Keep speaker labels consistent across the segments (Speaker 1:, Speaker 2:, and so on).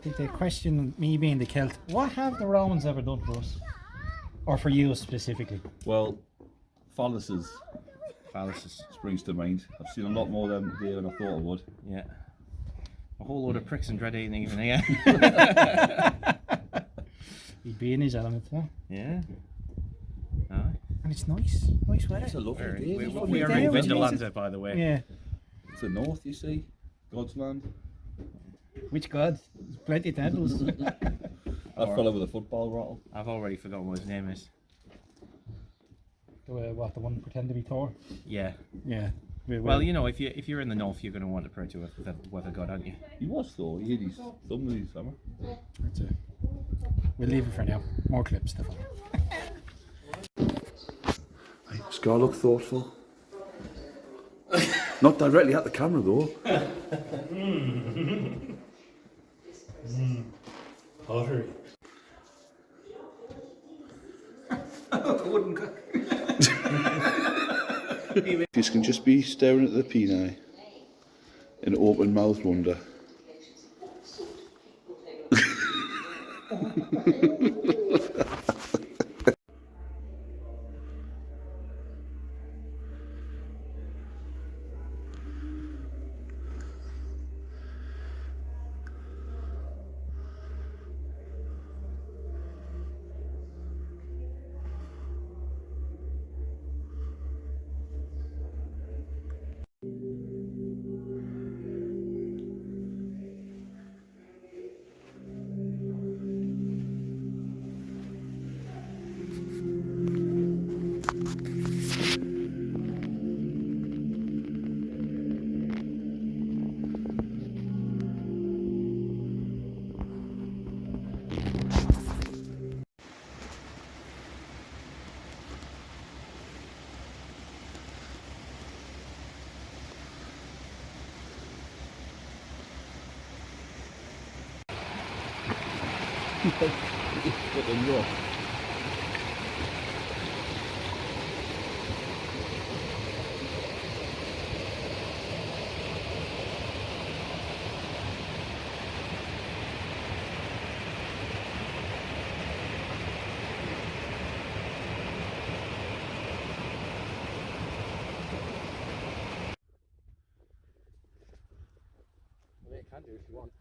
Speaker 1: the question, me being the Celt, what have the Romans ever done for us? Or for you specifically?
Speaker 2: Well, phalluses springs to mind. I've seen a lot more of them today than I thought I would.
Speaker 3: Yeah. A whole load of pricks and dread eating even here.
Speaker 1: He'd be in his element, huh?
Speaker 3: Yeah.
Speaker 1: And it's nice. Nice weather.
Speaker 2: It's a lovely day.
Speaker 3: We are in Vindolanda, by the way.
Speaker 1: Yeah.
Speaker 2: It's the north, you see. God's land.
Speaker 1: Which god? There's plenty of temples.
Speaker 2: That fella with a football rattle.
Speaker 3: I've already forgotten what his name is.
Speaker 1: The one pretend to be Thor?
Speaker 3: Yeah.
Speaker 1: Yeah.
Speaker 3: Well, you know, if you're in the north, you're going to want to pray to a weather god, aren't you?
Speaker 2: He was Thor. He hit his thumb with his hammer.
Speaker 1: That's it. We'll leave it for now. More clips to follow.
Speaker 2: Skar looked thoughtful. Not directly at the camera though.
Speaker 1: Pottery. Wooden cook.
Speaker 2: You can just be staring at the peni in open mouthed wonder. What the rock?
Speaker 3: Well, you can do if you want.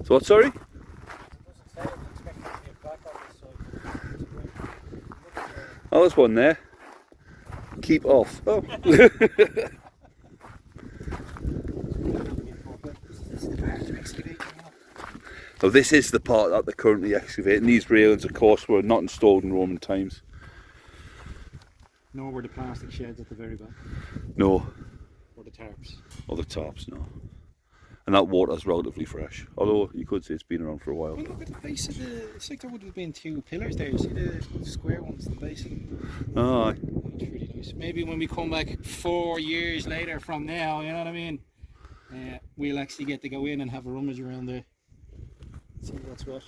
Speaker 2: So what, sorry? Oh, there's one there. Keep off. Oh. So this is the part that they're currently excavating. These railings, of course, were not installed in Roman times.
Speaker 1: Nor were the plastic sheds at the very back.
Speaker 2: No.
Speaker 1: Or the tarps.
Speaker 2: Or the tarps, no. And that water's relatively fresh. Although you could say it's been around for a while.
Speaker 1: I mean, look at the base of the... It's like there would have been two pillars there. You see the square ones at the base of them?
Speaker 2: Oh, aye.
Speaker 1: It's really nice. Maybe when we come back 4 years later from now, you know what I mean? We'll actually get to go in and have a rummage around there. See what's what.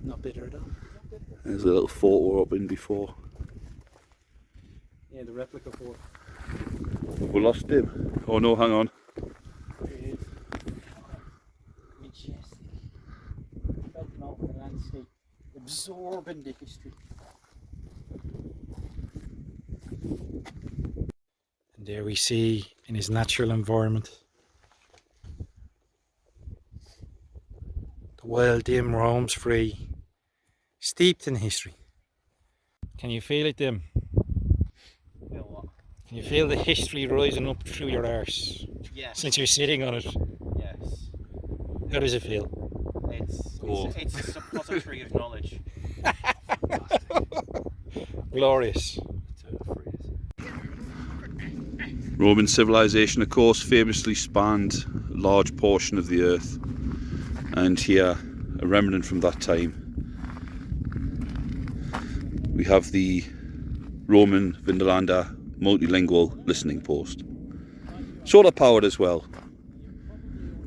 Speaker 1: Not bitter at all.
Speaker 2: There's a little photo up in before.
Speaker 1: Yeah, the replica fort.
Speaker 2: We lost him. Oh no, hang on.
Speaker 1: There he is. Majestic. Spreading over the landscape. Absorbing the history. And there we see in his natural environment the wild Dim roams free, steeped in history. Can you feel it, Dim?
Speaker 3: Feel what?
Speaker 1: Can you feel the history rising up through your arse?
Speaker 3: Yes.
Speaker 1: Since you're sitting on it.
Speaker 3: Yes.
Speaker 1: How does it feel?
Speaker 3: It's a suppository of knowledge.
Speaker 1: Glorious.
Speaker 2: Roman civilization, of course, famously spanned a large portion of the earth, and here a remnant from that time we have the Roman Vindolanda multilingual listening post. Solar powered as well.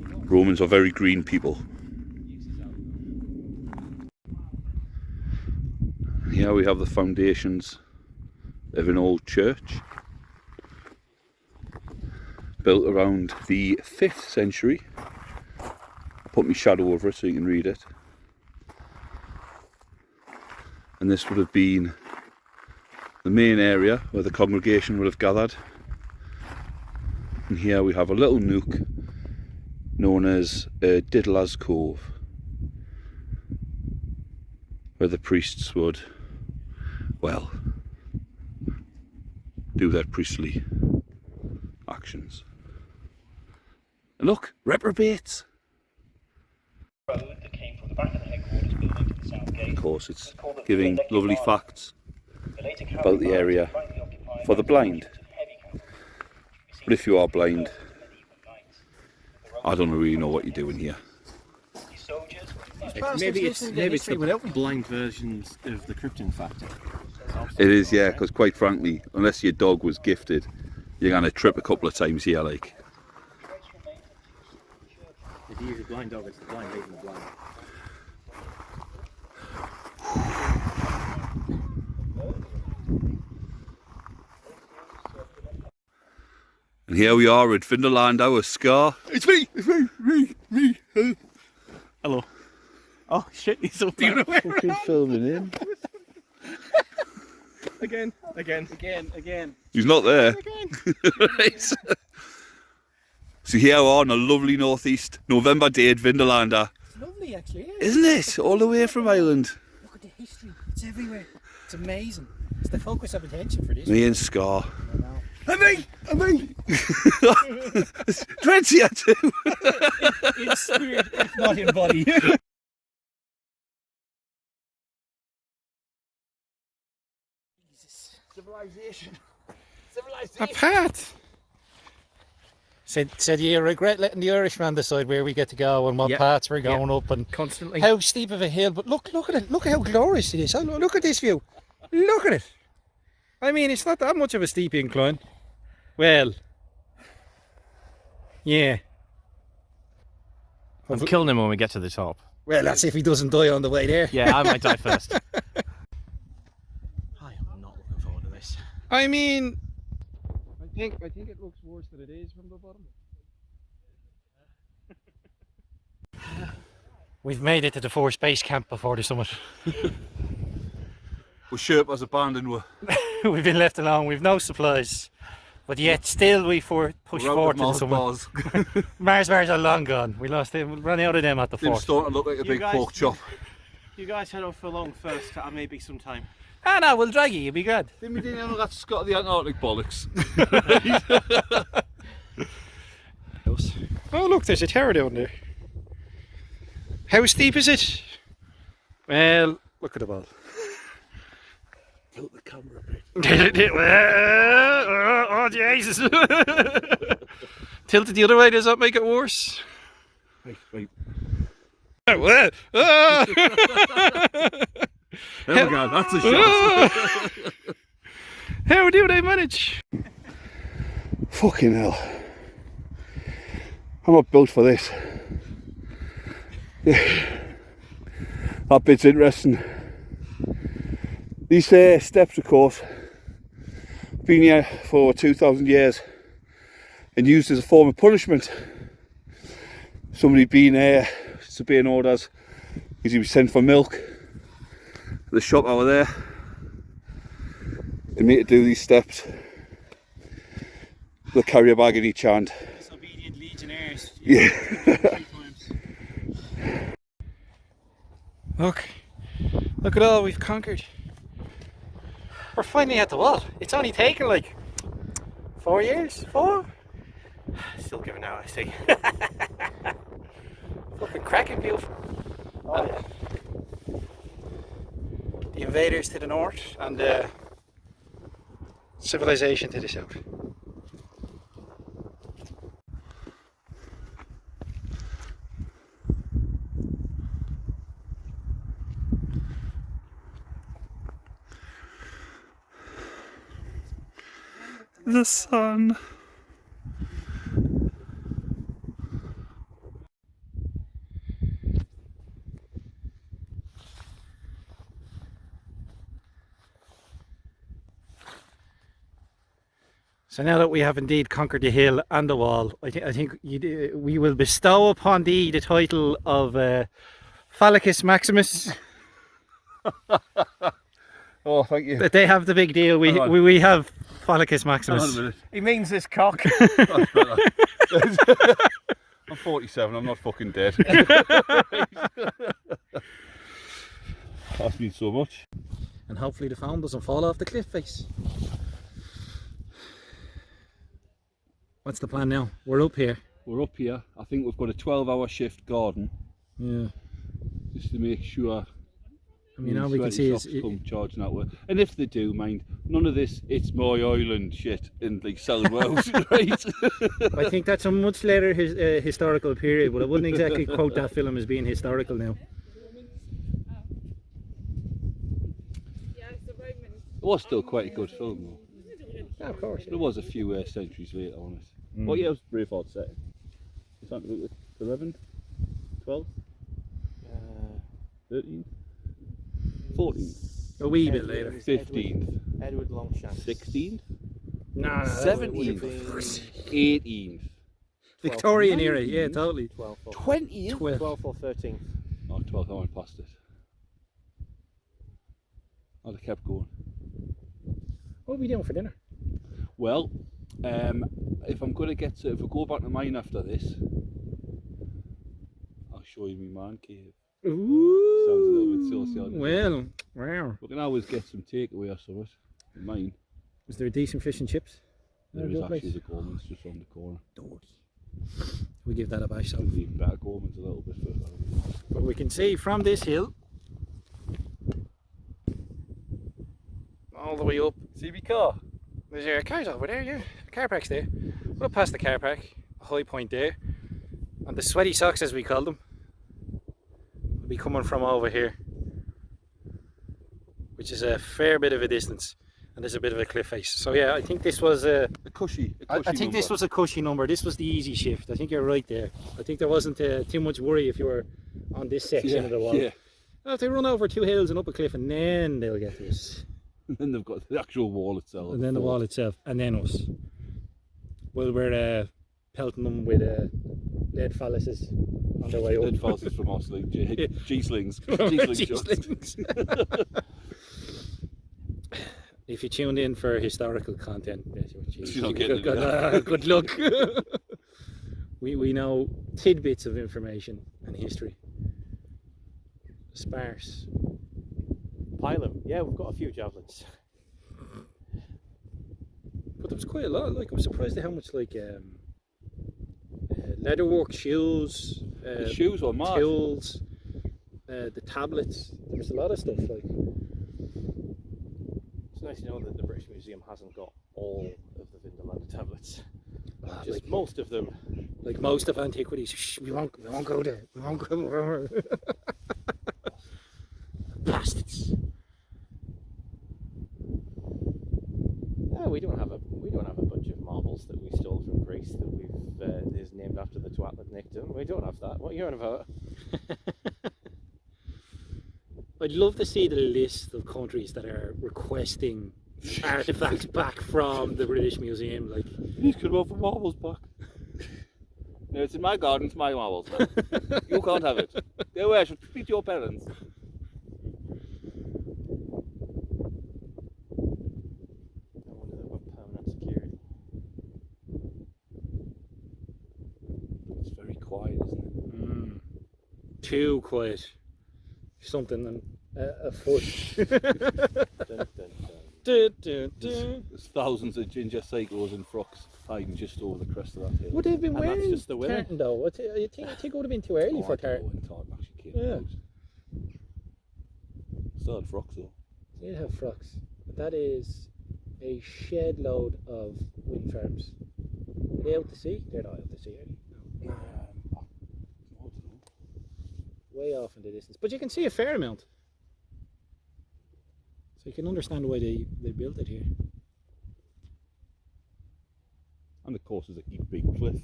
Speaker 2: Romans are very green people. Here we have the foundations of an old church built around the 5th century. I put my shadow over it so you can read it. And this would have been the main area where the congregation would have gathered. And here we have a little nook known as Diddler's Cove, where the priests would, well, do their priestly actions. And look, reprobates!
Speaker 4: Road that came from the back of the headquarters building to the south gate.
Speaker 2: Of course, it's giving lovely facts about the area for the blind. But if you are blind, I don't really know what you're doing here.
Speaker 3: Maybe it's the blind versions of the Krypton factor.
Speaker 2: It is, yeah, because quite frankly, unless your dog was gifted, you're going to trip a couple of times here, like.
Speaker 3: If you use a blind dog, it's the blind leading the blind.
Speaker 2: And here we are at Vindolanda with Skar. It's me!
Speaker 3: Hello. Oh shit, he's up the other way.
Speaker 2: Fucking filming in.
Speaker 3: Again.
Speaker 2: He's not there. Right. So here we are on a lovely northeast November day at Vindolanda.
Speaker 1: It's lovely actually,
Speaker 2: Isn't it? All the way from Ireland.
Speaker 1: Look at the history, it's everywhere. It's amazing. It's the focus of attention for this.
Speaker 2: Me and Skar.
Speaker 1: And me!
Speaker 2: Dread's here too.
Speaker 1: In spirit, if not in body. Civilization.
Speaker 5: Apart. Said you regret letting the Irishman decide where we get to go and what paths we're going up and
Speaker 3: Constantly.
Speaker 5: how steep of a hill. But look at it. Look how glorious it is. Look at this view. Look at it. I mean, it's not that much of a steep incline. Well, yeah.
Speaker 3: I'm killing him when we get to the top.
Speaker 5: Well, that's if he doesn't die on the way there.
Speaker 3: Yeah, I might die first. I am not looking forward to this.
Speaker 5: I mean, I think it looks worse than it is from the bottom. We've made it to the force base camp before the summit.
Speaker 2: We're Sherpas abandoned.
Speaker 5: We've been left alone. We've no supplies, but yet still we push forward to the summit. Mars bars are long gone. We ran out of them at the
Speaker 2: They're
Speaker 5: fort.
Speaker 2: starting to look like a big pork chop.
Speaker 3: You guys head off for long first, maybe sometime.
Speaker 5: Ah, no, we'll drag you. You'll be good.
Speaker 2: Didn't we do that Scott of the Antarctic bollocks?
Speaker 5: Oh look, there's a tower down there. How steep is it? Well, look at the ball.
Speaker 2: Tilt the camera a bit.
Speaker 5: Oh Jesus! Tilt it the other way. Does that make it worse?
Speaker 2: Right.
Speaker 5: There we
Speaker 2: go, that's a shot.
Speaker 5: How do they manage?
Speaker 2: Fucking hell. I'm not built for this. That bit's interesting. These steps, of course, been here for 2,000 years and used as a form of punishment. Somebody being disobeying orders, because he was sent for milk at the shop over there. They made to do these steps. They'll carry a bag in each hand.
Speaker 1: Disobedient legionnaires.
Speaker 2: Yeah.
Speaker 5: Look at all we've conquered. We're finally at the wall. It's only taken like 4 years? 4?
Speaker 3: Still giving out, I see.
Speaker 5: Fucking cracking view. The invaders to the north and civilization to the south.
Speaker 2: the sun.
Speaker 5: So now that we have indeed conquered the hill and the wall, I think we will bestow upon thee the title of Phallicus Maximus.
Speaker 2: Oh, thank you.
Speaker 5: That they have the big deal. We have Phallicus
Speaker 2: Hang on a
Speaker 5: Maximus.
Speaker 2: minute.
Speaker 3: He means this cock.
Speaker 2: I'm 47, I'm not fucking dead. That's been so much.
Speaker 5: And hopefully the foam doesn't fall off the cliff face. What's the plan now? We're up here.
Speaker 2: We're up here. I think we've got a 12-hour shift garden.
Speaker 5: Yeah.
Speaker 2: Just to make sure.
Speaker 5: I mean, all we can see is
Speaker 2: come charging that way. And if they do, mind, none of this, it's my island shit and like selling wows, right?
Speaker 5: I think that's a much later historical period, but I wouldn't exactly quote that film as being historical now.
Speaker 2: It was still quite a good film though.
Speaker 5: Yeah, of course.
Speaker 2: There was a few centuries later on it. What year was Braveheart set in? Was that the 11th? 12th? 13th? 14th?
Speaker 5: A wee bit later.
Speaker 2: 15th?
Speaker 3: Edward Longshanks.
Speaker 2: 16th?
Speaker 5: No,
Speaker 2: 17th? 18th?
Speaker 5: Victorian era, yeah, totally.
Speaker 3: 12 or
Speaker 2: 20th?
Speaker 3: 12 or 13th.
Speaker 2: Oh, 12th, I went past it. I'd have kept going.
Speaker 5: What are we doing for dinner?
Speaker 2: Well, if I'm going to if we go back to mine after this, I'll show you my man cave.
Speaker 5: Ooh.
Speaker 2: Sounds a little bit saucy on it.
Speaker 5: Well, wow.
Speaker 2: We can always get some takeaway or something. In mine,
Speaker 5: Is there a decent fish and chips?
Speaker 2: there is actually the Gorman's just around the corner.
Speaker 5: We give that a bash, so.
Speaker 2: There's even better Gorman's a little bit further.
Speaker 5: But we can see from this hill all the way up.
Speaker 2: See my car?
Speaker 5: There's your car's over there, yeah. The car park's there. We're up past the car park, a high point there. And the sweaty socks, as we call them, will be coming from over here, which is a fair bit of a distance. And there's a bit of a cliff face. So yeah, I think this was a
Speaker 2: cushy
Speaker 5: I think this was a cushy number. This was the easy shift. I think you're right there. I think there wasn't too much worry if you were on this section of the wall.
Speaker 2: Yeah.
Speaker 5: Well, if they run over 2 hills and up a cliff, and then they'll get this.
Speaker 2: And then they've got the actual wall itself.
Speaker 5: And then the wall itself, and then us. Well, we're pelting them with lead phalluses on their way up.
Speaker 2: Lead phalluses from us, like G-slings. G-slings.
Speaker 5: If you tuned in for historical content,
Speaker 2: You're not getting it.
Speaker 5: good luck. we know tidbits of information and history. Sparse.
Speaker 3: Pilot. Yeah, we've got a few javelins.
Speaker 5: But there was quite a lot. Like, I was surprised at how much leatherwork shoes,
Speaker 2: The shoes were mad.
Speaker 5: tools, the tablets. There was a lot of stuff. Like,
Speaker 3: It's nice to know that the British Museum hasn't got all of the Vindolanda tablets. Just
Speaker 5: like
Speaker 3: most of them.
Speaker 5: like most of antiquities. Shh, we won't go there. We won't go there. Bastards.
Speaker 3: No, we don't have a bunch of marbles that we stole from Greece that we've is named after the twat that nicked them. We don't have that. What are you on about?
Speaker 5: I'd love to see the list of countries that are requesting artifacts back from the British Museum. Like,
Speaker 2: Please could have the marbles back. No, it's in my garden, it's my marbles. You can't have it. Go away, I should speak to your parents.
Speaker 3: I wonder about permanent security.
Speaker 2: It's very quiet, isn't
Speaker 5: too quiet. Something and a foot.
Speaker 3: Dun, dun,
Speaker 5: Dun, dun,
Speaker 2: it?
Speaker 5: dun.
Speaker 2: There's thousands of ginger cyclos and frocks hiding just over the crest of that hill.
Speaker 5: Would they have been
Speaker 3: And that's
Speaker 5: wearing
Speaker 3: just the women.
Speaker 5: tartan though? I think it would have been too early for tartan.
Speaker 2: When tartan actually came
Speaker 5: Yeah.
Speaker 2: out. Still had frocks though.
Speaker 5: They did have frocks. But that is a shed load of wind farms. Are they out to sea? They're not out to sea, are they? No. Way off in the distance. But you can see a fair amount. So you can understand why they built it here.
Speaker 2: And of course there's a big cliff.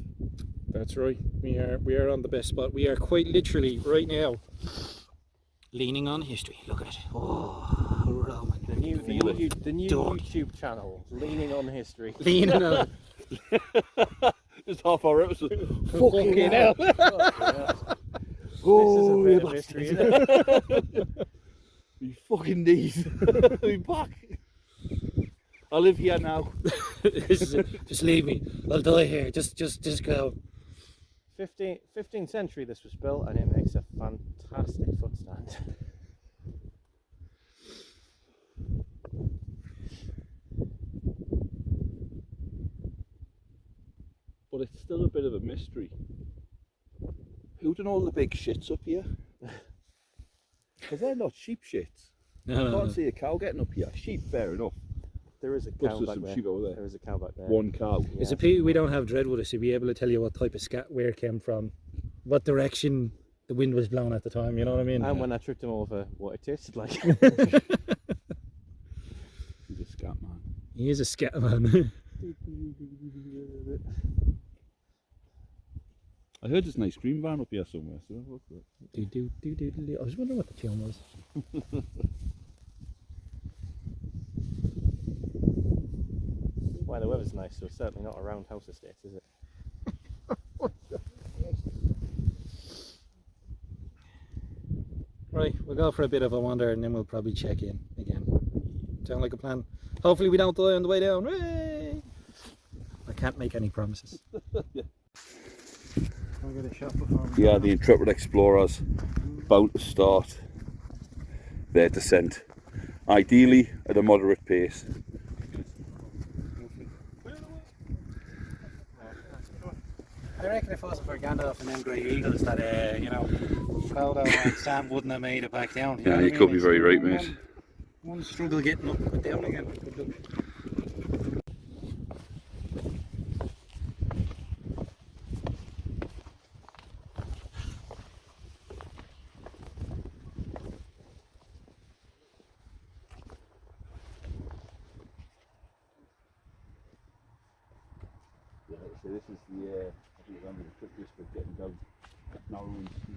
Speaker 5: That's right. We are on the best spot. We are quite literally right now leaning on history. Look at it. Oh, Roman.
Speaker 3: The new
Speaker 5: Done.
Speaker 3: YouTube channel, Leaning on History.
Speaker 5: Leaning on.
Speaker 2: It's half our episode. Fucking hell.
Speaker 3: Oh, this is a bit of history, isn't it?
Speaker 2: You fucking knees. Be back. I live here now.
Speaker 5: Just leave me. I'll die here. Just go.
Speaker 3: 15th century this was built, and it makes a fantastic footstand.
Speaker 2: But it's still a bit of a mystery. Who done all the big shits up here? Because they're not sheep shits.
Speaker 5: No,
Speaker 2: I can't see a cow getting up here. Sheep, fair enough.
Speaker 3: There is a
Speaker 2: Plus
Speaker 3: cow
Speaker 2: there's
Speaker 3: back
Speaker 2: some
Speaker 3: there.
Speaker 2: sheep over there.
Speaker 3: There is a cow back there.
Speaker 2: One cow.
Speaker 5: It's a pity we don't have Dreadwood to be able to tell you what type of scat where it came from, what direction the wind was blowing at the time, you know what I mean?
Speaker 3: And when I tripped him over, what it tasted like.
Speaker 2: He's a scat man.
Speaker 5: He is a scat man.
Speaker 2: I heard there's an ice cream van up here somewhere, so have a look for it.
Speaker 5: I was wondering what the tune was.
Speaker 3: Well, the weather's nice, so it's certainly not a roundhouse estate, is it?
Speaker 5: Right, we'll go for a bit of a wander and then we'll probably check in again. Sound like a plan? Hopefully we don't die on the way down. Hooray! I can't make any promises.
Speaker 2: Yeah.
Speaker 5: I'll get a shot before we
Speaker 2: Yeah, the intrepid explorers about to start their descent. Ideally at a moderate pace.
Speaker 5: I reckon if it wasn't for Gandalf and them grey eagles that, Frodo and Sam wouldn't have made it back down.
Speaker 2: Yeah, you could be very right, mate.
Speaker 5: One struggle getting up and down again. Good luck.
Speaker 2: So this is the, I think it's under the trickiest bit getting down that narrow and steep.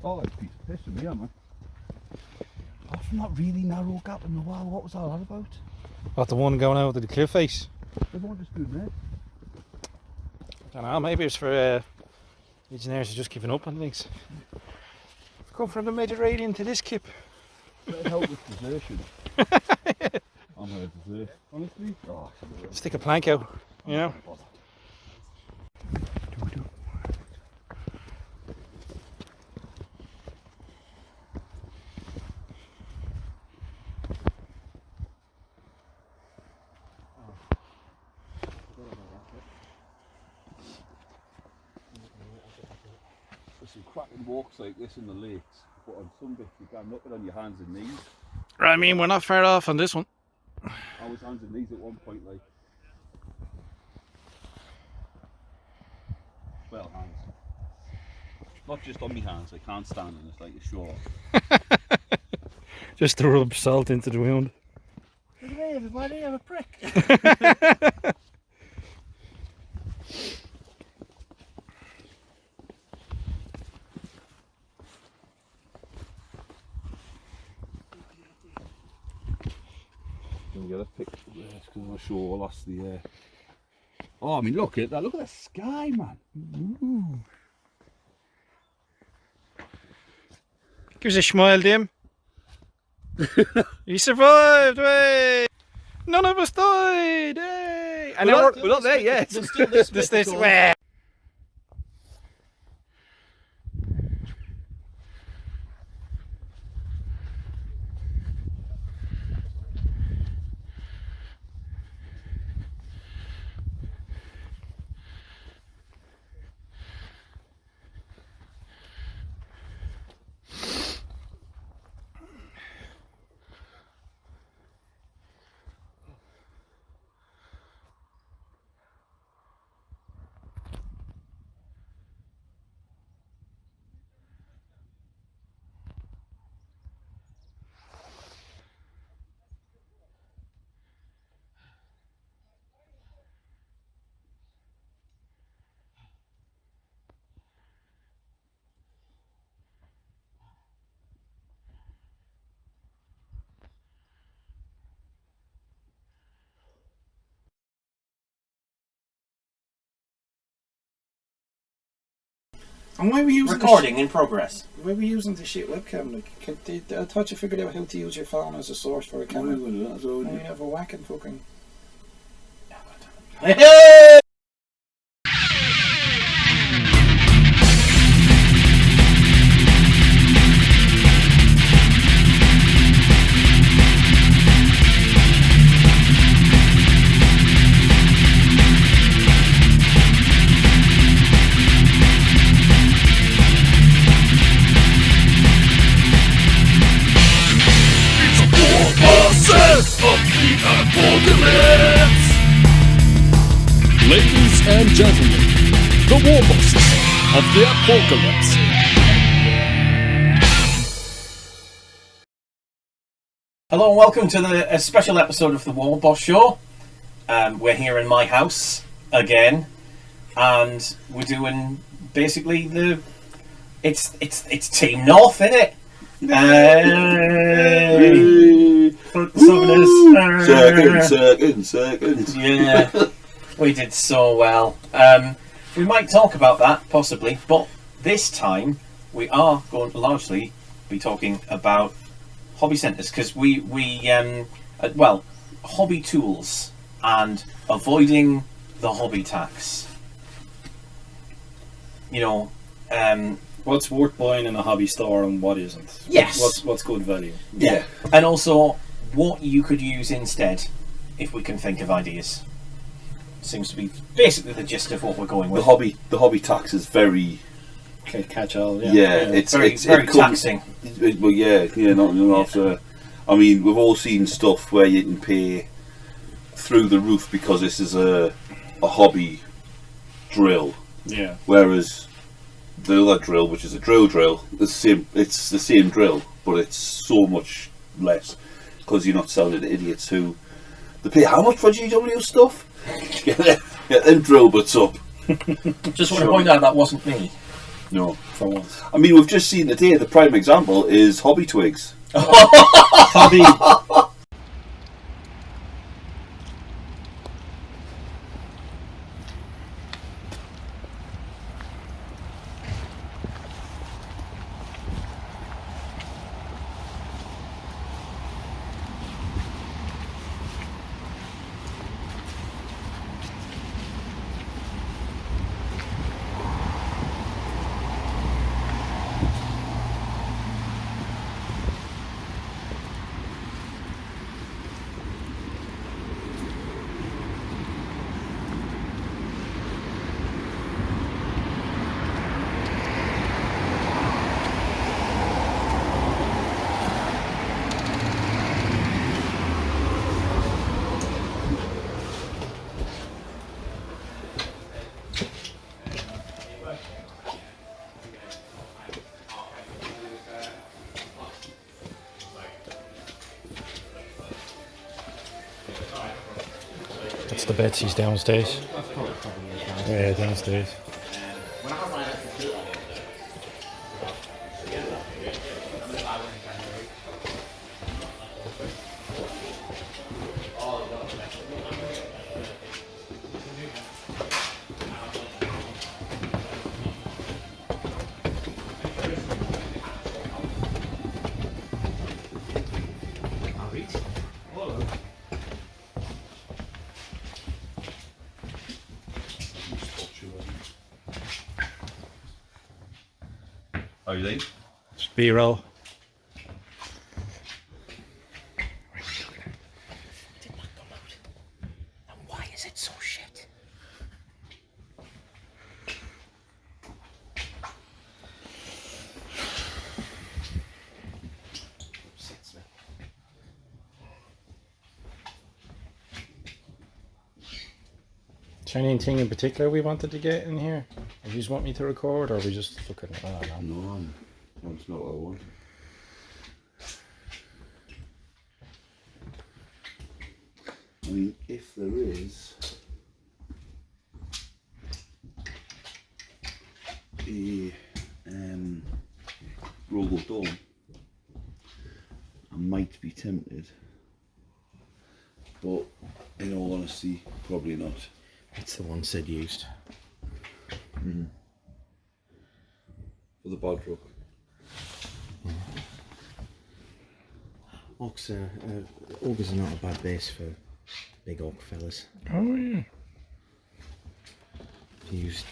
Speaker 2: Oh, that's a piece of piss from here, man. Apart from that really narrow gap in the wall, what was all that about?
Speaker 5: What, the one going out to the cliff face?
Speaker 2: Everyone just doing that.
Speaker 5: I don't know, maybe it's for legionnaires are just giving up on things. We've come from the Mediterranean to this kip.
Speaker 2: Better help with desertion. I'm going to desert. Honestly? Oh,
Speaker 5: Stick a plank out, you know?
Speaker 2: There's some cracking walks like this in the lakes, but on some bits you can look it on your hands and knees.
Speaker 5: I mean, we're not far off on this one.
Speaker 2: I was hands and knees at one point, like. Well, hands. Not just on my hands, I can't stand on it like a shore.
Speaker 5: Just to rub salt into the wound.
Speaker 2: Look at me, everybody, I'm a prick. Can we get a picture? Yeah, it's because I'm sure that's the. Oh, I mean, look at that! Look at the sky, man. Ooh.
Speaker 5: Give us a smile, Dim. You survived, way! None of us died, hey! And
Speaker 2: We're not there yet.
Speaker 1: There's still this bit to go.
Speaker 5: way. And why were you using
Speaker 6: Recording in progress.
Speaker 5: why were you using the shit webcam? Like, I thought you figured out how to use your phone as a source for a camera. You have a whacking fucking.
Speaker 7: Warboss of Da ApORKalypse! Ladies and gentlemen, the Warbosses of Da ApORKalypse.
Speaker 6: Hello and welcome to a special episode of the Warboss Show. We're here in my house again, and we're doing basically it's Team North, innit?
Speaker 2: Seconds.
Speaker 6: Yeah, we did so well. We might talk about that possibly, but this time we are going to largely be talking about hobby centres, because well, hobby tools and avoiding the hobby tax. You know,
Speaker 1: What's worth buying in a hobby store and what isn't?
Speaker 6: Yes.
Speaker 1: What's good value?
Speaker 6: yeah, and also what you could use instead, if we can think of ideas. Seems to be basically the gist of what we're going with.
Speaker 2: The hobby tax is very
Speaker 1: Catch all.
Speaker 2: it's
Speaker 6: very taxing.
Speaker 2: Not after. I mean, we've all seen stuff where you can pay through the roof because this is a hobby drill,
Speaker 1: Yeah.
Speaker 2: whereas the other drill, which is a drill, it's the same drill, but it's so much less because you're not selling it to idiots who they pay how much for GW stuff. Get them drill butts up.
Speaker 6: Just want to point out that wasn't me.
Speaker 2: No,
Speaker 1: For once.
Speaker 2: I mean, we've just seen today. The prime example is hobby twigs.
Speaker 1: Hobby. That's the Betsy's downstairs. Yeah, downstairs.
Speaker 2: How you doing?
Speaker 1: It's B-roll.
Speaker 6: Why is it so shit?
Speaker 1: Is there anything in particular we wanted to get in here? Or you just want me to record, or we just fucking... I don't know.
Speaker 2: No, that's not what I want. I mean, if there is a Robo Dome, I might be tempted, but in all honesty, probably not.
Speaker 1: It's the one Sid used.
Speaker 2: for the bad rook.
Speaker 3: Ogres are not a bad base for big orc fellas.
Speaker 5: Oh yeah.
Speaker 3: Used.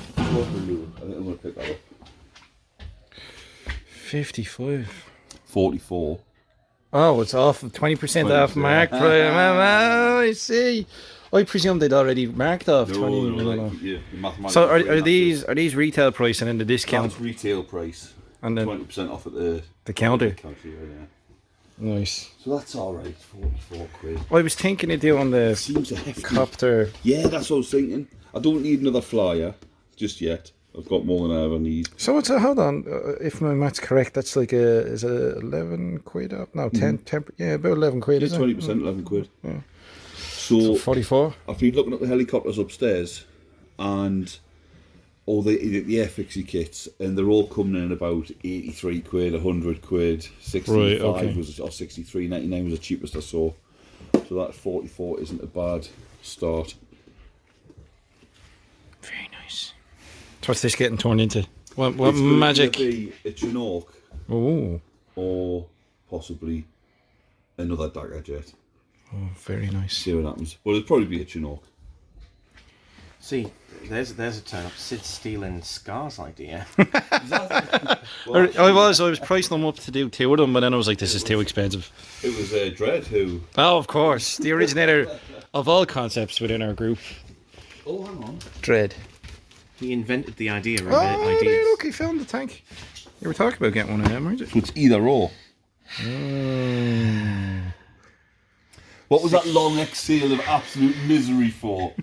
Speaker 2: I think I'm going to pick that up.
Speaker 5: 55.
Speaker 2: 44.
Speaker 5: Oh, it's off 20% off
Speaker 2: 20%.
Speaker 5: mark price. I see. I presume they'd already marked off 20.
Speaker 2: No, yeah, the mathematics
Speaker 5: So are
Speaker 2: bring that
Speaker 5: these retail price and then the discount
Speaker 2: That's retail price.
Speaker 5: and then
Speaker 2: 20% off at
Speaker 5: the counter?
Speaker 2: counter, yeah.
Speaker 5: Nice.
Speaker 2: So that's alright, 44 quid.
Speaker 5: I was thinking of doing the
Speaker 2: Seems a hefty.
Speaker 5: copter.
Speaker 2: Yeah, that's what I was thinking. I don't need another flyer just yet. I've got more than I ever need.
Speaker 5: So it's a, hold on, if my math's correct, that's like is it 11 quid up? No, 10, yeah, about 11 quid,
Speaker 2: It's
Speaker 5: isn't it?
Speaker 2: 20%, 11 quid.
Speaker 5: Yeah.
Speaker 2: So
Speaker 5: 44.
Speaker 2: I've been looking at the helicopters upstairs and all the airfixie kits, and they're all coming in about 83 quid, 100 quid, 65
Speaker 5: Right, okay.
Speaker 2: was, or 63.99 was the cheapest I saw. So that 44 isn't a bad start.
Speaker 5: Very nice. So what's this getting turned into? What
Speaker 2: It's gonna
Speaker 5: magic?
Speaker 2: either be a Chinook
Speaker 5: Oh,
Speaker 2: or possibly another dagger jet.
Speaker 5: oh, very nice.
Speaker 2: See what happens. Well, it'll probably be a Chinook.
Speaker 6: See, there's a turn up. Sid stealing Skar's idea.
Speaker 5: I was pricing them up to do two of them, but then I was like, this is too expensive.
Speaker 2: It was Dread who.
Speaker 5: Oh, of course, the originator of all concepts within our group,
Speaker 2: Oh, hang on.
Speaker 5: Dread.
Speaker 6: He invented the idea of
Speaker 5: Oh,
Speaker 6: ideas.
Speaker 5: there, look, he found the tank. You were talking about getting one of them, weren't you?
Speaker 2: So it's either or. What was that long exhale of absolute misery for?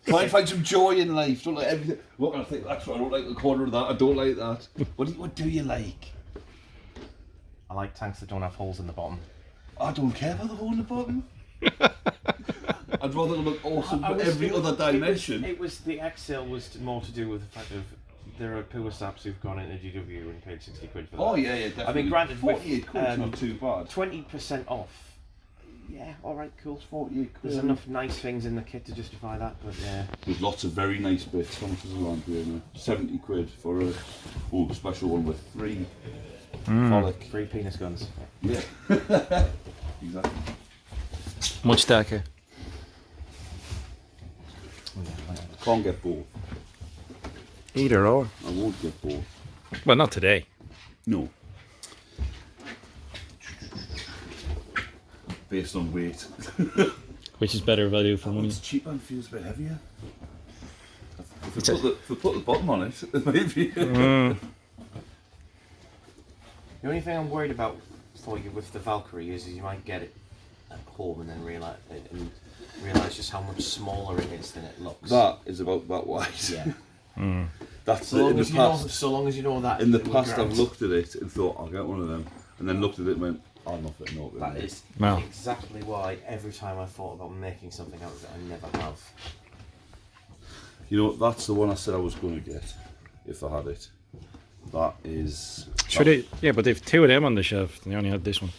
Speaker 2: Try and find some joy in life. Don't like everything. What can I think? That's what I don't like a quarter of that. I don't like that. What do you like?
Speaker 6: I like tanks that don't have holes in the bottom.
Speaker 2: I don't care about the hole in the bottom. I'd rather look awesome
Speaker 6: I
Speaker 2: for
Speaker 6: was
Speaker 2: every
Speaker 6: doing-
Speaker 2: other dimension.
Speaker 6: It was the exhale was more to do with the fact of there are poor saps who've gone into GW and paid 60 quid for that.
Speaker 2: Oh yeah, yeah, definitely.
Speaker 6: I mean, granted,
Speaker 2: 48 quid's not too bad.
Speaker 6: 20% off. Yeah, all right, cool.
Speaker 2: 48 quid.
Speaker 6: There's enough nice things in the kit to justify that, but yeah.
Speaker 2: There's lots of very nice bits. How much is around here now? 70 quid for a special one with 3 frolic.
Speaker 6: 3 penis guns.
Speaker 2: Yeah. Exactly.
Speaker 5: Much darker.
Speaker 2: Can't get both.
Speaker 5: Either or.
Speaker 2: I won't get both.
Speaker 5: Well, not today.
Speaker 2: No. Based on weight.
Speaker 5: Which is better value for money.
Speaker 2: It's cheaper and feels a bit heavier. If we put the bottom on it, maybe.
Speaker 6: The only thing I'm worried about for you with the Valkyrie is you might get it at home and then realise just how much smaller it is than it looks.
Speaker 2: That is about that wide.
Speaker 6: Yeah.
Speaker 2: That's
Speaker 6: So long,
Speaker 2: in
Speaker 6: as
Speaker 2: the
Speaker 6: you know,
Speaker 2: past.
Speaker 6: so long as you know that.
Speaker 2: In the
Speaker 6: it will
Speaker 2: past,
Speaker 6: grant.
Speaker 2: I've looked at it and thought I'll get one of them, and then looked at it and went, I'm not fitting up.
Speaker 6: That is
Speaker 5: No.
Speaker 6: exactly why every time I thought about making something out of it, I never have.
Speaker 2: You know, that's the one I said I was going to get if I had it. That is
Speaker 5: Yeah, but they've two of them on the shelf. They only had this one.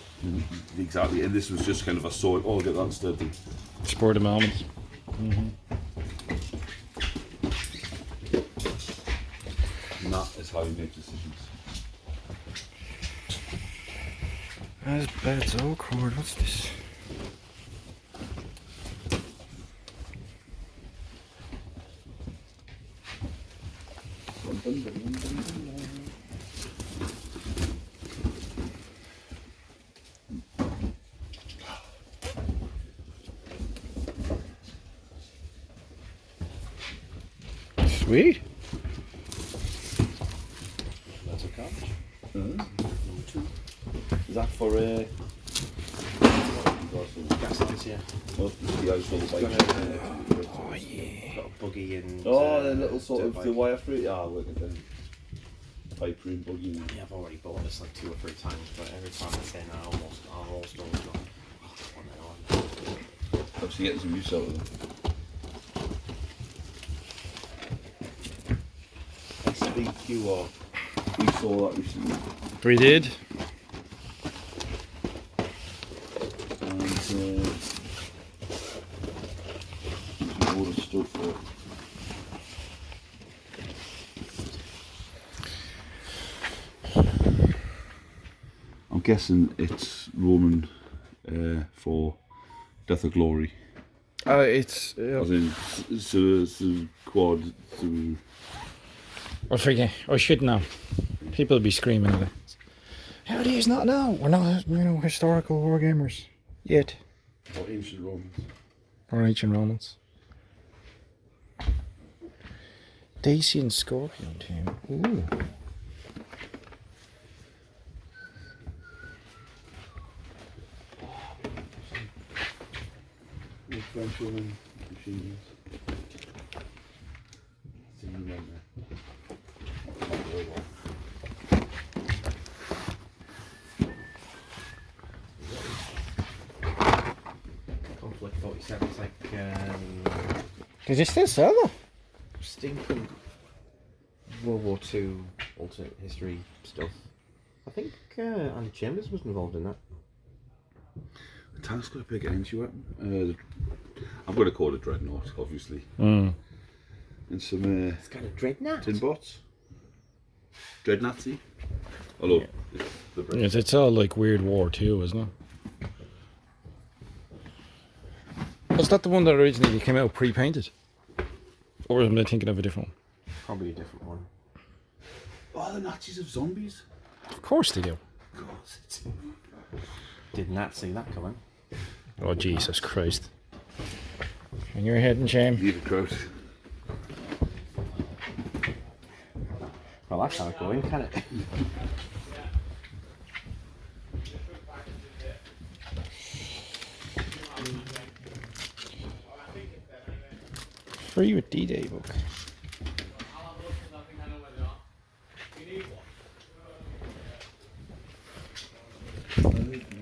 Speaker 2: exactly, and this was just kind of a sort. Oh, I'll get that instead.
Speaker 5: Spur of the moment.
Speaker 2: And that is how you make decisions.
Speaker 5: As beds oak cord, what's this? Sweet.
Speaker 2: That's a cabbage. Number 2. Is that for
Speaker 6: Gas lights, yeah.
Speaker 2: oh, the ice on the bike?
Speaker 5: Oh yeah.
Speaker 6: Got a buggy and.
Speaker 2: Oh, the little sort
Speaker 6: dirt
Speaker 2: of
Speaker 6: bike.
Speaker 2: the wire for it. Yeah, look at them. Pipe room buggy.
Speaker 6: Yeah, I've already bought this like 2 or 3 times, but every time I say I almost always go, oh, come on.
Speaker 2: Obviously getting some use out of them. SBQR. We saw that recently.
Speaker 5: We did.
Speaker 2: And some more stuff for it. I'm guessing it's Roman for Death of Glory.
Speaker 5: It's.
Speaker 2: As in, it's a quad to.
Speaker 5: I forget. I should know. People will be screaming at it. How do you not know? We're not, historical wargamers yet.
Speaker 2: Or ancient Romans.
Speaker 5: Or ancient Romans. Dacian Scorpion team. Ooh.
Speaker 2: French woman machine
Speaker 6: Conflict 47 is like
Speaker 5: Does it still sell them?
Speaker 6: stinking World War II alternate history stuff. I think Andy Chambers was involved in that.
Speaker 2: The tank's got a big entry weapon. I'm going to call it Dreadnought, obviously.
Speaker 5: Mm.
Speaker 2: And some
Speaker 6: It's got a dreadnought.
Speaker 2: tin bots. Dreadnoughty. Although, it's the British.
Speaker 5: Yes, it's all like Weird War too, isn't it? Was that the one that originally came out pre-painted? Or am I thinking of a different one?
Speaker 6: Probably a different one.
Speaker 2: Oh, the Nazis of zombies.
Speaker 5: Of course they do.
Speaker 2: Of course it's...
Speaker 6: Did not see that coming.
Speaker 5: Oh, Jesus Christ. And you're heading shame.
Speaker 2: Leave it crowd.
Speaker 6: Well, that can't go in, can it?
Speaker 5: Free with D-Day book.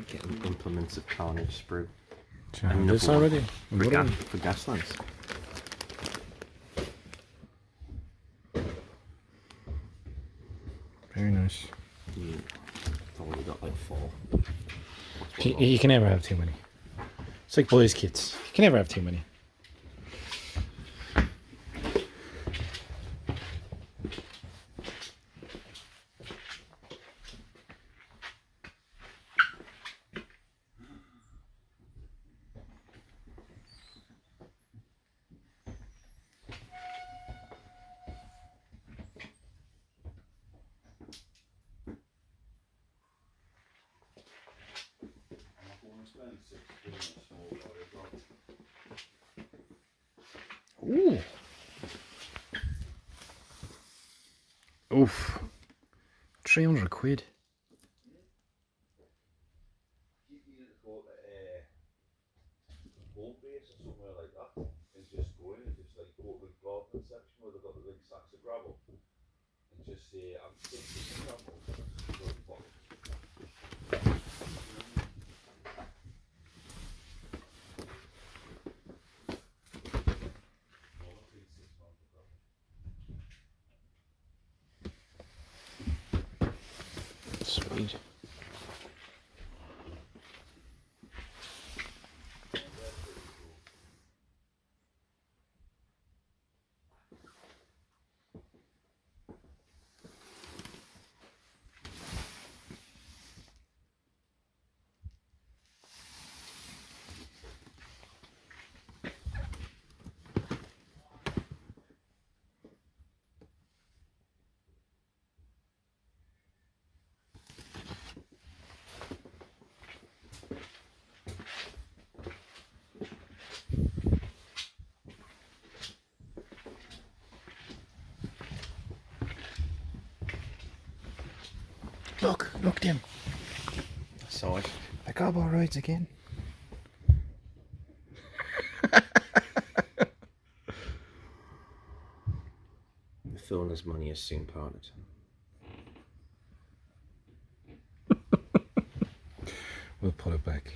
Speaker 6: Getting implements of carnage sprue.
Speaker 5: And this already?
Speaker 6: For gas lamps.
Speaker 5: Very nice.
Speaker 6: I've only got like 4.
Speaker 5: You can never have too many. It's like boys' kits. You can never have too many. Ooh. Oof. 300 quid.
Speaker 2: Home base or somewhere like that, and just go in and just like go to the garden section where they've got the big sacks of gravel, and just say, I'm sick of this gravel. Go to the bottom.
Speaker 5: Sweet. Look, Tim.
Speaker 3: I saw it.
Speaker 5: The cowboy rides again.
Speaker 3: The foreigner's money is soon parted.
Speaker 5: We'll put it back.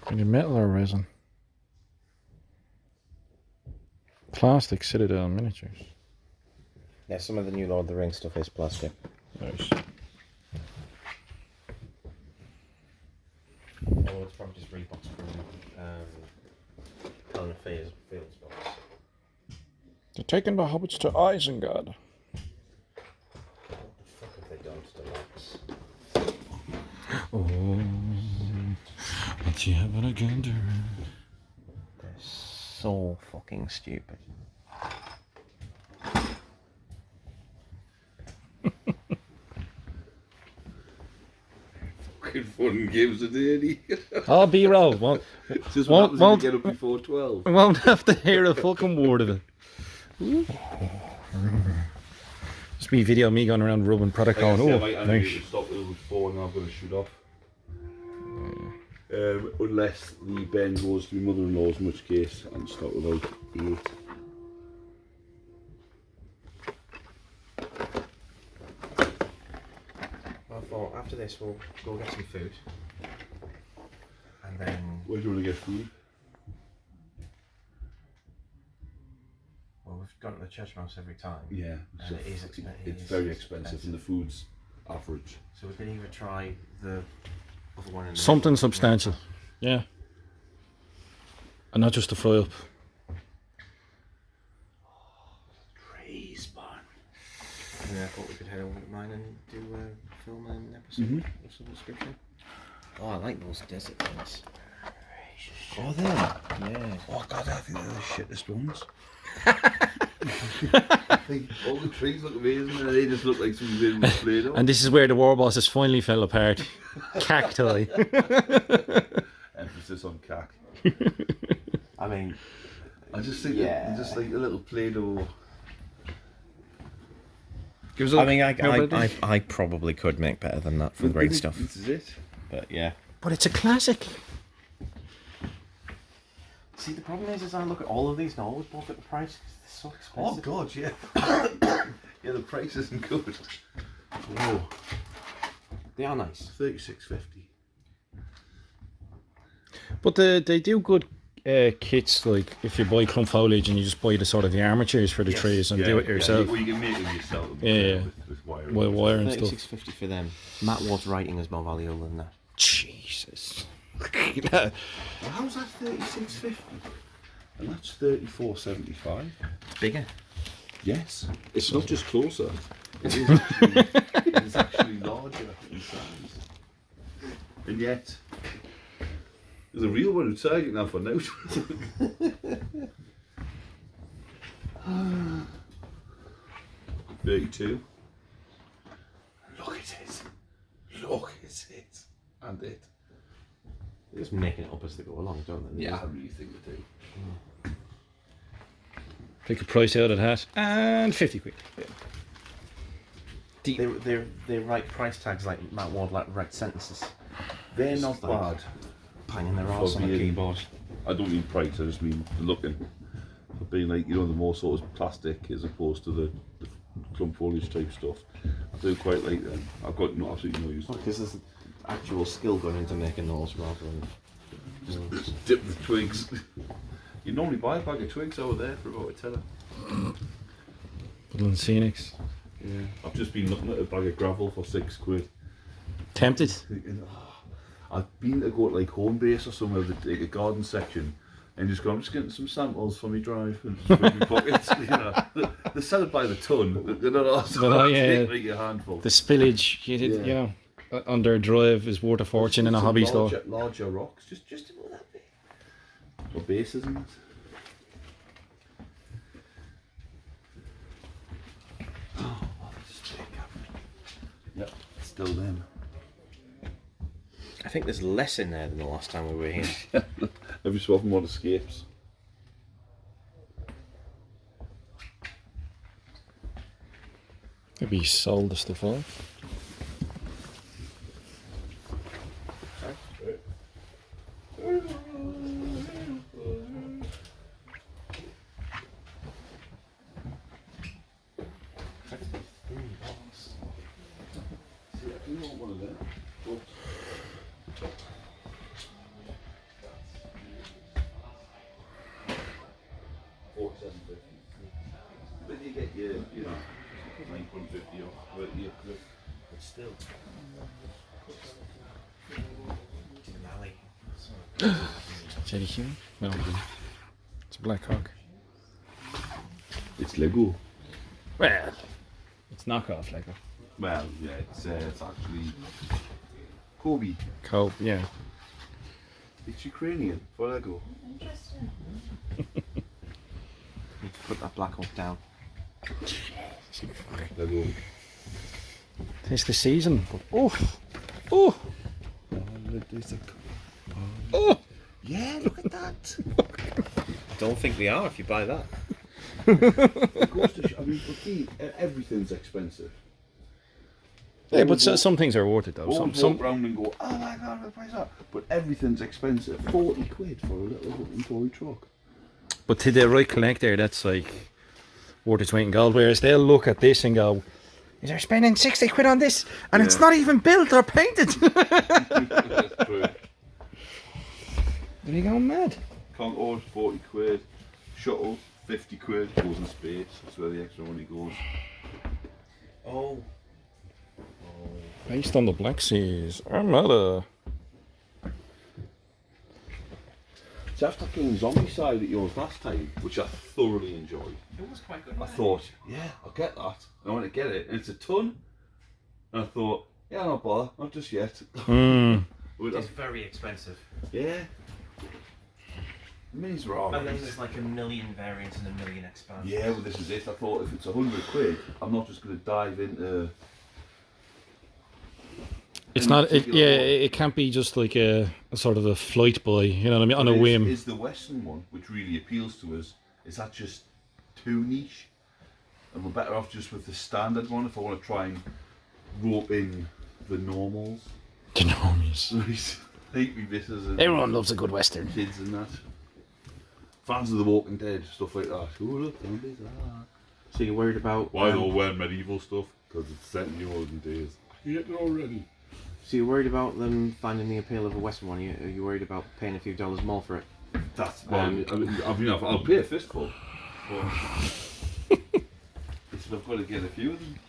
Speaker 5: Any metal or resin? Plastic Citadel miniatures.
Speaker 3: Yeah, some of the new Lord of the Rings stuff is plastic.
Speaker 5: Nice.
Speaker 3: Oh, it's probably just Reeboks from Helen Field's box.
Speaker 5: They're taking the hobbits to Isengard.
Speaker 3: What the fuck have they done to the rocks?
Speaker 5: Oh, what's you having again, dear?
Speaker 3: They're so fucking stupid.
Speaker 2: Fucking fun games a day.
Speaker 5: Oh, B-roll. Won't
Speaker 2: Just what happens
Speaker 5: won't-
Speaker 2: if you get up before 12.
Speaker 5: we won't have to hear a fucking word of it. Just be video of me going around rubbing product
Speaker 2: Like I
Speaker 5: going,
Speaker 2: said,
Speaker 5: oh,
Speaker 2: I might have
Speaker 5: nice.
Speaker 2: to stop at level 4 and I'm going to shoot off. Unless the Ben goes to my mother-in-law's, in which case I'm start with like 8.
Speaker 3: I thought after this we'll go get some food. And then
Speaker 2: Where do you want to get food?
Speaker 3: well, we've gone to the church mouse every time.
Speaker 2: Yeah,
Speaker 3: And it is expensive.
Speaker 2: it's very expensive and the food's average.
Speaker 3: So we could either try the other one in the
Speaker 5: Something
Speaker 3: middle.
Speaker 5: substantial. Yeah. And not just to fry up.
Speaker 2: Praise, man.
Speaker 3: And then I thought we could head over to mine and do film an episode of some description. Oh, I like those desert things.
Speaker 2: Oh, there.
Speaker 3: Yeah.
Speaker 2: Oh, God, I think they're the shittest ones. I think all the trees look amazing and they just look like something made with Play-Doh.
Speaker 5: And this is where the Warbosses finally fell apart. Cacti.
Speaker 2: Emphasis on cack.
Speaker 3: I mean,
Speaker 2: I just think
Speaker 3: Yeah.
Speaker 2: they're just like a little Play-Doh.
Speaker 5: Give us a
Speaker 3: I
Speaker 5: look.
Speaker 3: mean,
Speaker 5: How about this?
Speaker 3: I probably could make better than that from great stuff.
Speaker 2: This is it.
Speaker 3: But yeah.
Speaker 5: But it's a classic.
Speaker 3: See, the problem is I look at all of these and I always balk at the price because they're so
Speaker 2: Oh,
Speaker 3: expensive.
Speaker 2: God, yeah. Yeah, the price isn't good. Whoa.
Speaker 3: They are nice.
Speaker 2: $36.50.
Speaker 5: But they do good kits, like if you buy clump foliage and you just buy the sort of the armatures for the trees and do it yourself.
Speaker 2: Well, you can make it yourself.
Speaker 5: Yeah.
Speaker 2: With wire.
Speaker 5: With wire and stuff.
Speaker 3: $36.50 for them. Matt Ward's writing is more valuable than that.
Speaker 5: Jesus.
Speaker 2: Well, how's that $36.50? And that's $34.75.
Speaker 3: Bigger.
Speaker 2: Yes. It's not just closer. It is actually, it's actually larger in size. And yet, there's a real one inside you now for now. $32. Look at it. Look at it. And it.
Speaker 3: They're just making it up as they go along, don't they?
Speaker 2: Yeah, I really think they do.
Speaker 5: Take a price out of that. And 50 quid.
Speaker 3: They write price tags like Matt Ward write sentences.
Speaker 2: They're
Speaker 3: It's
Speaker 2: not
Speaker 3: like-
Speaker 2: bad.
Speaker 3: Banging their arse on a
Speaker 2: being-
Speaker 3: keyboard.
Speaker 2: I don't mean price, I just mean looking. For being like, you know, the more sort of plastic as opposed to the clump foliage type stuff. I do quite like them. I've got absolutely no use for it.
Speaker 3: Because there's actual skill going into making those rather than
Speaker 2: Just dip the twigs. You normally buy a bag of twigs over there for about a tenner.
Speaker 5: Woodland Scenics.
Speaker 2: Yeah. I've just been looking at a bag of gravel for £6.
Speaker 5: Tempted.
Speaker 2: Thinking, I've been to go to like Home Base or somewhere with like a garden section and just go, I'm just getting some samples for my drive and just put in my pockets. You know, they sell it by the ton. They're not also
Speaker 5: But, yeah,
Speaker 2: like a handful.
Speaker 5: The spillage, you know, on their drive is worth a fortune in a hobby store.
Speaker 2: Larger rocks, just about that big. What base isn't it? Oh, this is big. Yep, it's still them.
Speaker 3: I think there's less in there than the last time we were here.
Speaker 2: Every so often one escapes.
Speaker 5: Maybe he sold the stuff off.
Speaker 2: But you get your, you know, 9.50 off, but still.
Speaker 5: Jelly Hume? No, it's a Black Hawk.
Speaker 2: It's Lego.
Speaker 5: Well, it's knockoff Lego.
Speaker 2: Well, yeah, it's actually Kobe.
Speaker 5: Cope, yeah.
Speaker 2: It's Ukrainian for Lego.
Speaker 8: Interesting.
Speaker 3: Need to put that Black Hawk down.
Speaker 2: Lego.
Speaker 5: It's the season. Oh, oh, oh!
Speaker 2: Yeah, look at that.
Speaker 3: I don't think they are if you buy that.
Speaker 2: It goes to I mean, for me, everything's expensive.
Speaker 5: Yeah, but some things are worth it though.
Speaker 2: Some
Speaker 5: Some
Speaker 2: walk around and go, oh my god, what the price that? But everything's expensive. 40 quid for a little wooden toy truck.
Speaker 5: but to the right collector, that's like worth its weight in gold. Whereas they'll look at this and go, "Is they're spending 60 quid on this, and it's not even built or painted."
Speaker 2: That's true.
Speaker 5: Are you going mad?
Speaker 2: Concord, 40 quid. Shuttle, 50 quid. Goes in space. That's where the extra money goes.
Speaker 3: Oh.
Speaker 5: Based on the Black Seas Armada.
Speaker 2: It's after playing Zombie Side at yours last time, which I thoroughly enjoyed.
Speaker 3: It was quite good.
Speaker 2: I thought, yeah, I'll get that. And I went to get it, and it's a ton. And I thought, yeah, I'll not bother, not just yet.
Speaker 3: It's very expensive.
Speaker 2: Yeah. Minis were alright.
Speaker 3: And then there's like a million variants and a million expansions.
Speaker 2: Yeah, well, this is it. I thought if it's 100 quid, I'm not just going to dive into.
Speaker 5: It's not. It can't be just like a sort of a flight buy. You know what I mean? On a whim.
Speaker 2: Is the Western one, which really appeals to us, is that just too niche? And we're better off just with the standard one if I want to try and rope in the normals.
Speaker 5: The normies.
Speaker 2: Hate me misses and
Speaker 5: Everyone loves a good Western.
Speaker 2: kids and that. Fans of The Walking Dead, stuff like that. Oh, look, zombies.
Speaker 3: So you're worried about...
Speaker 2: Why don't wear medieval stuff? Because it's set in the olden days. I hate it already.
Speaker 3: So you're worried about them finding the appeal of a Western one? Are you worried about paying a few dollars more for it?
Speaker 2: That's well, I'll pay a fistful. But I've got to get a few of them.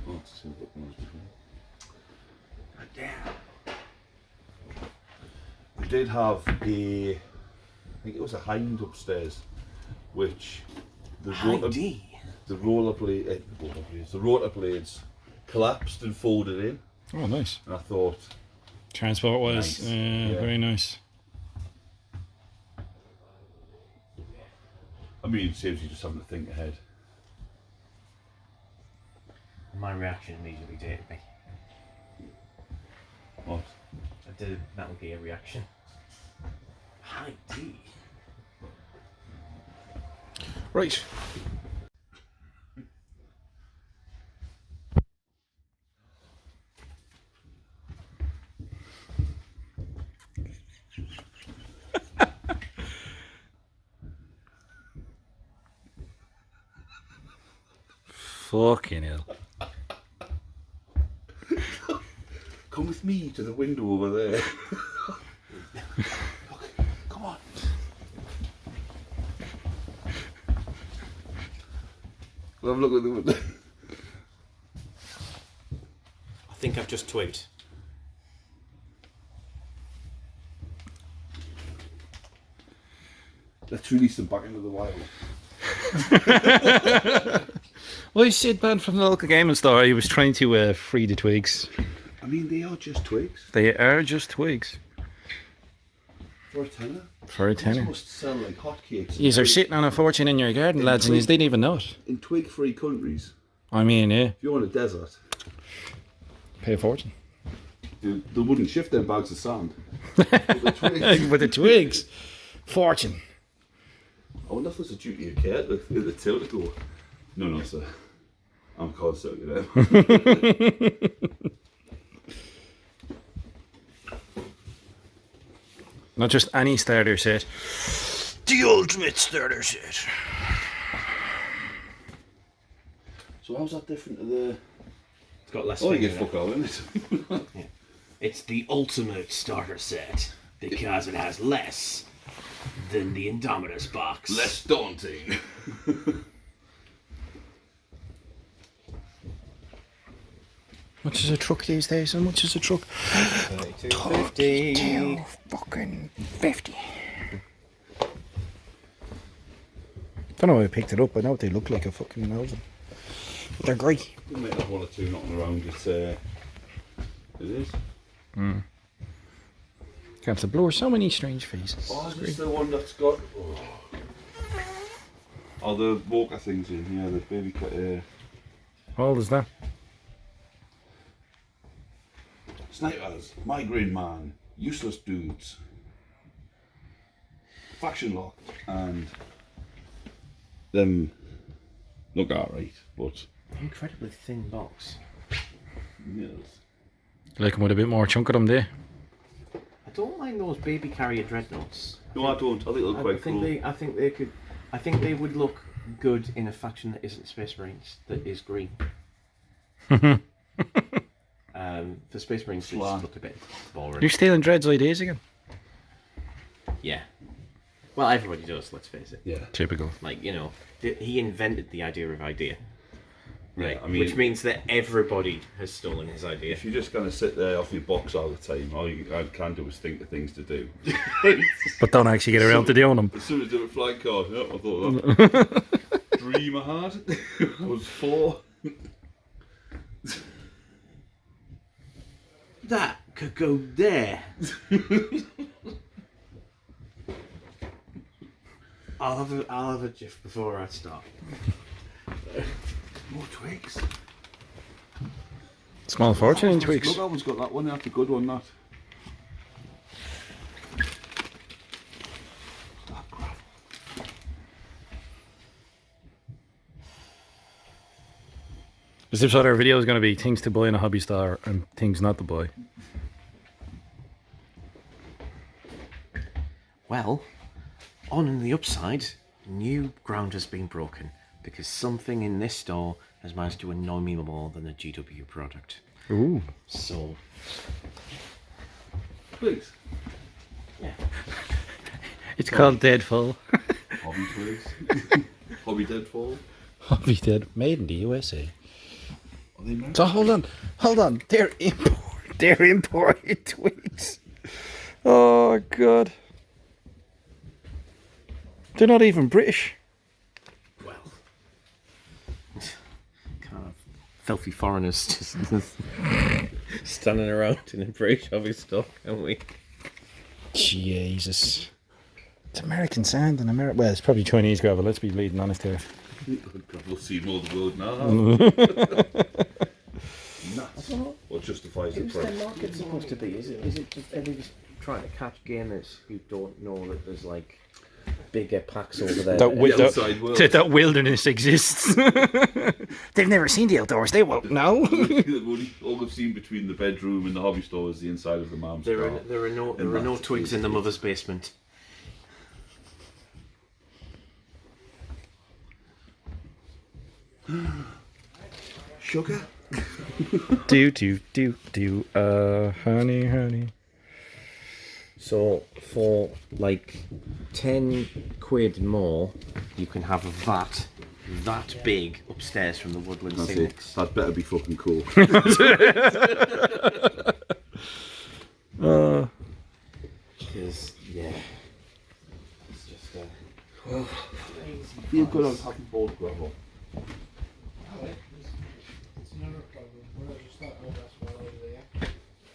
Speaker 2: Oh, it's a bit more damn. We did have I think it was a hind upstairs, which the rotor blades collapsed and folded in.
Speaker 5: Oh, nice.
Speaker 2: And I thought,
Speaker 5: Transport was
Speaker 2: nice. Yeah.
Speaker 5: very nice.
Speaker 2: I mean, it saves you just having to think ahead.
Speaker 3: My reaction immediately dated me.
Speaker 2: What?
Speaker 3: I did a Metal Gear reaction. High D.
Speaker 5: Right. Fucking hell.
Speaker 2: Come with me to the window over there. Come on. We'll have a look at the window.
Speaker 3: I think I've just twigged.
Speaker 2: Let's release them back into the wild.
Speaker 5: Well, you see Sid from the local gaming store. He was trying to free the twigs.
Speaker 2: I mean, they are just twigs.
Speaker 5: They are just twigs.
Speaker 2: For a tenner?
Speaker 5: For a
Speaker 2: These
Speaker 5: tenner.
Speaker 2: must sell like hotcakes.
Speaker 5: Yous are sitting on a fortune in your garden, lads, and yous didn't even know it.
Speaker 2: In twig-free countries,
Speaker 5: I mean, yeah,
Speaker 2: if you're in a desert,
Speaker 5: pay a fortune.
Speaker 2: they wouldn't shift them bags of sand. With the twigs.
Speaker 5: With the twigs. Fortune.
Speaker 2: I wonder if there's a duty of care at the till to go, no, sir. I'm constantly there.
Speaker 5: Not just any starter set. The ultimate starter set.
Speaker 2: So how's that different to the...
Speaker 6: It's got less
Speaker 2: Oh, you
Speaker 6: finger
Speaker 2: get
Speaker 6: in it.
Speaker 2: fuck all in it.
Speaker 6: Yeah. It's the ultimate starter set because it has less than the Indominus box.
Speaker 2: Less daunting.
Speaker 5: Much is a truck these days? How much is a truck?
Speaker 3: 32.50.
Speaker 5: Fucking 50. Don't know why I picked it up. I know what they look like. I fucking know them. But they're great.
Speaker 2: You might have one or two knocking around. It is.
Speaker 5: Can't the blower so many strange faces.
Speaker 2: Oh, is this the one that's got... Oh, the Walker things in. Yeah, the baby cut...
Speaker 5: How old is that?
Speaker 2: Snipers, Migraine Man, Useless Dudes, Faction Lock, and them look alright, but
Speaker 6: Incredibly thin box.
Speaker 2: yes.
Speaker 5: Like them with a bit more chunk of them there.
Speaker 6: I don't mind those baby carrier dreadnoughts.
Speaker 2: No, I don't. I think they look quite cool.
Speaker 6: I think they could. I think they would look good in a faction that isn't Space Marines, that is green. The Space Marines just
Speaker 2: Slan.
Speaker 6: look a bit boring.
Speaker 5: You're stealing Dread's ideas again.
Speaker 6: Yeah. Well, everybody does. Let's face it.
Speaker 2: Yeah.
Speaker 5: Typical.
Speaker 6: Like, you know, he invented the idea of idea.
Speaker 2: Right. I mean,
Speaker 6: Which means that everybody has stolen his idea.
Speaker 2: if you just kind of sit there off your box all the time, all you can do is think of things to do.
Speaker 5: But don't actually get around to doing them.
Speaker 2: As soon as they were flying card, I thought that dream I had. I was 4.
Speaker 6: That could go there. I'll have a jiff before I start.
Speaker 2: More twigs.
Speaker 5: Small fortune in
Speaker 2: Look,
Speaker 5: twigs.
Speaker 2: that one's got that one. That's a good one. That.
Speaker 5: This episode of our video is going to be things to buy in a hobby store and things not to buy.
Speaker 6: Well, on the upside, new ground has been broken because something in this store has managed to annoy me more than a GW product.
Speaker 5: Ooh.
Speaker 6: So,
Speaker 2: Twigs.
Speaker 6: yeah.
Speaker 5: It's called Deadfall.
Speaker 2: Hobby twigs. Hobby Deadfall.
Speaker 5: Hobby Dead. Made in the USA.
Speaker 2: Are they American?
Speaker 5: So hold on. They're imported twigs. Oh god. They're not even British.
Speaker 6: Well, kind of filthy foreigners just standing around in a British hobby store, can't we?
Speaker 5: Jesus. It's American sand and American. Well, it's probably Chinese gravel. Let's be leading honest here.
Speaker 2: We'll see more of the world now. Nuts. What justifies the
Speaker 6: Who's the
Speaker 2: price?
Speaker 6: market supposed to be? Is it just everybody just trying to catch gamers who don't know that there's like bigger packs over there?
Speaker 2: outside world.
Speaker 5: That wilderness exists. They've never seen the outdoors. They won't know.
Speaker 2: All they've seen between the bedroom and the hobby store is the inside of the mom's
Speaker 6: There
Speaker 2: car.
Speaker 6: are no twigs in the mother's basement.
Speaker 2: Sugar?
Speaker 5: Honey.
Speaker 6: So for like 10 quid more, you can have a vat that big upstairs from the Woodland
Speaker 2: That's it.
Speaker 6: Cynics.
Speaker 2: That better be fucking cool.
Speaker 6: Because yeah, it's just
Speaker 2: Feel good on having board gravel.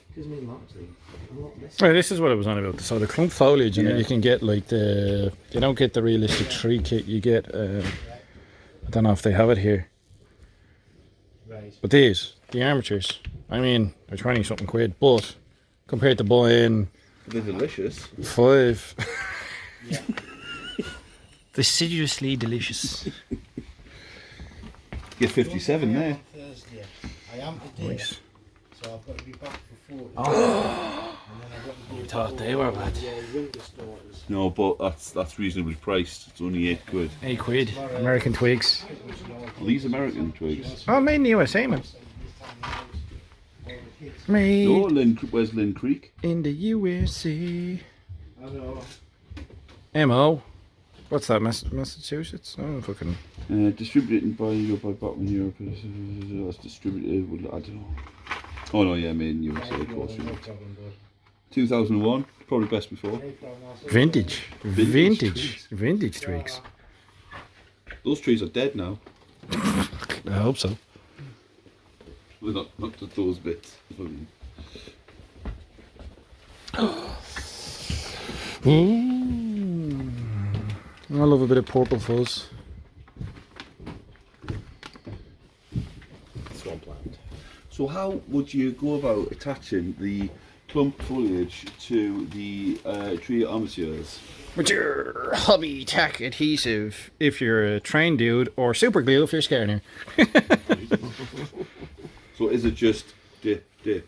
Speaker 6: because I mean largely
Speaker 5: Right, this is what I was on about. So the clump foliage, and then you can get like the. You don't get the realistic tree kit. You get. I don't know if they have it here. But these, the armatures. I mean, they're 20 something quid, but compared to buying.
Speaker 2: They're delicious.
Speaker 5: 5. Decidiously delicious.
Speaker 2: Get 57 there.
Speaker 1: Thursday. I am today.
Speaker 5: Nice.
Speaker 1: So I've got to be back for 40.
Speaker 5: You thought they were bad.
Speaker 2: No, but that's reasonably priced. It's only 8 quid.
Speaker 5: 8 quid. American twigs.
Speaker 2: Are these American twigs?
Speaker 5: Oh, made in the USA, man. Made
Speaker 2: No, where's Lynn Creek?
Speaker 5: in the USA. MO. What's that? Massachusetts? Oh, fucking.
Speaker 2: Distributed by Batman Europe. That's distributed. I don't know. Oh no, yeah, made in USA, of course. 2001, probably best before.
Speaker 5: Vintage. Vintage twigs.
Speaker 2: Those trees are dead now.
Speaker 5: I hope so.
Speaker 2: Well, not those bits.
Speaker 5: I love a bit of purple fuzz.
Speaker 3: Swampland.
Speaker 2: So how would you go about attaching the clump foliage to the tree armatures?
Speaker 5: With your hobby tack adhesive if you're a trained dude, or super glue if you're scared.
Speaker 2: So is it just dip,
Speaker 5: Yeah,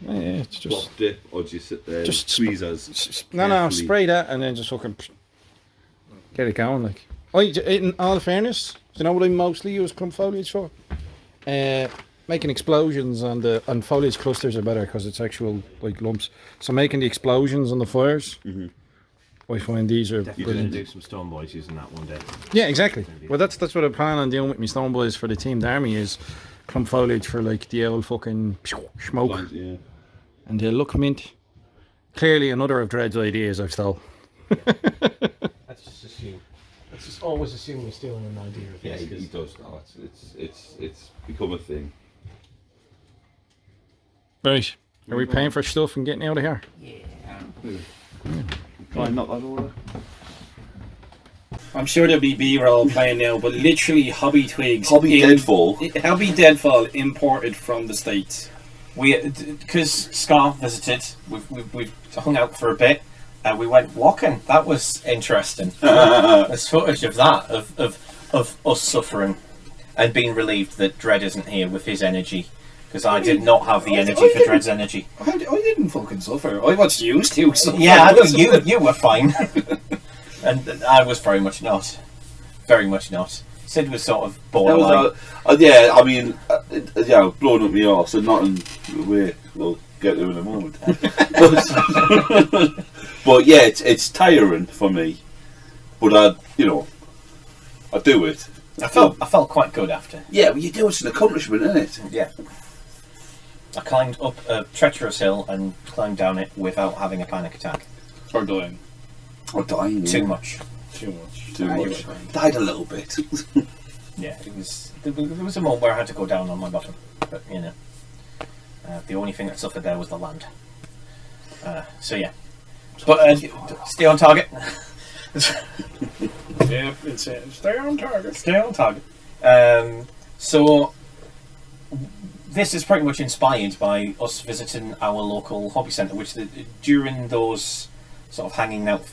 Speaker 5: it's
Speaker 2: plop,
Speaker 5: just
Speaker 2: dip, or do you sit there and
Speaker 5: just
Speaker 2: squeeze as
Speaker 5: no,
Speaker 2: carefully?
Speaker 5: spray that and then just fucking get it going. Like, in all fairness, do you know what I mostly use clump foliage for? Making explosions and foliage clusters are better because it's actual like lumps. So making the explosions on the fires, I find these are
Speaker 3: Definitely
Speaker 5: brilliant.
Speaker 3: do some stone boys using that one day.
Speaker 5: Yeah, exactly. Well, that's what I plan on doing with my stone boys for the team. The army is clump foliage for like the old fucking smoke,
Speaker 2: Lines, yeah.
Speaker 5: and they look mint. Clearly, another of Dred's ideas I've stole.
Speaker 3: Let's just assume. Let's just always assume you're stealing an idea of
Speaker 2: Yeah,
Speaker 3: his.
Speaker 2: he does now. It's become a thing.
Speaker 5: Right, are we paying for stuff and getting out of here?
Speaker 2: Try and knock that over.
Speaker 8: I'm sure there'll be B-roll playing now, but literally Hobby Twigs.
Speaker 2: Hobby Deadfall.
Speaker 8: Hobby Deadfall imported from the States.
Speaker 6: Because Skar visited, we've hung out for a bit, and we went walking. That was interesting. There's footage of that, of us suffering and being relieved that Dred isn't here with his energy. Because I did not have the energy for Dred's energy.
Speaker 8: I didn't fucking suffer. I was used to suffer.
Speaker 6: Yeah, I know you were fine. And I was very much not. Very much not. Sid was sort of borderline.
Speaker 2: Yeah, I mean, yeah, blowing up my arse and not in the way we'll get there in a moment. But yeah, it's tiring for me. But I do it.
Speaker 6: I felt quite good after.
Speaker 2: Yeah, well, you do. It's an accomplishment, isn't it?
Speaker 6: Yeah. I climbed up a treacherous hill and climbed down it without having a panic attack.
Speaker 8: Or dying.
Speaker 2: Or dying.
Speaker 6: Too much.
Speaker 8: Too much.
Speaker 2: Too much. Died a little bit.
Speaker 6: Yeah, it was. There was a moment where I had to go down on my bottom, but the only thing that suffered there was the land. So yeah, but stay on target.
Speaker 8: Yeah, it's stay on target.
Speaker 6: Stay on target. So this is pretty much inspired by us visiting our local hobby centre, which during those sort of hanging out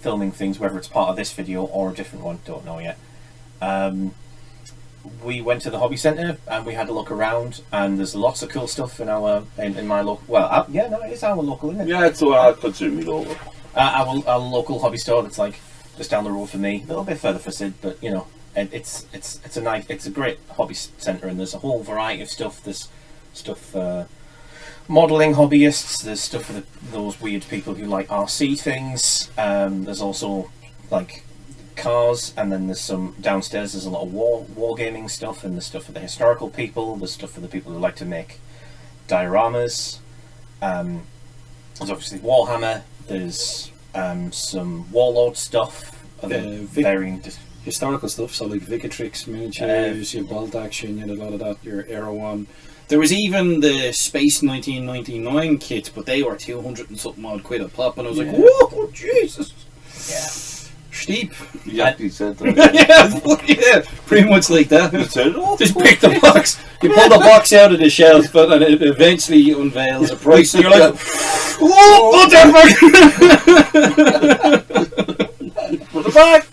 Speaker 6: filming things, whether it's part of this video or a different one, don't know yet. We went to the hobby centre and we had a look around, and there's lots of cool stuff in my local. Well, it is our local, isn't it?
Speaker 2: Yeah, it's all I consider me local.
Speaker 6: Our local hobby store that's like just down the road for me, a little bit further for Sid, but it's a great hobby centre, and there's a whole variety of stuff. There's stuff for modelling hobbyists. There's stuff for those weird people who like RC things. There's also like cars, and then there's some downstairs. There's a lot of wargaming stuff, and there's stuff for the historical people. There's stuff for the people who like to make dioramas. There's obviously Warhammer. There's some Warlord stuff. Varying
Speaker 1: historical stuff, so like Vicatrix miniatures, your bolt action, you had a lot of that, your Aero one. There was even the Space 1999 kits, but they were 200 and something odd quid a pop, and I was like, whoa, Jesus.
Speaker 6: Yeah.
Speaker 1: Steep.
Speaker 2: Yeah, he said that.
Speaker 1: Yeah, pretty much like that.
Speaker 2: "Oh,
Speaker 1: Just pick the box. You pull the box out of the shelf, but and it eventually unveils a price, and you're like, "Whoa, what the fuck?"
Speaker 2: Put it back.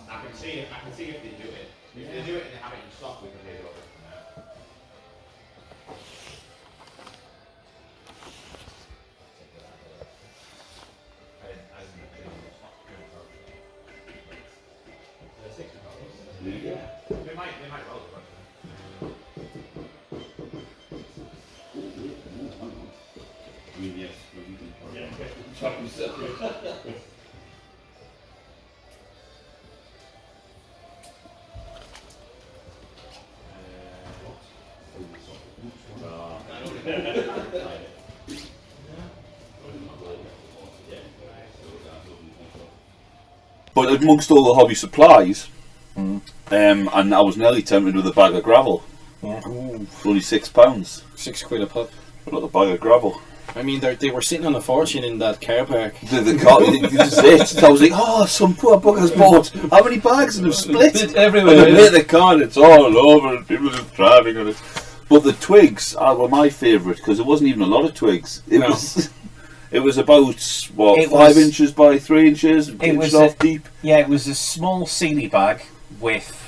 Speaker 3: I can see if they do it. If they do it and they have it in stock, we can take it over from there. Yeah. They might well do it.
Speaker 2: But amongst all the hobby supplies, and I was nearly tempted with a bag of gravel. It's only £6.
Speaker 1: £6 a pop.
Speaker 2: I got the bag of gravel.
Speaker 1: I mean, they were sitting on a fortune in that car park.
Speaker 2: The car, this is it. I was like, oh, some poor bugger's bought how many bags and they've split
Speaker 1: everywhere.
Speaker 2: And they hit the car and it's all over and people just driving on it. But the twigs were my favourite because there wasn't even a lot of twigs. It was about, what, 5 inches by 3 inches, deep?
Speaker 6: Yeah, it was a small Sealy bag with,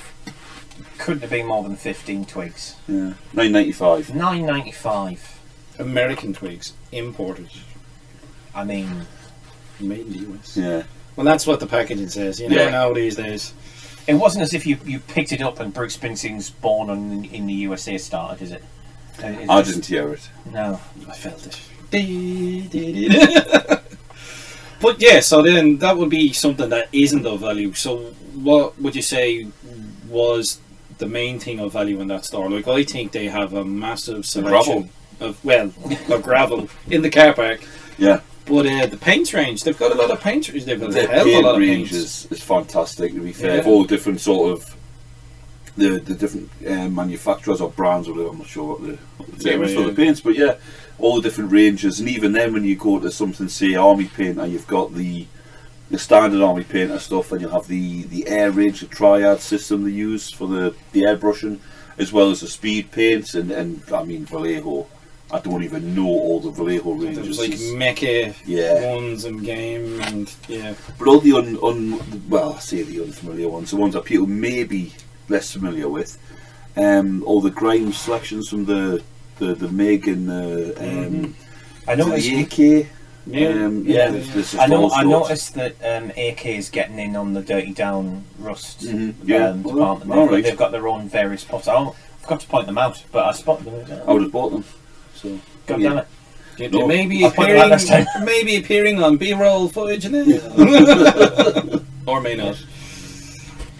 Speaker 6: couldn't have been more than 15 twigs.
Speaker 2: Yeah, £9.95.
Speaker 6: £9.95.
Speaker 1: American twigs, imported.
Speaker 6: I mean...
Speaker 1: Made in the US.
Speaker 2: Yeah.
Speaker 1: Well, that's what the packaging says. You never know these days.
Speaker 6: It wasn't as if you picked it up and Bruce Springsteen's Born in the USA started, is it?
Speaker 2: I didn't hear it.
Speaker 6: No.
Speaker 1: I felt it. But yeah, so then that would be something that isn't of value. So what would you say was the main thing of value in that store? Like, I think they have a massive selection of gravel in the car park.
Speaker 2: Yeah.
Speaker 1: But the paint range, they've got a lot of paint range. They've got
Speaker 2: the
Speaker 1: a hell of a lot of
Speaker 2: range
Speaker 1: paints.
Speaker 2: is fantastic, to be fair. All different sort of the different manufacturers or brands, or whatever. I'm not sure what the term is for the paints, but yeah, all the different ranges. And even then, when you go to something, say Army Painter, you've got the standard Army Painter stuff, and you'll have the air range, the triad system they use for the airbrushing, as well as the speed paints, and I mean Vallejo. I don't even know all the Vallejo ranges.
Speaker 1: There's like mecha ones and game and
Speaker 2: But all the well, I say the unfamiliar ones, the ones that people may be less familiar with, all the Grimes selections from the MiG and
Speaker 6: I know
Speaker 2: the AK. There's just
Speaker 6: I
Speaker 2: all sorts.
Speaker 6: noticed that AK is getting in on the dirty down rust department.
Speaker 2: Right.
Speaker 6: They've got their own various pots. I forgot to point them out, but I spotted them.
Speaker 2: I would have bought them. So
Speaker 6: God damn it.
Speaker 1: They may be
Speaker 6: I'll point them out next time.
Speaker 1: appearing on B-roll footage in it. Or may not.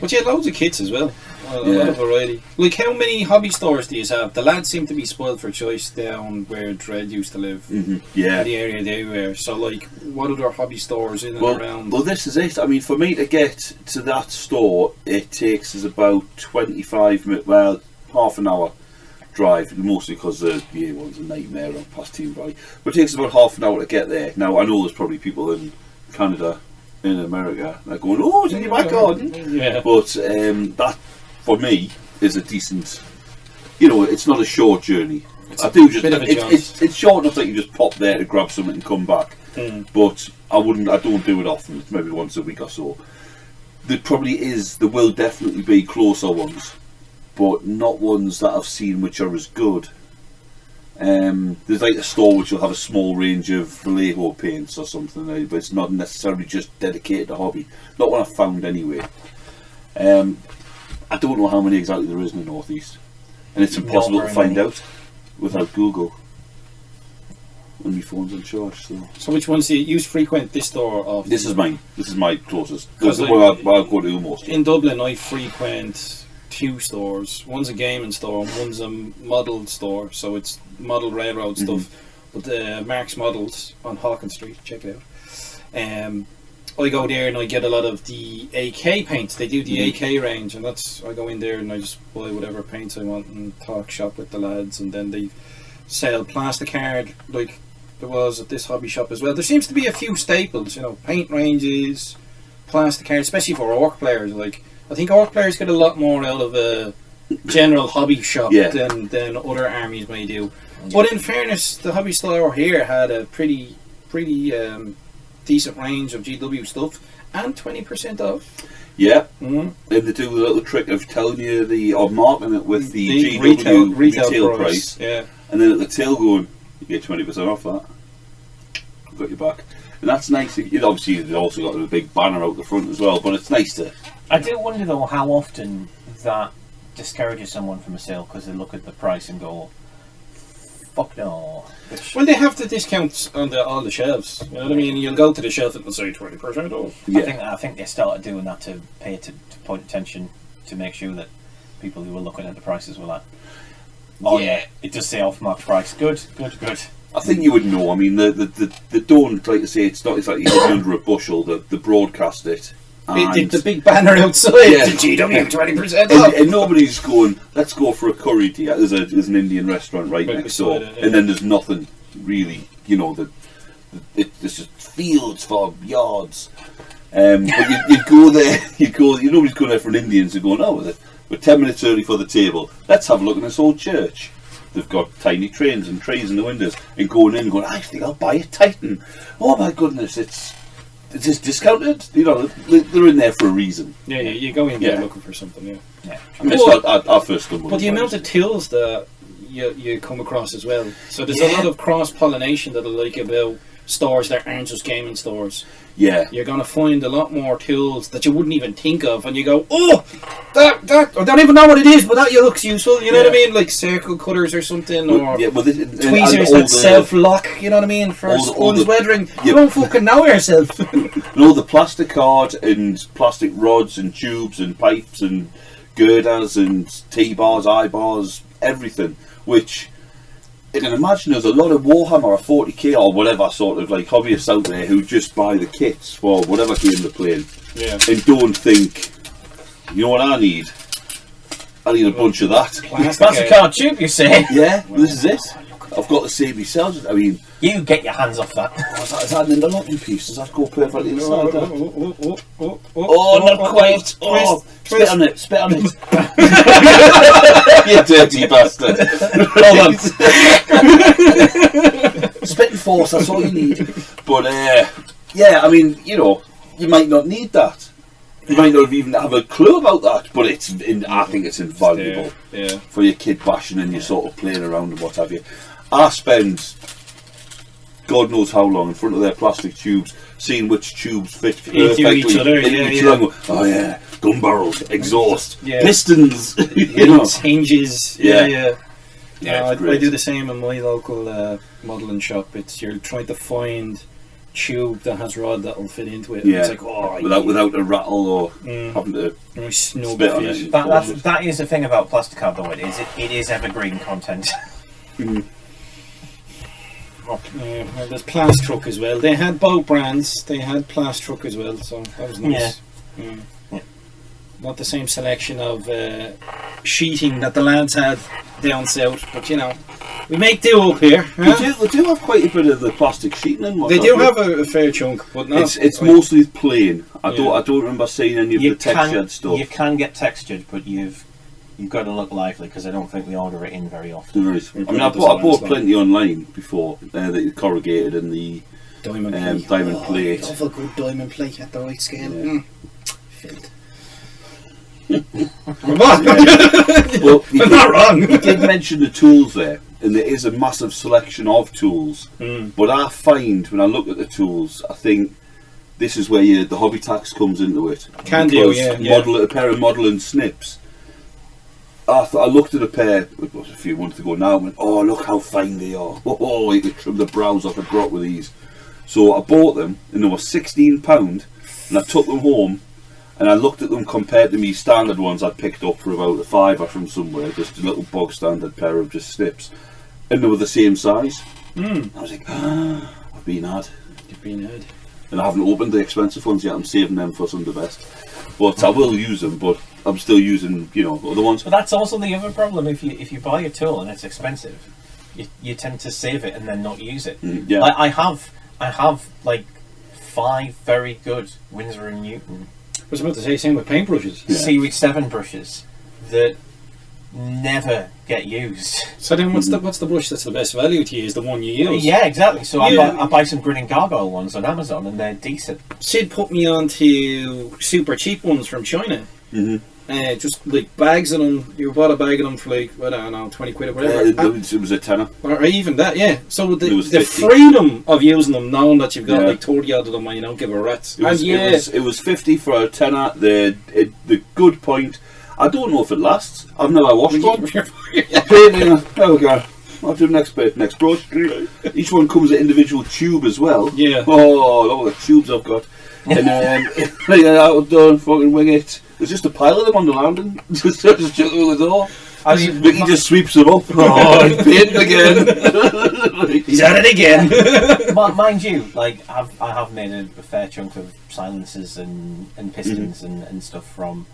Speaker 1: But yeah, loads of kits as well. A lot of variety. Like, how many hobby stores do you have? The lads seem to be spoiled for choice down where Dread used to live. In the area they were. So, like, what other hobby stores in and around?
Speaker 2: Well, this is it. I mean, for me to get to that store, it takes us about 25 minutes, well, half an hour drive, mostly because the A1's a nightmare on past Team Valley. But it takes about half an hour to get there. Now, I know there's probably people in Canada, in America, they're going, oh, it's in your back garden.
Speaker 1: Yeah.
Speaker 2: But that, for me, is a decent, it's not a short journey. It's short enough that you just pop there to grab something and come back. But I don't do it often. It's maybe once a week or so. There will definitely be closer ones, but not ones that I've seen which are as good. There's like a store which will have a small range of Vallejo paints or something, but it's not necessarily just dedicated to hobby. Not what I've found anyway. I don't know how many exactly there is in the northeast, and it's impossible to find out without Google. And my phone's on charge.
Speaker 1: So which ones do you use frequent this store of?
Speaker 2: This is mine. This is my closest. This is where I go to most.
Speaker 1: In Dublin, I frequent two stores. One's a gaming store and one's a model store, so it's model railroad stuff. But Mark's Models on Hawkins Street, check it out. I go there and I get a lot of the AK paints. They do the AK range, and I go in there and I just buy whatever paints I want and talk shop with the lads, and then they sell plastic card like there was at this hobby shop as well. There seems to be a few staples, paint ranges, plastic card, especially for orc players. Like, I think orc players get a lot more out of a general hobby shop than other armies may do. But in fairness, the hobby store here had a pretty decent range of GW stuff and 20% off.
Speaker 2: Yeah, and they do the little trick of telling you or marking it with the GW retail price.
Speaker 1: Yeah,
Speaker 2: and then at the tail going, you get 20% off that. Got your back, and that's nice. Obviously, they've also got a big banner out the front as well, but it's nice to.
Speaker 6: I do wonder though how often that discourages someone from a sale because they look at the price and go, "Fuck no."
Speaker 1: Well, they have the discounts on all the shelves. You know what I mean? You'll go to the shelf and they'll say 20% off.
Speaker 6: Yeah. I think they started doing that to point attention to make sure that people who were looking at the prices were like, "Oh yeah, it does say off marked price. Good."
Speaker 2: I think you would know. I mean, the don't like to say it's not. It's like you're under a bushel. The broadcast it.
Speaker 1: The big banner outside. The GW 20% off.
Speaker 2: And nobody's going, let's go for a curry tea. There's an Indian restaurant right next door, and then there's nothing really. There's just fields for yards. But you go there. Nobody's going there for an Indian. So going, we're 10 minutes early for the table. Let's have a look at this old church. They've got tiny trains and trays in the windows, and going in and going, I think I'll buy a Titan. Oh my goodness, it's discounted. They're in there for a reason.
Speaker 1: Yeah, you go in there looking for something. Yeah.
Speaker 2: I mean, it's not our first one.
Speaker 1: But the amount of tools that you come across as well. So there's a lot of cross pollination that I like about stores that aren't just gaming stores.
Speaker 2: Yeah,
Speaker 1: you're going to find a lot more tools that you wouldn't even think of, and you go, oh, that I don't even know what it is, but that looks useful. You know what I mean? Like circle cutters or something, or tweezers that self-lock. You know what I mean? For sponge weathering, you don't fucking know yourself.
Speaker 2: No, the plastic card and plastic rods and tubes and pipes and girders and T-bars, I-bars, everything. Which you can imagine there's a lot of Warhammer or 40k or whatever sort of like hobbyists out there who just buy the kits for whatever game they're playing and don't think, you know what I need? I need a bunch of that.
Speaker 6: Plastic card tube, you say?
Speaker 2: Yeah, well, this is it. I've got to save myself. I mean,
Speaker 6: you get your hands off that.
Speaker 2: Is that an interlocking piece? Does that go perfectly inside that?
Speaker 6: Not quite.
Speaker 2: Oh, spit on it. You dirty bastard.
Speaker 6: Hold
Speaker 2: on. Spit and force, that's all you need. But, yeah, I mean, you might not need that. You might not even have a clue about that, but I think it's invaluable for your kid bashing and you sort of playing around and what have you. I spend God knows how long in front of their plastic tubes, seeing which tubes fit
Speaker 1: Into
Speaker 2: perfectly
Speaker 1: each other,
Speaker 2: into
Speaker 1: yeah,
Speaker 2: each
Speaker 1: yeah.
Speaker 2: other. And go, oh yeah, gun barrels, exhaust,
Speaker 1: Yeah.
Speaker 2: pistons. You know.
Speaker 1: Hinges, hinges.
Speaker 2: Yeah.
Speaker 1: Yeah.
Speaker 2: Yeah, it's
Speaker 1: I
Speaker 2: great.
Speaker 1: do the same in my local modelling shop. It's you're trying to find tube that has rod that will fit into it.
Speaker 2: Yeah.
Speaker 1: It's like, oh,
Speaker 2: without a rattle or having to
Speaker 1: nice snug
Speaker 2: spit on
Speaker 1: fit.
Speaker 2: it.
Speaker 6: That is the thing about plasticard though. It is evergreen content.
Speaker 1: Yeah, well, there's Plastruck as well. They had both brands. They had Plastruck as well, so that was nice. Yeah. Not the same selection of sheeting that the lads had down south, but you know, we make do up here. Huh?
Speaker 2: They do have quite a bit of the plastic sheeting in what
Speaker 1: They do have a fair chunk, but not.
Speaker 2: It's mostly plain. I don't remember seeing any of the textured stuff.
Speaker 6: You can get textured, but you've got to look lively because I don't think they order it in very often.
Speaker 2: Right. I mean, I bought plenty online before. The corrugated and the
Speaker 1: diamond plate.
Speaker 2: Diamond plate.
Speaker 1: Love a good diamond plate at the right scale.
Speaker 2: Yeah.
Speaker 1: Filth.
Speaker 2: Well,
Speaker 1: I'm not wrong.
Speaker 2: You did mention the tools there, and there is a massive selection of tools. But I find when I look at the tools, I think this is where the hobby tax comes into it.
Speaker 1: Can do, yeah.
Speaker 2: A pair of modelling snips. I looked at a pair a few months ago now and went, oh, look how fine they are. Oh, you could trim the brows off a drop with these. So I bought them, and they were £16, and I took them home, and I looked at them compared to me standard ones I'd picked up for about £5 from somewhere, just a little bog standard pair of just snips, and they were the same size. I was like, I've been had.
Speaker 1: You've been had.
Speaker 2: And I haven't opened the expensive ones yet. I'm saving them for some of the best. But I will use them, but I'm still using, other ones.
Speaker 6: But that's also the other problem. If you buy a tool and it's expensive, you tend to save it and then not use it.
Speaker 2: Yeah.
Speaker 6: I have like 5 very good Winsor & Newton
Speaker 1: I was about to say same with paintbrushes.
Speaker 6: Series 7 brushes that never get used.
Speaker 1: So then what's the brush that's the best value to you is the one you use?
Speaker 6: Yeah, exactly. So I buy some Grin and Gargoyle ones on Amazon and they're decent.
Speaker 1: Sid put me on to super cheap ones from China. Just like bags of them. You bought a bag of them for like, I don't know, 20 quid or whatever.
Speaker 2: It was a tenner.
Speaker 1: Or even that, yeah. So the
Speaker 2: 50.
Speaker 1: freedom of using them, knowing that you've got like 30 odd of them and you don't give a rat's.
Speaker 2: It was 50 for a tenner. The good point, I don't know if it lasts. I've never washed one. There we go. I'll do the next bit. Next brush. Each one comes with an individual tube as well.
Speaker 1: Yeah.
Speaker 2: Oh, look at the tubes I've got. And that done, fucking wing it. There's just a pile of them on the landing. just chuck them through the door.
Speaker 6: I mean,
Speaker 2: Mickey just sweeps them up. Oh, he's painting again.
Speaker 1: He's at it again.
Speaker 6: Mind you, like I have made a fair chunk of silencers and pistons and stuff from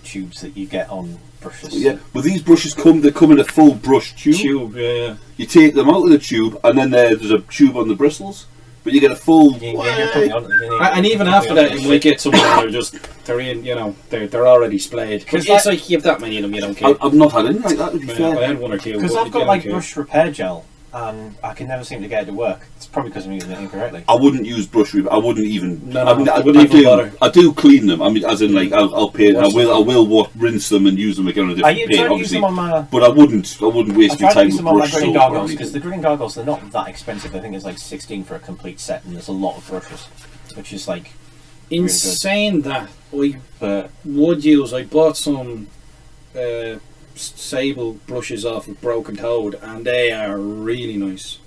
Speaker 6: tubes that you get on brushes.
Speaker 2: Yeah, but these brushes come in a full brush tube.
Speaker 1: Yeah.
Speaker 2: You take them out of the tube, and then there's a tube on the bristles. But you get a full.
Speaker 1: And even after that, you might get some they're in, they're already splayed. Because it's like you have that many of them, you don't care.
Speaker 2: I've not had any like that, to be fair.
Speaker 1: I had one or two.
Speaker 6: Because I've got like brush repair gel, and I can never seem to get it to work. It's probably because I'm using it incorrectly.
Speaker 2: I wouldn't use brush repair. I wouldn't even.
Speaker 1: No, I wouldn't even bother.
Speaker 2: I do clean them. I mean, as in like I'll paint. I will rinse them and use them again on a different paint, obviously. But I wouldn't waste my time with brush
Speaker 6: soap gargoyles because the Grin Gargoyles, they're not that expensive. I think it's like 16 for a complete set, and there's a lot of brushes, which is like
Speaker 1: insane. That I would use. I bought some sable brushes off of Broken Toad, and they are really nice.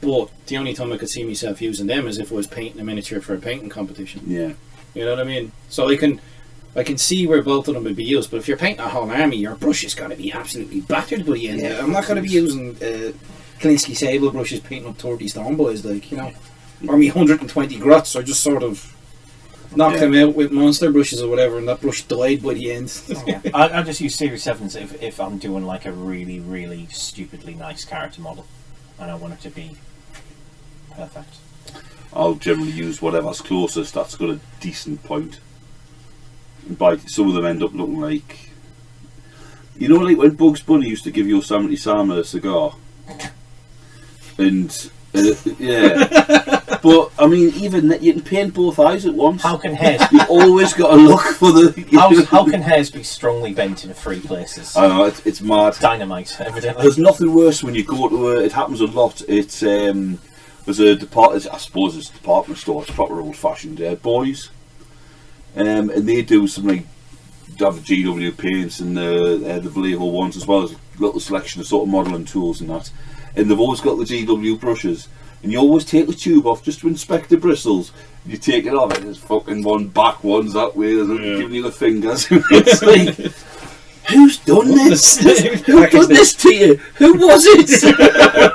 Speaker 1: But the only time I could see myself using them is if I was painting a miniature for a painting competition.
Speaker 2: Yeah.
Speaker 1: You know what I mean? So I can see where both of them would be used, but if you're painting a whole army, your brush is going to be absolutely battered by the end. I'm not going to be using Klinsky sable brushes painting up 30 stone boys, or me 120 grots. I just sort of knocked them out with monster brushes or whatever, and that brush died by the end.
Speaker 6: I just use Series 7s if I'm doing like a really, really stupidly nice character model, and I want it to be perfect.
Speaker 2: I'll generally use whatever's closest that's got a decent point. But some of them end up looking like, like when Bugs Bunny used to give Yosemite Sam a cigar, and yeah. But I mean, even that, you can paint both eyes at once.
Speaker 6: How can hairs?
Speaker 2: You always got to look for the.
Speaker 6: How can hairs be strongly bent in 3 places?
Speaker 2: I know it's mad.
Speaker 6: Dynamite, evidently.
Speaker 2: There's nothing worse when you go to it happens a lot. It's There's a I suppose it's a department store. It's proper old-fashioned boys, and they do some like have the GW paints and the Vallejo ones, as well as a little selection of sort of modelling tools and that. And they've always got the GW brushes, and you always take the tube off just to inspect the bristles. You take it off, and there's fucking one back, one's that way, giving you the fingers. It's like, who's done this? Who done this to you? Who was it?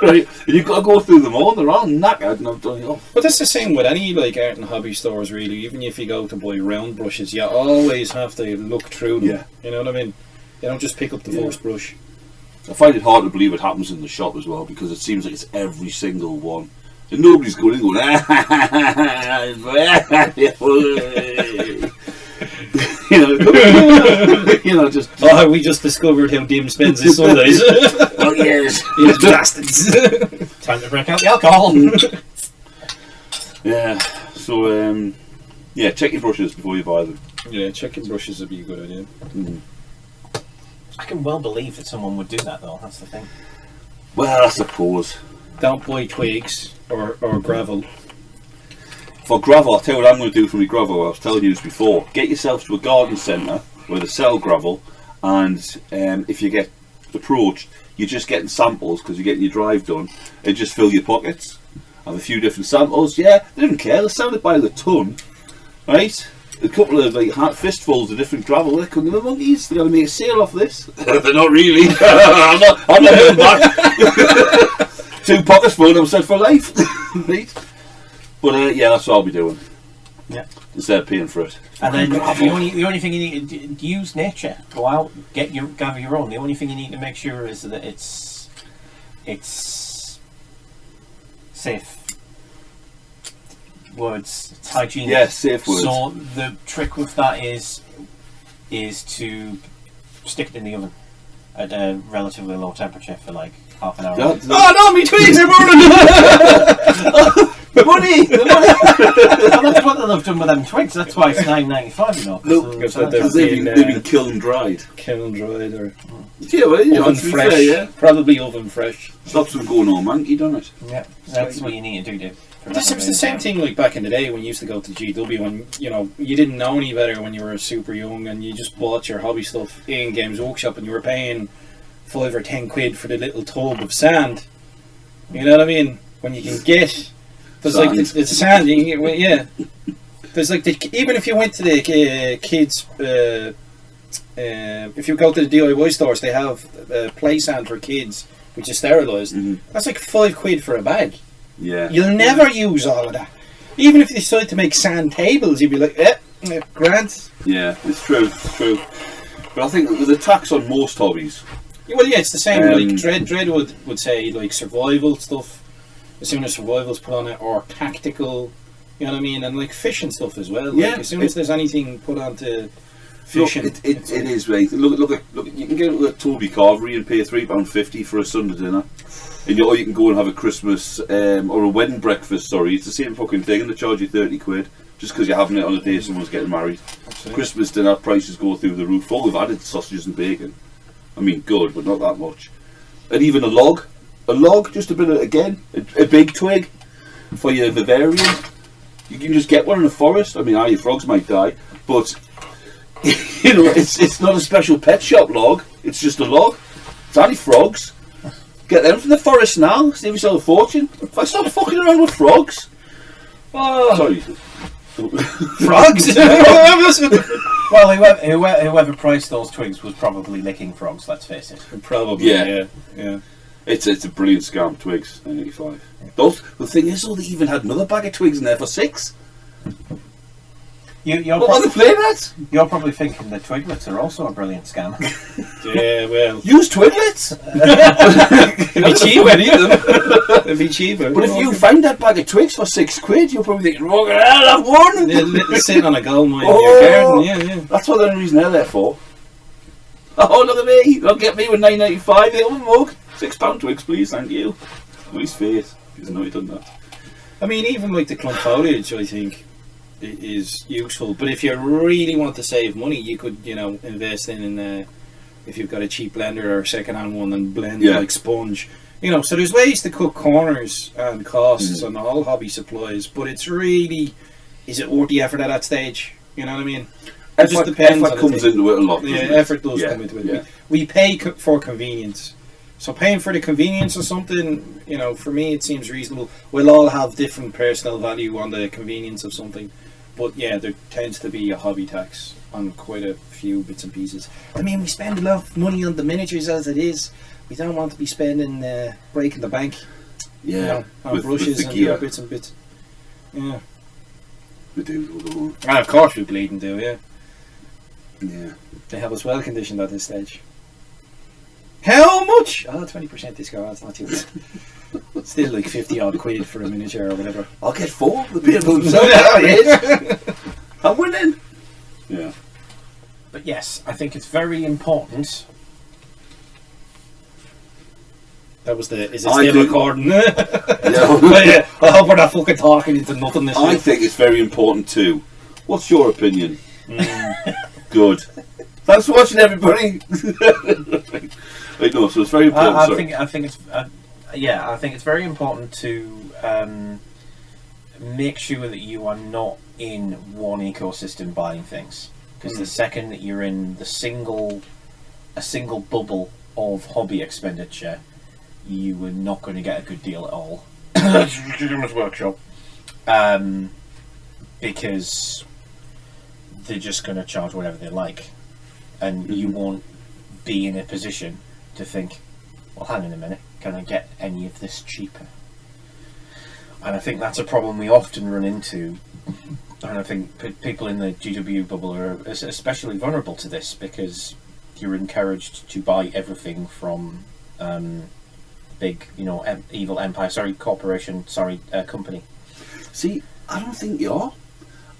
Speaker 2: Right? And you've got to go through them all. They're all knackered, and I've done it all.
Speaker 1: But that's the same with any like art and hobby stores, really. Even if you go to buy round brushes, you always have to look through them.
Speaker 2: Yeah.
Speaker 1: You know what I mean? You don't just pick up the first brush.
Speaker 2: I find it hard to believe it happens in the shop as well, because it seems like it's every single one. And nobody's going in going, just.
Speaker 1: Oh, we just discovered how Dim spends his Sundays.
Speaker 2: Oh yes,
Speaker 1: you bastards!
Speaker 6: Time to break out the alcohol.
Speaker 2: Yeah. So yeah, check your brushes before you buy them.
Speaker 1: Yeah, checking brushes would be a good idea.
Speaker 6: I can well believe that someone would do that, though. That's the thing.
Speaker 2: Well, I suppose.
Speaker 1: Don't buy twigs or gravel.
Speaker 2: For gravel, I'll tell you what I'm going to do for my gravel. I was telling you this before. Get yourself to a garden centre where they sell gravel, and if you get approached, you're just getting samples because you're getting your drive done, and just fill your pockets. Have a few different samples. Yeah, they don't care. They sell it by the ton, right? A couple of like fistfuls of different gravel. They're coming the monkeys. They're going to make a sale off this. They're not really. I'm not going back. 2 pockets full, I'm set for life. Right? But yeah, that's what I'll be doing.
Speaker 6: Yeah.
Speaker 2: Instead of paying for it.
Speaker 6: And then the only thing you need to use nature. Go out, gather your own. The only thing you need to make sure is that it's safe. Words, it's hygienic.
Speaker 2: Yeah, safe words.
Speaker 6: So the trick with that is to stick it in the oven at a relatively low temperature for like half an hour.
Speaker 1: Oh no, me twigs are burning!
Speaker 6: The money! Well, that's what they've done with them twigs. That's why it's $9.95, you know.
Speaker 2: Look, because they've been killed and dried.
Speaker 1: Killed and dried, or
Speaker 2: yeah, well, you
Speaker 1: oven
Speaker 2: know,
Speaker 1: fresh.
Speaker 2: fair, yeah.
Speaker 1: Probably oven fresh.
Speaker 2: Stops them going all manky, doesn't it?
Speaker 6: Yeah, that's what you need to do.
Speaker 1: This was the same thing like back in the day when you used to go to GW, when you didn't know any better when you were super young, and you just bought your hobby stuff in Games Workshop, and you were paying 5 or 10 quid for the little tub of sand. You know what I mean? When you can get there's
Speaker 2: sand.
Speaker 1: like it's sand. You can get, well, yeah. There's like even if you went to the kids, if you go to the DIY stores, they have play sand for kids, which is sterilised. That's like 5 quid for a bag.
Speaker 2: Yeah.
Speaker 1: You'll never use all of that. Even if you decide to make sand tables, you'd be like, grand.
Speaker 2: Yeah, it's true, it's true. But I think with the tax on most hobbies.
Speaker 1: Well, yeah, it's the same. Like Dread would say like survival stuff. As soon as survival's put on it, or tactical, you know what I mean, and like fishing stuff as well. Like, as soon as there's anything put onto fishing,
Speaker 2: look, it is right. Look at you can get at Toby Carvery and pay £3.50 for a Sunday dinner, and or you can go and have a Christmas or a wedding breakfast. Sorry, it's the same fucking thing, and they charge you 30 quid just because you're having it on a day someone's getting married. Christmas dinner prices go through the roof. All we've added sausages and bacon. I mean, good, but not that much. And even a log, just a bit of, again, a big twig for your vivarium. You can just get one in the forest. I mean, your frogs might die, but you know, it's not a special pet shop log. It's just a log. It's only frogs. Get them from the forest now. Save yourself a fortune. If I stop fucking around with frogs. Oh, sorry.
Speaker 1: Frogs.
Speaker 6: Well, whoever priced those twigs was probably licking frogs. Let's face it.
Speaker 1: Probably.
Speaker 2: Yeah. It's a brilliant scam. Twigs, $9.85. The thing is, though, they even had another bag of twigs in there for $6.
Speaker 6: You're probably thinking that twiglets are also a brilliant scam.
Speaker 1: Yeah, well,
Speaker 2: use twiglets.
Speaker 1: It'd be cheaper. It'd be cheaper.
Speaker 2: But if you find that bag of twigs for £6, you're probably thinking, "Oh, I'll have one."
Speaker 1: Yeah, sitting on a gold mine in your garden. Yeah.
Speaker 2: That's what the only reason they're there for. Oh, look at me! Don't get me with $9.95. They have a mug. £6 twigs, please. Thank you. Nice face. He doesn't know he done that.
Speaker 1: I mean, even like the clump foliage, I think, is useful. But if you really want to save money, you could, invest in if you've got a cheap blender or a second-hand one and blend like sponge. You know, so there's ways to cut corners and costs on all hobby supplies, but it's really, is it worth the effort at that stage? You know what I mean? It just depends.
Speaker 2: Effort comes into it a lot.
Speaker 1: Yeah, effort does come into it.
Speaker 2: Yeah.
Speaker 1: We pay for convenience. So paying for the convenience of something, you know, for me it seems reasonable. We'll all have different personal value on the convenience of something. But yeah, there tends to be a hobby tax on quite a few bits and pieces. I mean, we spend a lot of money on the miniatures as it is. We don't want to be spending breaking the bank.
Speaker 2: Yeah,
Speaker 1: you know, on brushes
Speaker 2: with the
Speaker 1: and
Speaker 2: gear.
Speaker 1: bits and bits. Yeah.
Speaker 2: We do.
Speaker 1: And of course we bleed and do, yeah.
Speaker 2: Yeah.
Speaker 1: They have us well conditioned at this stage. How much? Oh, 20% discount. That's not too bad. Still like 50 odd quid for a miniature or whatever.
Speaker 2: I'll get 4. The people themselves. I'm winning. Yeah.
Speaker 6: But yes, I think it's very important.
Speaker 1: That was the. Is it
Speaker 2: I
Speaker 1: still
Speaker 2: do-
Speaker 1: recording?
Speaker 2: Yeah.
Speaker 1: Yeah. I hope we're not fucking talking into nothing this
Speaker 2: I
Speaker 1: year.
Speaker 2: think it's very important too. What's your opinion? Good. Thanks for watching, everybody. I know, so it's very important.
Speaker 6: I
Speaker 2: sorry.
Speaker 6: think it's I think it's very important to make sure that you are not in one ecosystem buying things, because the second that you're in a single bubble of hobby expenditure, you are not going to get a good deal at all. Children's Workshop, because they're just going to charge whatever they like, and you won't be in a position to think, well, hang on a minute, can I get any of this cheaper? And I think that's a problem we often run into, and I think people in the GW bubble are especially vulnerable to this, because you're encouraged to buy everything from big, evil empire, corporation, company.
Speaker 2: See, I don't think you are.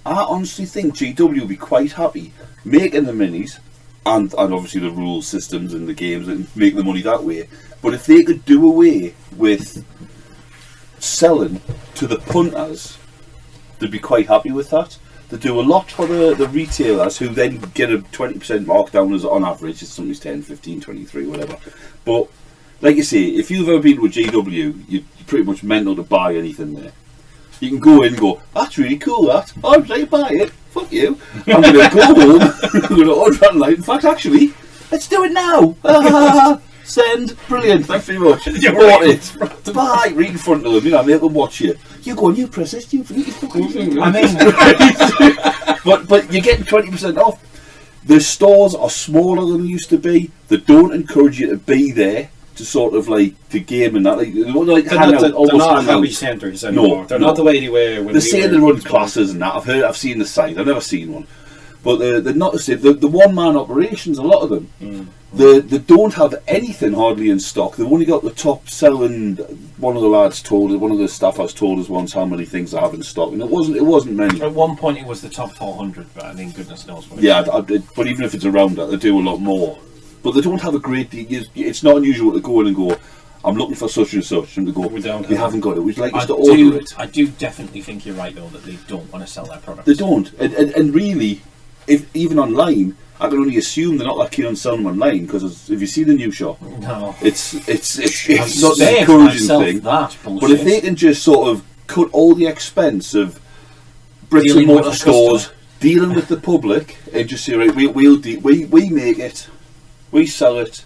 Speaker 2: I honestly think GW will be quite happy making the minis and obviously the rule systems and the games and make the money that way. But if they could do away with selling to the punters, they'd be quite happy with that. They do a lot for the retailers, who then get a 20% markdown as on average. It's somebody's 10, 15, 23, whatever. But like you say, if you've ever been to a GW, you're pretty much mental to buy anything there. You can go in and go, that's really cool, that. I'd like to buy it. Fuck you. I'm going to go home. I'm going to order it online. In fact, actually, let's do it now. Send. Brilliant. Thanks very much. Bought it. Buy. Right in front of them. Make them watch you. You go and you press this. You fucking.
Speaker 6: I mean,
Speaker 2: but you're getting 20% off. The stores are smaller than they used to be. They don't encourage you to be there to sort of like the game and that.
Speaker 1: They're not hobby centres anymore. They're not the way they were when
Speaker 2: they say they run classes and that. I've seen the site. I've never seen one, but they're not the same. The one man operations, a lot of them, they don't have anything hardly in stock. They've only got the top selling. One of the staffers told us once how many things they have in stock, and it wasn't many.
Speaker 6: At one point, it was the top 400, but I mean, goodness knows what.
Speaker 2: Yeah, but even if it's around that, they do a lot more. But they don't have a great deal. It's not unusual to go in and go, I'm looking for such and such, and they go, we haven't got it. We'd like us to order it.
Speaker 6: I do definitely think you're right, though, that they don't want to sell their products.
Speaker 2: They don't. And really, if even online, I can only assume they're not that keen on selling them online, because if you see the new shop,
Speaker 6: no,
Speaker 2: it's not an encouraging thing. But if they can just sort of cut all the expense of bricks and mortar stores, dealing with the public, and just say, right, we make it. We sell it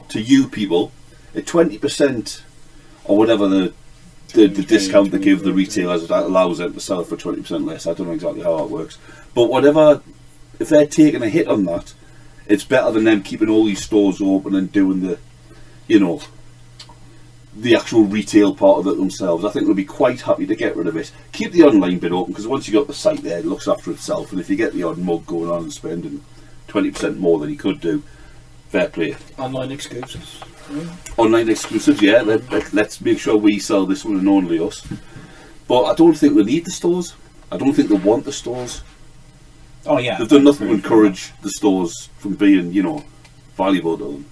Speaker 2: to you people at 20% or whatever the discount they give the retailers that allows them to sell it for 20% less. I don't know exactly how that works. But whatever, if they're taking a hit on that, it's better than them keeping all these stores open and doing the actual retail part of it themselves. I think they'll be quite happy to get rid of it. Keep the online bit open, because once you got the site there, it looks after itself. And if you get the odd mug going on and spending 20% more than he could do, fair play.
Speaker 1: Online exclusives.
Speaker 2: Online exclusives, yeah. Let's make sure we sell this one and only us. But I don't think they need the stores. I don't think they want the stores.
Speaker 6: Oh yeah.
Speaker 2: They've done nothing to encourage the stores from being, valuable to them.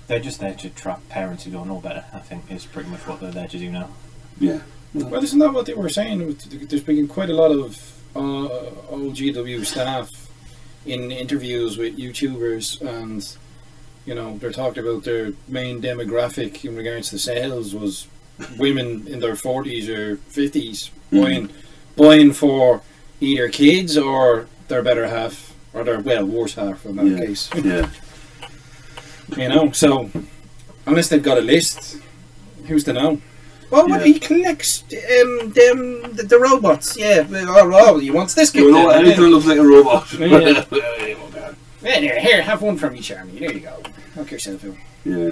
Speaker 6: They're just there to trap parents who don't know better, I think, is pretty much what they're there to do now.
Speaker 2: Yeah.
Speaker 1: Well, isn't that what they were saying? There's been quite a lot of old GW staff in interviews with YouTubers, and
Speaker 5: You know, they're talking about their main demographic in regards to sales was women in their 40s or 50s buying for either kids or their better half, or their, well, worse half in that case.
Speaker 2: Yeah.
Speaker 5: You know, so unless they've got a list, who's to know?
Speaker 1: Well, what he collects the robots. Yeah. Oh, he wants this kid.
Speaker 2: You know, anything that looks like a robot.
Speaker 5: Yeah. Here, have one from each army. There you go. Knock yourself out.
Speaker 2: Yeah.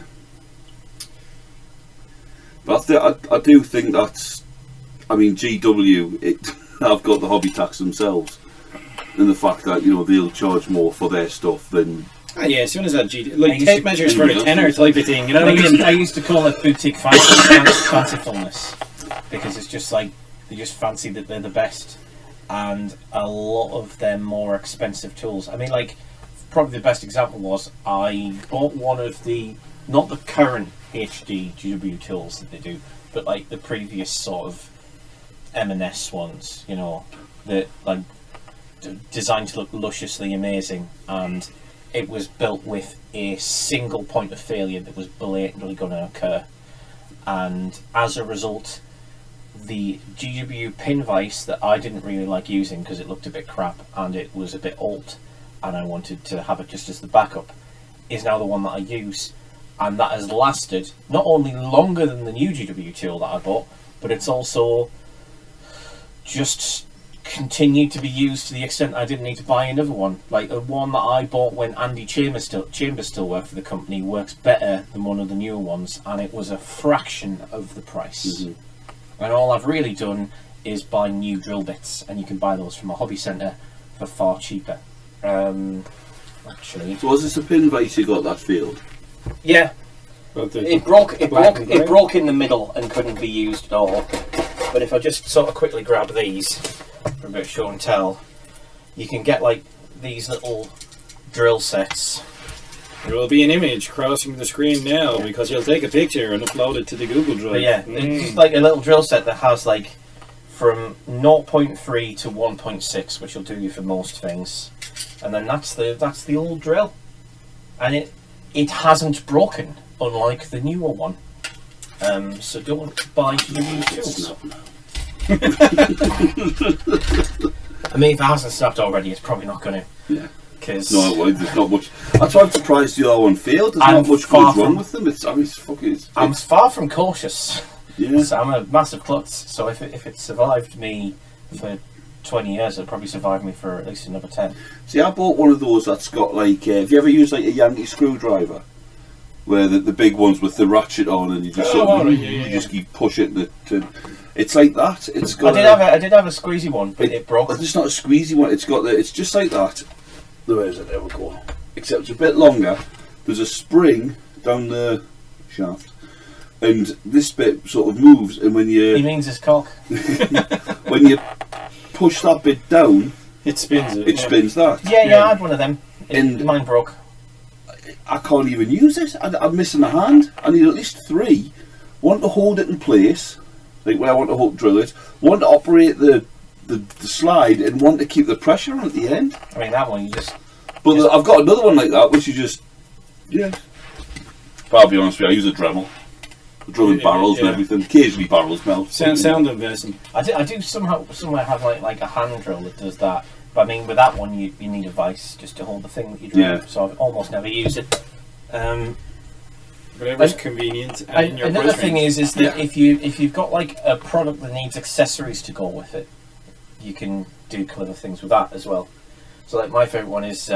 Speaker 2: But I do think that's, I mean, GW, I've got the hobby tax themselves, and the fact that, you know, they'll charge more for their stuff than...
Speaker 5: Ah, yeah, as soon as that tape measures for a tenner type of thing, you know what I mean?
Speaker 6: I used to call it boutique fancifulness, because it's just like, they just fancy that they're the best, and a lot of them more expensive tools. I mean, like, probably the best example was, I bought one of the, not the current HD GW tools that they do, but like the previous sort of M&S ones, you know, that like designed to look lusciously amazing, and it was built with a single point of failure that was blatantly going to occur, and as a result the GW pin vise that I didn't really like using because it looked a bit crap and it was a bit old and I wanted to have it just as the backup, is now the one that I use, and that has lasted not only longer than the new GW tool that I bought, but it's also just continued to be used to the extent I didn't need to buy another one. Like the one that I bought when Andy Chambers still worked for the company works better than one of the newer ones, and it was a fraction of the price. And all I've really done is buy new drill bits, and you can buy those from a hobby centre for far cheaper. Actually,
Speaker 2: So was this a pin vise you got that field?
Speaker 6: yeah, it broke in the middle and couldn't be used at all. But if I just sort of quickly grab these for a bit of show and tell, you can get like these little drill sets.
Speaker 5: There will be an image crossing the screen now because you'll take a picture and upload it to the Google Drive.
Speaker 6: But yeah, it's just like a little drill set that has like from 0.3 to 1.6, which will do you for most things. And then that's the old drill, and it hasn't broken, unlike the newer one. So don't buy new tools. I mean, if it hasn't snapped already, it's probably not going to.
Speaker 2: Yeah.
Speaker 6: Because
Speaker 2: No, well, there's not much. That's why I'm surprised the other one failed. There's not much goes wrong with them.
Speaker 6: I'm far from cautious.
Speaker 2: Yeah.
Speaker 6: So I'm a massive klutz. So if it survived me for 20 years, it'll probably survive me for at least another 10.
Speaker 2: See, I bought one of those that's got like. Have you ever used like a Yankee screwdriver, where the big ones with the ratchet on, and you just just keep pushing it to. It's like that. It's got.
Speaker 6: I did have a squeezy one, but it broke.
Speaker 2: It's not a squeezy one. It's got the. It's just like that. Where is it? There we go. Except it's a bit longer. There's a spring down the shaft, and this bit sort of moves. And when you
Speaker 6: He means his cock.
Speaker 2: when you push that bit down,
Speaker 5: It spins it.
Speaker 2: it spins that.
Speaker 6: Yeah, I had one of them.
Speaker 2: And-
Speaker 6: Mine broke.
Speaker 2: I can't even use it. I'm missing a hand. I need at least 3. One to hold it in place, like when I want to drill it. One to operate the slide, and one to keep the pressure on at the end.
Speaker 6: I mean, that one you just.
Speaker 2: But I've got another one like that, which you just But I'll be honest with you, I use a Dremel. Drilling barrels and everything. Occasionally barrels melt.
Speaker 5: Sound investing.
Speaker 6: I do somewhere have like a hand drill that does that. But I mean, with that one, you need a vice just to hold the thing that you drill.
Speaker 2: Yeah.
Speaker 6: So I've almost never used it.
Speaker 5: Whatever's convenient. And your
Speaker 6: Another thing
Speaker 5: price
Speaker 6: is that if you've got like a product that needs accessories to go with it, you can do clever things with that as well. So like my favourite one is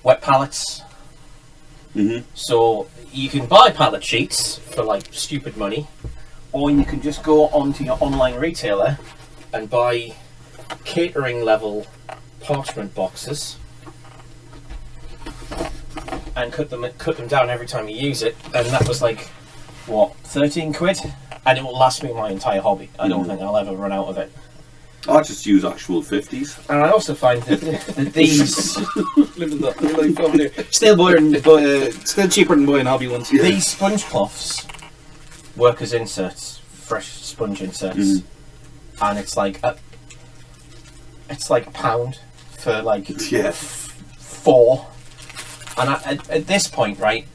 Speaker 6: wet pallets. So you can buy pallet sheets for like stupid money, or you can just go onto your online retailer and buy catering level parchment boxes and cut them down every time you use it, and that was like what, 13 quid, and it will last me my entire hobby. I don't think I'll ever run out of it.
Speaker 2: I just use actual 50s.
Speaker 6: And I also find that these
Speaker 5: living the life over there. Still cheaper than buying hobby ones.
Speaker 6: these sponge cloths work as inserts, fresh sponge inserts, and it's like a pound for like 4. And at this point, right,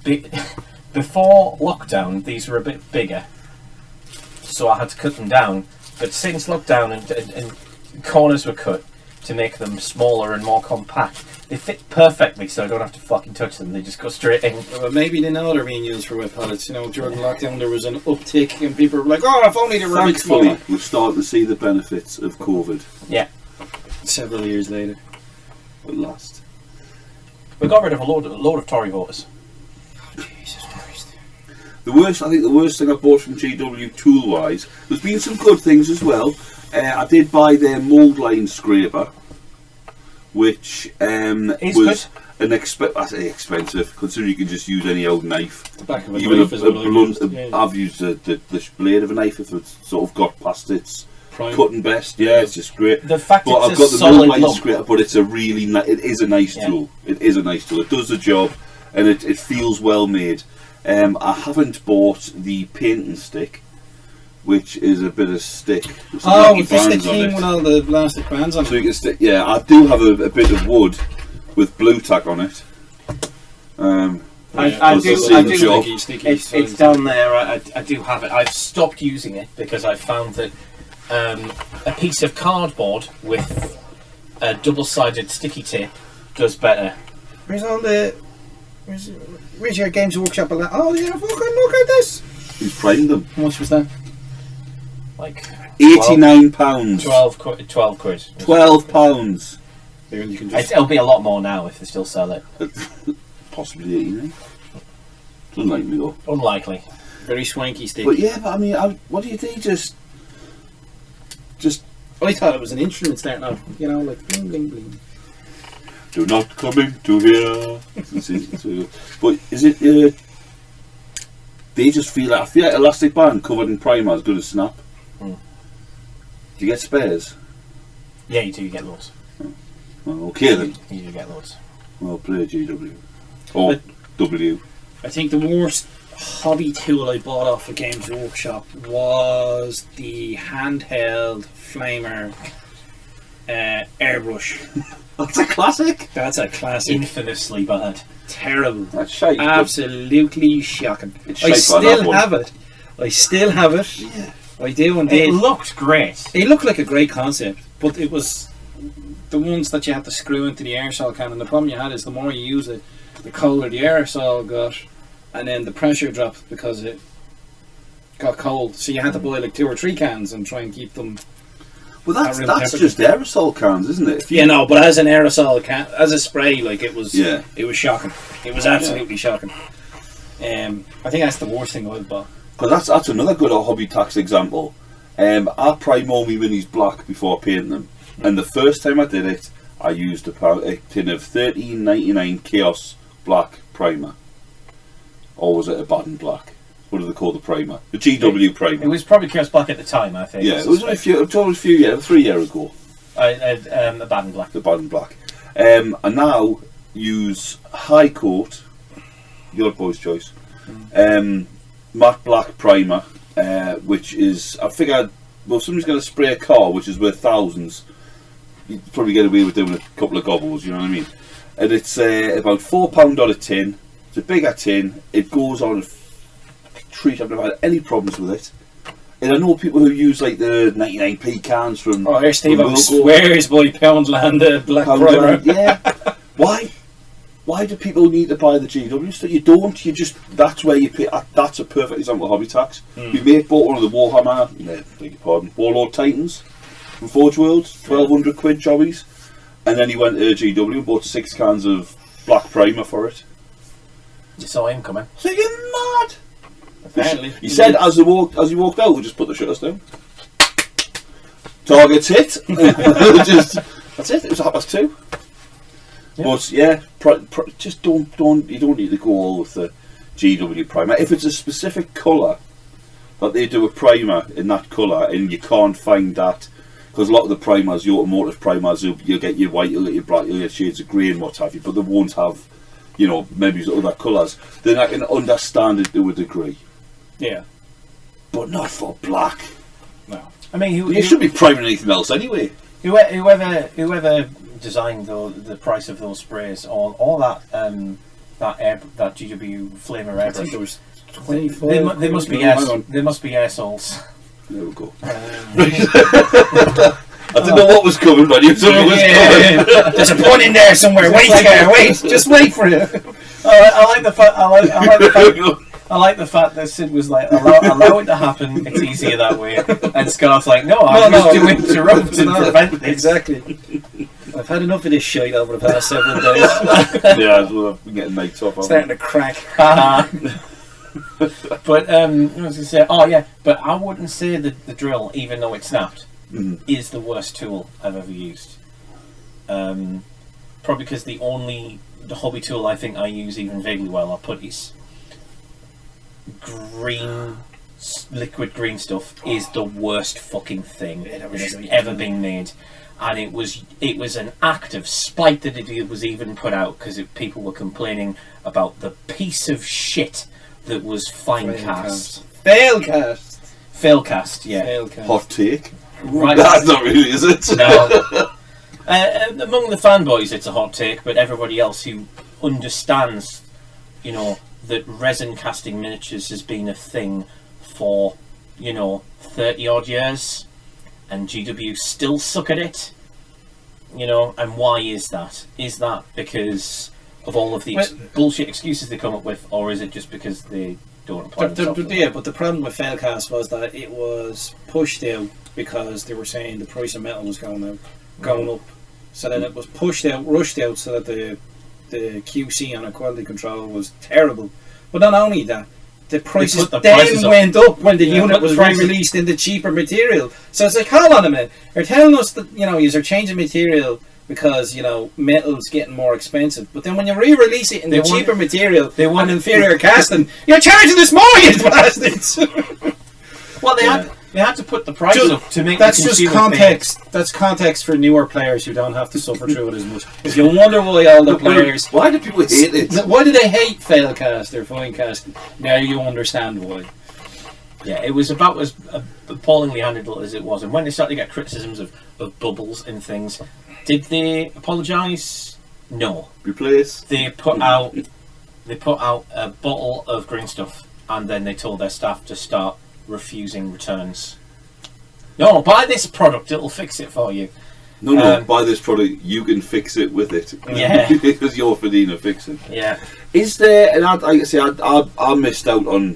Speaker 6: before lockdown, these were a bit bigger, so I had to cut them down. But since lockdown and corners were cut to make them smaller and more compact, they fit perfectly, so I don't have to fucking touch them. They just go straight in.
Speaker 1: Well, maybe they know they're being used for web pallets. You know, during lockdown there was an uptick and people were like, "Oh, if only they were a bit
Speaker 2: Thankfully,
Speaker 1: smaller."
Speaker 2: we're starting to see the benefits of COVID
Speaker 6: Yeah,
Speaker 1: Several years later.
Speaker 2: at last.
Speaker 6: we got rid of a load of Tory voters.
Speaker 1: Jesus Christ.
Speaker 2: I think the worst thing I bought from GW tool-wise, there's been some good things as well. I did buy their mould line scraper, which was I say expensive, considering you can just use any old knife.
Speaker 1: The back of a
Speaker 2: Even
Speaker 1: knife is what
Speaker 2: I've used the blade of a knife if it's sort of got past its
Speaker 1: Prime.
Speaker 2: cutting best. Yeah, it's just great.
Speaker 6: The fact
Speaker 2: But I've
Speaker 6: it's
Speaker 2: got
Speaker 6: a
Speaker 2: the
Speaker 6: solid
Speaker 2: mould line
Speaker 6: lump.
Speaker 2: scraper, but it's a really it is a nice tool. It is a nice tool. It does the job, and it feels well made. I haven't bought the painting stick, which is a bit of stick. With some
Speaker 1: Oh,
Speaker 2: lucky
Speaker 1: this the
Speaker 2: bands on
Speaker 1: thing
Speaker 2: it.
Speaker 1: with all the plastic bands on
Speaker 2: So
Speaker 1: it.
Speaker 2: you can stick. Yeah, I do have a bit of wood with blue tack on it.
Speaker 6: I
Speaker 2: does the
Speaker 6: do.
Speaker 2: same job.
Speaker 1: Sticky,
Speaker 6: It's down there. I do have it. I've stopped using it because I found that a piece of cardboard with a double-sided sticky tape does better.
Speaker 1: Where's all the... Where's your Games Workshop? Oh yeah, fucking look at this!
Speaker 2: Who's primed them?
Speaker 1: How much was that?
Speaker 6: Like
Speaker 2: £89.
Speaker 6: 12 quid. 12 quid.
Speaker 2: £12.
Speaker 1: There, you can just...
Speaker 6: It'll be a lot more now if they still sell it.
Speaker 2: Possibly 89. Unlikely though.
Speaker 6: Unlikely.
Speaker 1: Very swanky stick.
Speaker 2: But yeah, but I mean, what do you think? Just
Speaker 1: I thought it was an instrument starting off, you know, like bling bling bling.
Speaker 2: do not come into here. But is it? They just feel like, I feel like elastic band covered in primer is good as snap.
Speaker 6: Hmm.
Speaker 2: Do you get spares?
Speaker 6: Yeah, you do. You get loads.
Speaker 2: Well, okay then.
Speaker 6: You do get loads.
Speaker 2: Well, play GW or W.
Speaker 1: I think the worst hobby tool I bought off of Games Workshop was the handheld flamer airbrush.
Speaker 2: That's a classic.
Speaker 1: That's a classic.
Speaker 6: Infamously bad.
Speaker 1: Terrible.
Speaker 2: That's shite.
Speaker 1: Absolutely shocking.
Speaker 2: It's
Speaker 1: I
Speaker 2: shite by that
Speaker 1: still
Speaker 2: one.
Speaker 1: have it. I still have it.
Speaker 2: Yeah.
Speaker 1: I do
Speaker 6: It
Speaker 1: indeed.
Speaker 6: looked great.
Speaker 1: It looked like a great concept, but it was the ones that you had to screw into the aerosol can, and the problem you had is the more you use it, the colder the aerosol got, and then the pressure dropped because it got cold. So you had to buy like 2 or 3 cans and try and keep them.
Speaker 2: Well,
Speaker 1: At room
Speaker 2: that's
Speaker 1: temperature.
Speaker 2: just aerosol cans, isn't it? If you-
Speaker 1: Yeah, no, but as an aerosol can, as a spray, like it was.
Speaker 2: Yeah.
Speaker 1: It was shocking. It was absolutely shocking. I think that's the worst thing I've bought.
Speaker 2: Because that's another good hobby tax example. I prime all my minis black before painting them, and the first time I did it, I used a tin of $13.99 Chaos Black primer. Or was it a Baden Black? What do they call the primer? The GW primer.
Speaker 6: It was probably Chaos Black at the time, I think.
Speaker 2: Yeah, it was only a few years, 3 years ago.
Speaker 6: A Baden Black.
Speaker 2: The Baden Black. I now use High Coat, your boy's choice, matte black primer, which is, I figured, well, if somebody's going to spray a car, which is worth thousands, you'd probably get away with doing a couple of gobbles, you know what I mean? And it's about £4 on a tin. It's a bigger tin. It goes on a treat. I've never had any problems with it. And I know people who use like the 99p cans from.
Speaker 1: Oh, here's Steve.
Speaker 2: from
Speaker 1: I
Speaker 2: Wilco.
Speaker 1: swears by Poundland black primer.
Speaker 2: Yeah. Why do people need to buy the GW stuff? You don't. You just. That's where you pay. That's a perfect example of hobby tax. My mate bought one of the Warhammer. Beg your pardon. Warlord Titans from Forge World. 1,200 quid jobbies. And then he went to GW and bought 6 cans of black primer for it.
Speaker 6: You saw him coming.
Speaker 2: So you're mad.
Speaker 1: Apparently.
Speaker 2: He said as he walked out, we'll just put the shutters down. Target's hit. That's it. It was 2:30.
Speaker 6: Yeah.
Speaker 2: But yeah, just don't. You don't need to go all with the GW primer. If it's a specific colour that they do a primer in that colour, and you can't find that, because a lot of the primers, the automotive primers, you'll get your white, you'll get your black, you'll get shades of grey and what have you, but they won't have, you know, maybe other colours. Then I can understand it to a degree.
Speaker 1: Yeah.
Speaker 2: But not for black.
Speaker 1: No.
Speaker 6: I mean,
Speaker 2: You should be priming anything else anyway.
Speaker 6: whoever designed the price of those sprays, all that that GW Flamer
Speaker 1: I think
Speaker 6: airbrush.
Speaker 1: there was 25.
Speaker 6: They must be they must be air souls.
Speaker 2: There we go. I didn't know what was coming, but I knew something was coming.
Speaker 1: There's a pun in there somewhere. Wait, wait, just wait for it.
Speaker 6: I like the fact. I like the fact that Sid was like, allow it to happen. It's easier that way. And Scar's like, no, I'm just to interrupt and prevent this.
Speaker 1: Exactly. I've had enough of this shit over the past several days.
Speaker 2: Yeah, well, I've been getting nights off.
Speaker 1: Starting to crack.
Speaker 6: But I was going to say, oh yeah, but I wouldn't say that the drill, even though it snapped, is the worst tool I've ever used. Probably because the hobby tool I think I use even vaguely well are putties. Liquid green stuff is the worst fucking thing that has ever been made, and it was an act of spite that it was even put out because people were complaining about the piece of shit that was Finecast. Failcast, yeah.
Speaker 1: Failcast.
Speaker 2: Hot take.
Speaker 6: Right.
Speaker 2: That's not really, is it?
Speaker 6: No. Among the fanboys, it's a hot take, but everybody else who understands, that resin casting miniatures has been a thing for, 30 odd years, and GW still suck at it, and why is that? Is that because of all of the bullshit excuses they come up with, or is it just because they don't apply themselves?
Speaker 1: Yeah, but the problem with Failcast was that it was pushed out because they were saying the price of metal was going up. So then it was pushed out, rushed out, so that the QC and the quality control was terrible. But not only that, the prices then went up when the unit was re-released in the cheaper material. So it's like, hold on a minute, they're telling us that you're changing material because metal's getting more expensive, but then when you re-release it in the cheaper material and inferior casting, you're charging us more, you bastards.
Speaker 6: Well, they had to put the price up to make
Speaker 1: that's
Speaker 6: the
Speaker 1: just
Speaker 6: consumer
Speaker 1: context. That's context for newer players who don't have to suffer through it as much. If you wonder why all the players,
Speaker 2: why do people hate it?
Speaker 1: Why do they hate Failcast or Finecast? Now you understand why.
Speaker 6: Yeah, it was about as appallingly handled as it was, and when they started to get criticisms of bubbles and things, did they apologise? No.
Speaker 2: Replace.
Speaker 6: They put out a bottle of green stuff, and then they told their staff to start refusing returns. No, buy this product, it'll fix it for you.
Speaker 2: No, buy this product, you can fix it with it.
Speaker 6: Yeah.
Speaker 2: Because you're Fadina fixing.
Speaker 6: Yeah.
Speaker 2: Is there, and I missed out on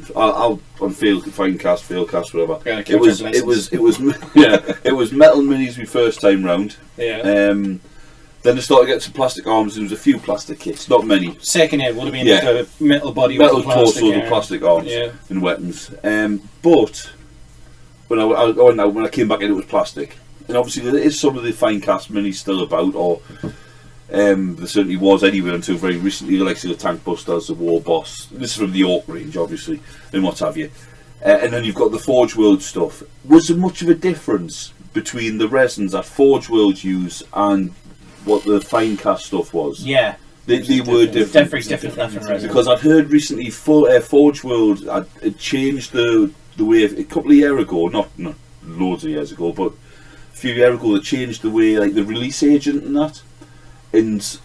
Speaker 2: Failcast, whatever.
Speaker 1: Yeah,
Speaker 2: it was metal minis my first time round.
Speaker 1: Yeah.
Speaker 2: Then they started getting some plastic arms, and there was a few plastic kits, not many.
Speaker 1: Second head would have been the metal body,
Speaker 2: metal
Speaker 1: with the plastic,
Speaker 2: torso, the plastic arms and weapons. But when I came back in, it was plastic, and obviously there is some of the Finecast minis still about, or there certainly was anyway until very recently. Like the Tank Busters, the Warboss. This is from the Orc range, obviously, and what have you. And then you've got the Forge World stuff. Was there much of a difference between the resins that Forge World use and what the Finecast stuff was?
Speaker 6: Yeah,
Speaker 2: they were different.
Speaker 6: Different resin.
Speaker 2: Because I'd heard recently Forge World had changed the way a couple of years ago, not loads of years ago, but a few years ago, they changed the way, like the release agent and that, and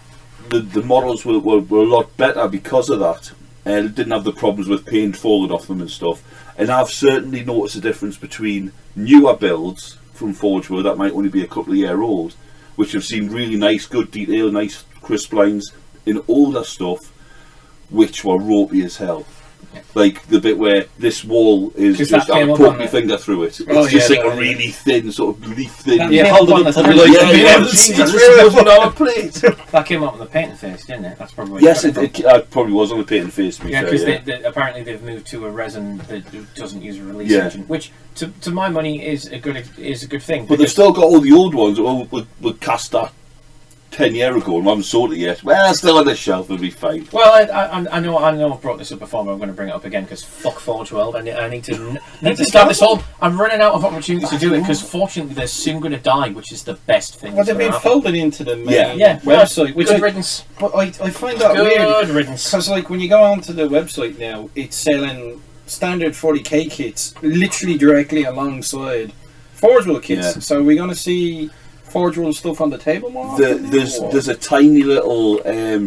Speaker 2: the models were a lot better because of that. And didn't have the problems with paint falling off them and stuff. And I've certainly noticed a difference between newer builds from Forge World that might only be a couple of years old, which have seen really nice, good detail, nice crisp lines, in older stuff, which were ropey as hell. Like the bit where this wall is just, I poke my finger through it. It's just like a really thin, sort of leaf thin.
Speaker 1: Hold it up to the
Speaker 6: plate. That came up on the painting face, didn't it? That's probably
Speaker 2: it probably was on the painting face.
Speaker 6: Because apparently they've moved to a resin that doesn't use a release engine, which to my money is a good thing.
Speaker 2: But they've still got all the old ones that were cast that 10 years ago and I haven't sold it yet. Well, still on the shelf, it'll be fine.
Speaker 6: Well, I know I've brought this up before, but I'm going to bring it up again because fuck Forge World. I need to start this home. I'm running out of opportunities to do it because fortunately they're soon going to die, which is the best thing.
Speaker 1: Well, they've been folded into the main website. Which
Speaker 6: good riddance.
Speaker 1: But I find that weird.
Speaker 6: Good riddance.
Speaker 1: Because like when you go onto the website now, it's selling standard 40k kits literally directly alongside Forge World kits. So we're going to see Forge World stuff on the table more?
Speaker 2: There's a tiny little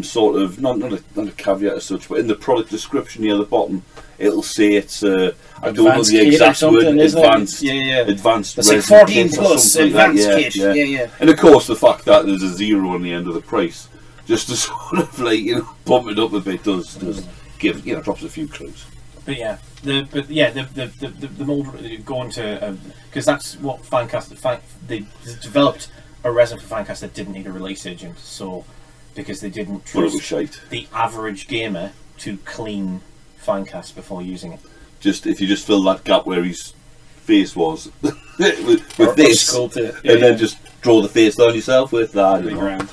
Speaker 2: sort of not a caveat as such, but in the product description near the bottom, it'll say it's I don't know the exact word, advanced, advanced.
Speaker 1: It's like 14 plus advanced kit. Yeah.
Speaker 2: And of course, the fact that there's a 0 on the end of the price, just to sort of like bump it up a bit, does give drops a few clues.
Speaker 6: But yeah, the mold going to because that's what Fancast they developed a resin for Fancast that didn't need a release agent, so because they didn't trust the average gamer to clean Fancast before using it.
Speaker 2: If you just fill that gap where his face was with this, and then just draw the face down yourself with that,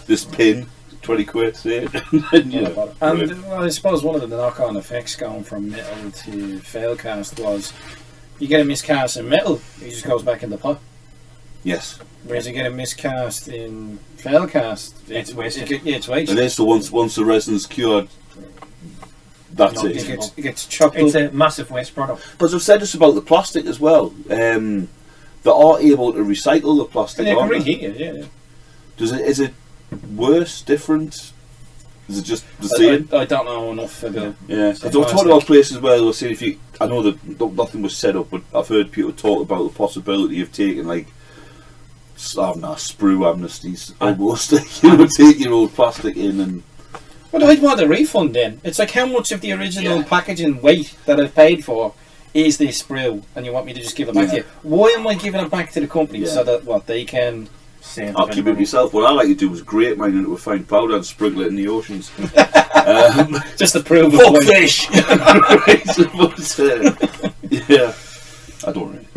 Speaker 2: this pin. 20 quid, say.
Speaker 1: And I suppose one of the knock-on effects going from metal to failcast was you get a miscast in metal, it just goes back in the pot.
Speaker 2: Yes.
Speaker 1: Whereas you get a miscast in failcast,
Speaker 6: it's wasted.
Speaker 1: It's wasted.
Speaker 2: And then so once the resin's cured, that's it.
Speaker 1: It gets chopped up.
Speaker 6: It's a massive waste product.
Speaker 2: But I've said this about the plastic as well. They are able to recycle the plastic.
Speaker 1: Yeah, yeah.
Speaker 2: Is it worse, different? Is it just the same?
Speaker 1: I don't know enough about.
Speaker 2: Yeah, because I've talked about places where they'll say I know that nothing was set up, but I've heard people talk about the possibility of taking sprue amnesties almost. Take your old plastic in and.
Speaker 1: Well, I'd want a refund then. It's like how much of the original packaging weight that I've paid for is this sprue, and you want me to just give it back to you? Why am I giving it back to the company so that they can?
Speaker 2: I'll keep it myself. What I like to do is grate mine into a fine powder and sprinkle it in the oceans.
Speaker 1: Just to prove
Speaker 2: fuck fish. Yeah, I don't really.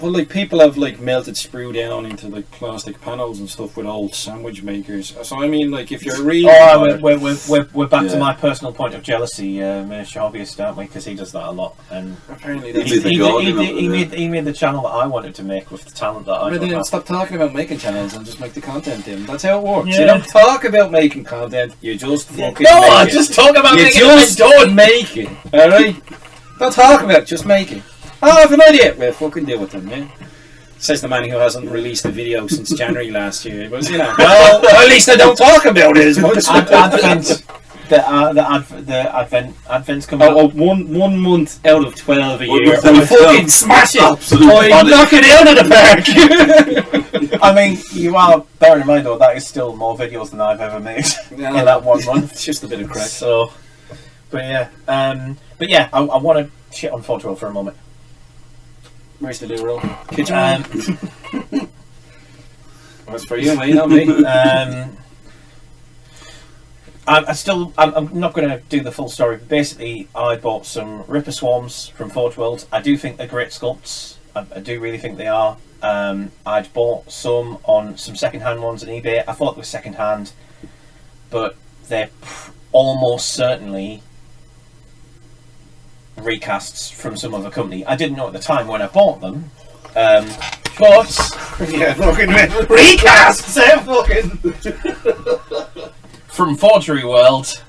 Speaker 1: Well, like people have melted sprue down into plastic panels and stuff with old sandwich makers. So I mean, if you're really
Speaker 6: we're back to my personal point of jealousy, Mr. Hobbyist, aren't we? Because he does that a lot, and
Speaker 1: apparently
Speaker 6: he made the channel that I wanted to make with the talent that I
Speaker 1: don't have. Stop talking about making channels and just make the content. Tim, that's how it works. Yeah. You don't talk about making content. You just fucking make it.
Speaker 6: Just talk about making
Speaker 1: it. Don't make it. All right. Don't talk about it. Just make it. Oh, I have an idea. Well, fucking deal with them, yeah. Says the man who hasn't released a video since January last year. But well, at least I don't talk about it as much.
Speaker 6: Advent's coming up.
Speaker 1: 1 month out of 12 a year. I fucking smash it. I knock it out of the park.
Speaker 6: I mean, you are bearing in mind though that is still more videos than I've ever made in that 1 month.
Speaker 1: It's just a bit of crack.
Speaker 6: So, but yeah, I want to shit on Forge World for a moment.
Speaker 1: Where's the loo roll? Kitchen. That's for you, mate, not me.
Speaker 6: I'm not going to do the full story. But basically, I bought some Ripper Swarms from Forge World. I do think they're great sculpts. I do really think they are. I'd bought some on some second-hand ones on eBay. I thought they were second-hand, but they're almost certainly recasts from some other company. I didn't know at the time when I bought them, but
Speaker 1: yeah, fucking recasts, fucking
Speaker 6: from Forgery World.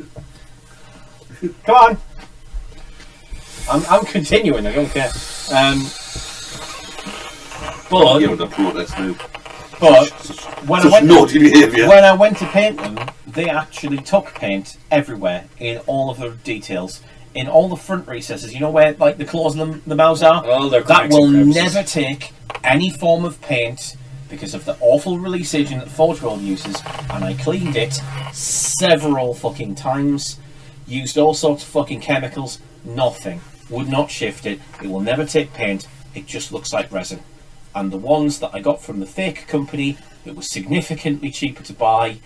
Speaker 6: Come on, I'm continuing. I don't care. But
Speaker 2: you're the protest now.
Speaker 6: But when I went to paint them, they actually took paint everywhere in all of the details. In all the front recesses, you know where the claws and the mouths are? That will never take any form of paint because of the awful release agent that Forge World uses, and I cleaned it several fucking times, used all sorts of fucking chemicals, nothing. Would not shift it. It will never take paint. It just looks like resin. And the ones that I got from the fake company, it was significantly cheaper to buy.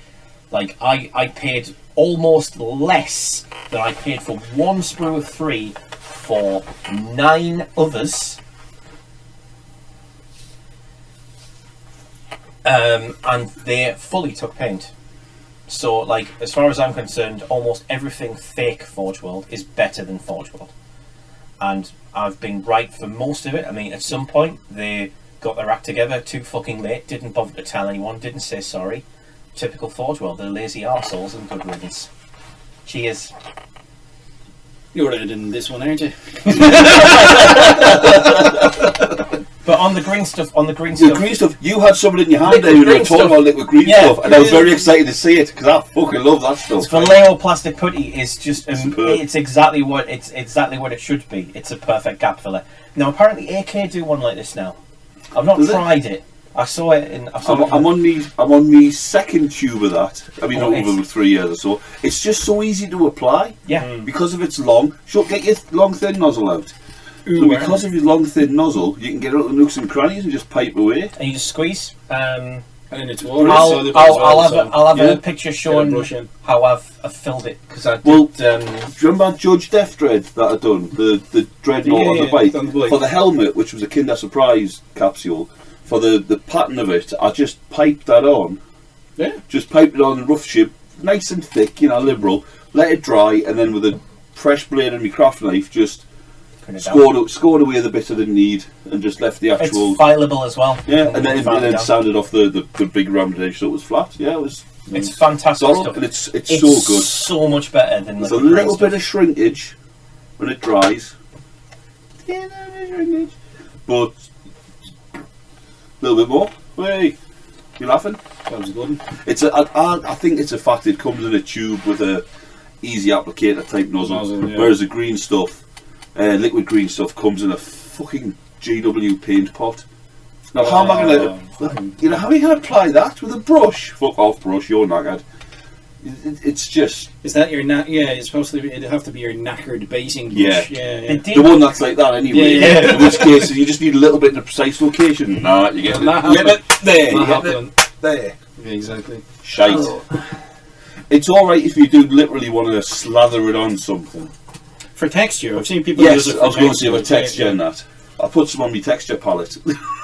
Speaker 6: I paid almost less than I paid for one sprue of 3 for 9 others. And they fully took paint. So, as far as I'm concerned, almost everything fake Forge World is better than Forge World. And I've been right for most of it. I mean, at some point, they got their act together too fucking late, didn't bother to tell anyone, didn't say sorry. Typical Forge World, they're lazy arseholes and good riddance. Cheers.
Speaker 1: You're editing this one, aren't you?
Speaker 6: But on the green stuff,
Speaker 2: The green stuff, you had something in your hand there when you were talking about liquid green stuff, and I was very excited to see it because I fucking love that stuff.
Speaker 6: Vallejo plastic putty is just
Speaker 2: Superb.
Speaker 6: it's exactly what it should be. It's a perfect gap filler. Now apparently AK do one like this now. I've not tried it. I saw it in.
Speaker 2: I'm on me second tube of that. I mean, over 3 years or so. It's just so easy to apply.
Speaker 6: Yeah.
Speaker 2: Because of its long. Sure, get your long thin nozzle out. So because of your long thin nozzle, you can get out the nooks and crannies and just pipe away.
Speaker 6: And you just squeeze.
Speaker 1: And then it's water.
Speaker 6: I'll have a picture showing how I've filled it because I did.
Speaker 2: Well, do you remember Judge Death Dread that I done the dreadnought on the bike for the helmet, which was a Kinder Surprise capsule. For the pattern of it, I just piped that on.
Speaker 1: Yeah.
Speaker 2: Just piped it on in rough ship, nice and thick, liberal. Let it dry, and then with a fresh blade and my craft knife, just scored away the bit I didn't need, and just left the actual.
Speaker 6: It's fileable as well.
Speaker 2: Yeah, and then sanded off the big rounded edge so it was flat. Yeah, it was.
Speaker 6: It's fantastic stuff.
Speaker 2: And it's so good.
Speaker 6: So much better than.
Speaker 2: There's a little bit of shrinkage when it dries. Yeah, shrinkage, but. A little bit more. Hey, you laughing?
Speaker 1: That was a good one.
Speaker 2: I think it's a fact it comes in a tube with a easy applicator type nozzle, whereas the green stuff, liquid green stuff, comes in a fucking GW paint pot. Now how am I gonna? How are you gonna apply that with a brush? Fuck off, brush. You're knackered. It's just.
Speaker 1: Is that your it's supposed to be. It'd have to be your knackered basing brush.
Speaker 2: Yeah. The one that's like that anyway. In which case, you just need a little bit in a precise location. Nah, you get it. There.
Speaker 1: Yeah, exactly.
Speaker 2: Shite. It's all right if you do literally want to slather it on something.
Speaker 1: For texture, I've seen people.
Speaker 2: Yes,
Speaker 1: use it
Speaker 2: I was going to say with texture and that. I'll put some on my texture palette.